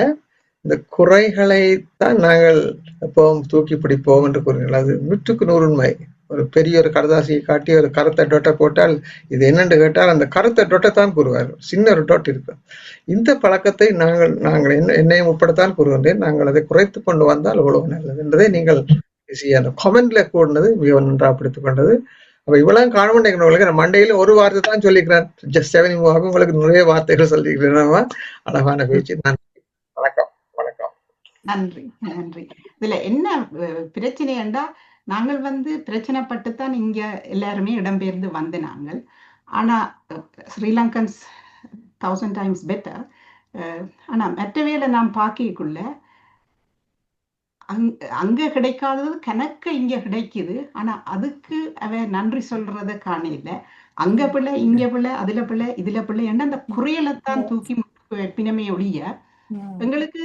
[SPEAKER 16] இந்த குறைகளை தான் நாங்கள் எப்பவும் தூக்கி பிடிப்போம் என்று கூறுங்கள். அது 100% உண்மை. ஒரு பெரிய ஒரு கடதாசியை காட்டி ஒரு கருத்தை டொட்டை போட்டால் இது என்னென்று கேட்டால் அந்த கருத்தை டொட்டை தான் கூறுவார். சின்ன ஒரு டொட் இருக்கும். இந்த பழக்கத்தை நாங்கள் என்னையும் உட்படத்தான் கூறுகின்றேன். நாங்கள் அதை குறைத்து கொண்டு வந்தால் அவ்வளவு நல்லது என்பதை நீங்கள் அந்த கமெண்ட்ல கூடினது மிக நன்றாக பிடித்துக் கொண்டது. அப்ப இவ்வளவு காண மண்டையில ஒரு வார்த்தை தான் சொல்லிக்கிறேன். ஜஸ்ட் 7 உங்களுக்கு நிறைய வார்த்தைகள் சொல்லிக்கிறேன். அழகான பேச்சு. நன்றி. வணக்கம். வணக்கம்.
[SPEAKER 4] நன்றி. நன்றி. இதுல என்ன பிரச்சனை என்றா, நாங்கள் பிரச்சனைப்பட்டுத்தான் இங்க எல்லாருமே இடம்பெயர்ந்து வந்த நாங்கள். ஆனா ஸ்ரீலங்கன்ஸ் 1000 times பெட்டர். ஆனா மற்ற வேலை நாம் பார்க்கக்குள்ள அங்க கிடைக்காதது கணக்க இங்க கிடைக்குது. ஆனா அதுக்கு அவ நன்றி சொல்றத காணையில. அங்க பிள்ளை, இங்க பிள்ளை, அதுல பிள்ளை, இதுல பிள்ளை என்ன அந்த குறையலைத்தான் தூக்கி பிணமே ஒழிய எங்களுக்கு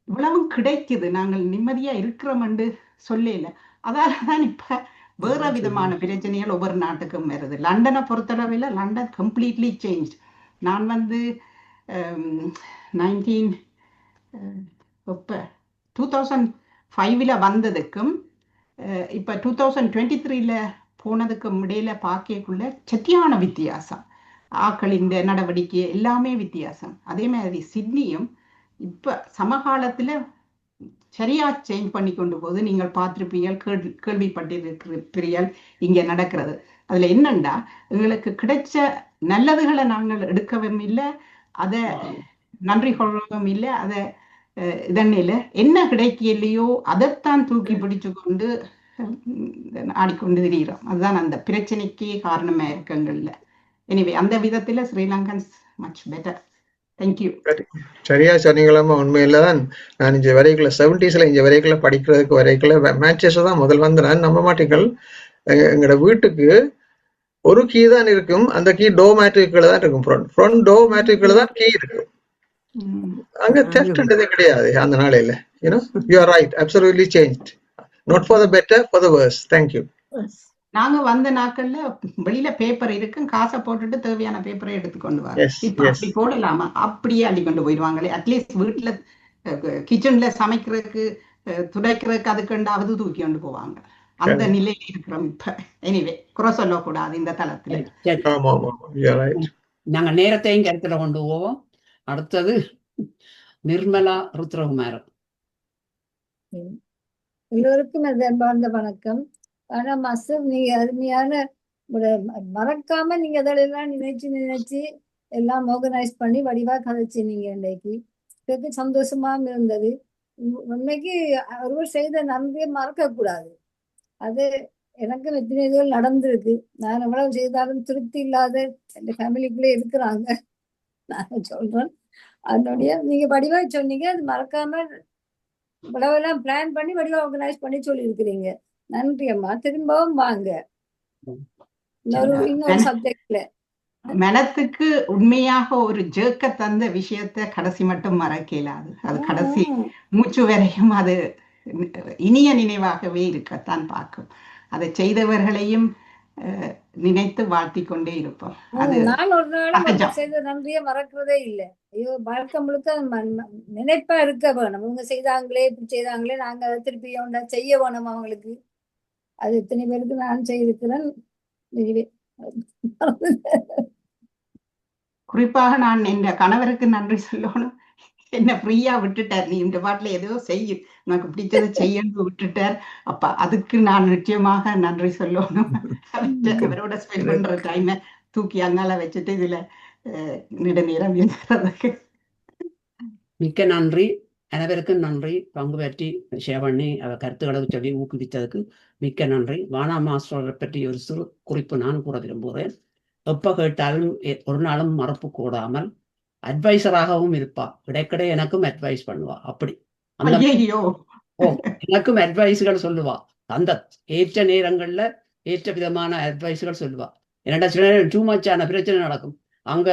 [SPEAKER 4] இவ்வளவு கிடைக்குது, நாங்கள் நிம்மதியா இருக்கிறோம்னு சொல்லல. அதாலதான் இப்ப வேற விதமான பிரச்சனைகள் ஒவ்வொரு நாட்டுக்கும் வருது. லண்டனை பொறுத்தளவில் லண்டன் கம்ப்ளீட்லி சேஞ்ச். நான் 2005 வந்ததுக்கும் இப்ப 2023 போனதுக்கும் இடையில பார்க்கக்குள்ள சத்தியான வித்தியாசம். ஆக்களின் நடவடிக்கை எல்லாமே வித்தியாசம். அதே மாதிரி சிட்னியும் இப்ப சமகாலத்துல சரியா சேஞ்ச் பண்ணி கொண்டு போகுது. நீங்கள் பார்த்திருப்பீர்கள், கேள்விப்பட்டிருக்கிறீர்கள் இங்க நடக்கிறது. அதுல என்னண்டா, எங்களுக்கு கிடைச்ச நல்லதுகளை நாங்கள் எடுக்கவும் இல்லை, அதை நன்றி கொள்ளவும் இல்லை, அதை இதன்னில என்ன கிடைக்கலையோ அதைத்தான் தூக்கி பிடிச்சு கொண்டு ஆடிக்கொண்டு திரிகிறோம். அதுதான் அந்த பிரச்சனைக்கு காரணமா இருக்குங்கள்ல. எனிவே அந்த விதத்துல ஸ்ரீலங்கன்ஸ் மச் பெட்டர். தேங்க்யூ.
[SPEAKER 16] சரியா சொன்னீங்களாமா. உண்மையில்தான் நான் இங்க வரைக்குள்ள 70s இங்க வரைக்குள்ள படிக்கிறதுக்கு வரைக்குள்ள மேட்சஸ் தான் முதல் வந்து நான் நம்ப மாட்டீங்கள். எங்களோட வீட்டுக்கு ஒரு கீ தான் இருக்கும். அந்த கீ டோ மேட்ரிக்குள்ள தான் இருக்கும். ஃப்ரண்ட் டோ மேட்ரிக்குள்ள தான் கீ இருக்கும். அங்க தெஃப்ட்ன்றதே கிடையாது அந்த நாளையில. You are right, absolutely changed, not for the better, for the worse. Thank you.
[SPEAKER 4] நாங்க வந்த நாட்கள்ல வெளியில பேப்பர் இருக்கும், காசை போட்டுட்டு தேவையான பேப்பரை எடுத்துக்கொண்டு வர. இப்ப அப்படி போடலாமா? அப்படியே அள்ளி கொண்டு போயிடுவாங்களே. அட்லீஸ்ட் வீட்டுல கிச்சன்ல சமைக்கிறதுக்கு துடைக்கிறதுக்கு அதுக்குண்டாவது தூக்கி கொண்டு போவாங்க. அந்த நிலையில இருக்கிறோம் இப்ப. எனிவே குறை சொல்லக்கூடாது இந்த தளத்துல.
[SPEAKER 2] நாங்க நேரத்தையும் கருத்துல கொண்டு போவோம். அடுத்தது நிர்மலா ருத்ரகுமாரன்.
[SPEAKER 14] எல்லோருக்கும் அன்பார்ந்த வணக்கம். ஆனா மாஸ்டர், நீங்க அருமையான மறக்காம நீங்க அதெல்லாம் நினைச்சு எல்லாம் ஆர்கனைஸ் பண்ணி வடிவா கதைச்சினீங்க. இன்னைக்கு எனக்கு சந்தோஷமாவும் இருந்தது. உண்மைக்கு ஒருவர் செய்த நன்றியை மறக்க கூடாது. அது எனக்கு எத்தனை இதுகள் நடந்திருக்கு. நான் எவ்வளவு செய்தாலும் திருப்தி இல்லாத என் ஃபேமிலிக்குள்ளே இருக்கிறாங்க. நான் சொல்றேன், அதனுடைய நீங்க வடிவா சொன்னீங்க. அது மறக்காம இவ்வளவெல்லாம் பிளான் பண்ணி வடிவா ஆர்கனைஸ் பண்ணி சொல்லி இருக்கிறீங்க. நன்றி அம்மா. திரும்பவும் வாங்க.
[SPEAKER 5] இன்னொரு சப்ஜெக்ட்ல
[SPEAKER 4] மனத்துக்கு உண்மையாக ஒரு ஜேக்க தந்த விஷயத்தை கடைசி மட்டும் மறக்க இயலாது. அது கடைசி மூச்சு வரையும் அது இனிய நினைவாகவே இருக்கத்தான் பார்க்கும். அதை செய்தவர்களையும் நினைத்து வாழ்த்தி கொண்டே இருப்போம். அது
[SPEAKER 5] நான் ஒரு நாளும் செய்த நன்றியை மறக்கிறதே இல்லை. ஐயோ வாழ்க்கை முழுக்க நினைப்பா இருக்க வேணும். இவங்க செய்தாங்களே இப்படி செய்தாங்களே நாங்க அதை திருப்பி செய்ய வேணும் அவங்களுக்கு. அது எத்தனை பேருக்கு நான் செய்திருக்கிறேன்.
[SPEAKER 4] குறிப்பாக நான் என் கணவருக்கு நன்றி சொல்லணும். என்ன ஃப்ரீயா விட்டுட்டார். நீ இந்த பாட்டுல ஏதோ செய்ய உனக்கு பிடிச்சதை செய்யணும் விட்டுட்டார். அப்ப அதுக்கு நான் நிச்சயமாக நன்றி சொல்லணும். அவரோட ஸ்பெண்ட் பண்ற டைமை தூக்கி அங்கால வச்சுட்டு இதுல நெடுநேரம் இருக்கிறதுக்கு
[SPEAKER 2] மிக்க நன்றி. அனைவருக்கும் நன்றி. பங்கு பற்றி ஷேர் பண்ணி கருத்துக்களை சொல்லி ஊக்குவித்ததுக்கு மிக்க நன்றி. வானா மாஸ்டரை பற்றி ஒரு சிறு குறிப்பு நான் கூற விரும்புகிறேன். எப்ப கேட்டாலும் ஒரு நாளும் மறப்பு கூடாமல் அட்வைசராகவும் இருப்பா. இடைக்கிட எனக்கும் அட்வைஸ் பண்ணுவா. அப்படி எனக்கும் அட்வைஸ்கள் சொல்லுவா. அந்த ஏற்ற நேரங்கள்ல ஏற்ற விதமான அட்வைஸ்கள் சொல்லுவா. என்னடா சில நேரம் டூ மச்சான பிரச்சனை நடக்கும். அங்க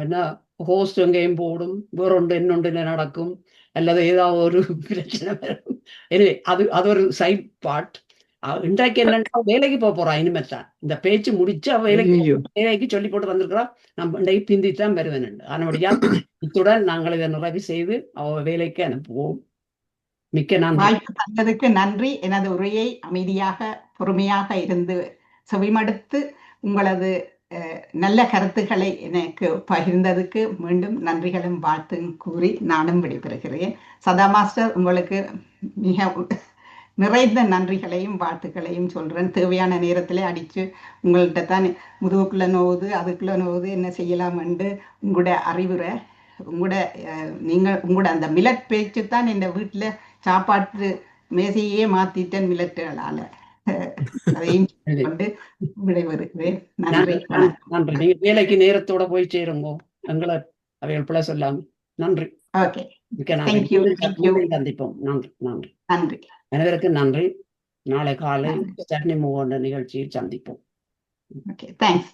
[SPEAKER 2] என்ன ஹோஸ்ட் எங்கேயும் போடும், வேறொன்று இன்னொன்று நடக்கும், அல்லது ஏதாவது ஒரு பிரச்சனை வரும். எனவே அது ஒரு சைட் பார்ட். இன்றைக்கு என்னன்னா வேலைக்கு போறா. இனிமேல் தான் இந்த பேச்சு முடிச்சு வேலைக்கு சொல்லி போட்டு வந்திருக்கிறா. நம்ம இன்றைக்கு பிந்தித்தான் வருவேன். அதனுடைய இத்துடன் நாங்கள் இதை நிறைவு செய்து அவ வேலைக்கு அனுப்புவோம். மிக்க நன்றி.
[SPEAKER 4] வாய்ப்பு தந்ததுக்கு நன்றி. எனது உரையை அமைதியாக பொறுமையாக இருந்து செவிமடுத்து உங்களது நல்ல கருத்துக்களை எனக்கு பகிர்ந்ததுக்கு மீண்டும் நன்றிகளும் வாழ்த்தும் கூறி நானும் விடைபெறுகிறேன். சதா மாஸ்டர், உங்களுக்கு மிக நிறைந்த நன்றிகளையும் வாழ்த்துக்களையும் சொல்றேன். தேவையான நேரத்தில் அடிச்சு உங்கள்கிட்ட தான் முதுகுக்குள்ள நோவுது அதுக்குள்ள நோவுது என்ன செய்யலாம் என்று உங்களோட அறிவுரை உங்களோட அந்த மில்லட் பேச்சு தான் என் வீட்டுல சாப்பாட்டு மேசையே மாத்திட்டேன் மில்லட்டுகளால. அதையும் கொண்டு விடைபெறுகிறேன். நன்றி.
[SPEAKER 2] நன்றி. நீங்க வேலைக்கு நேரத்தோட போய் சேருங்க. எங்களை அவைகள் பிள்ளை சொல்லாம. நன்றி.
[SPEAKER 4] ஓகே,
[SPEAKER 2] சந்திப்போம். நன்றி. நன்றி.
[SPEAKER 4] நன்றி.
[SPEAKER 2] அனைவருக்கும் நன்றி. நாளை காலை ஸ்டர்னி மூவ் நிகழ்ச்சியில் சந்திப்போம்.
[SPEAKER 4] Okay, thanks.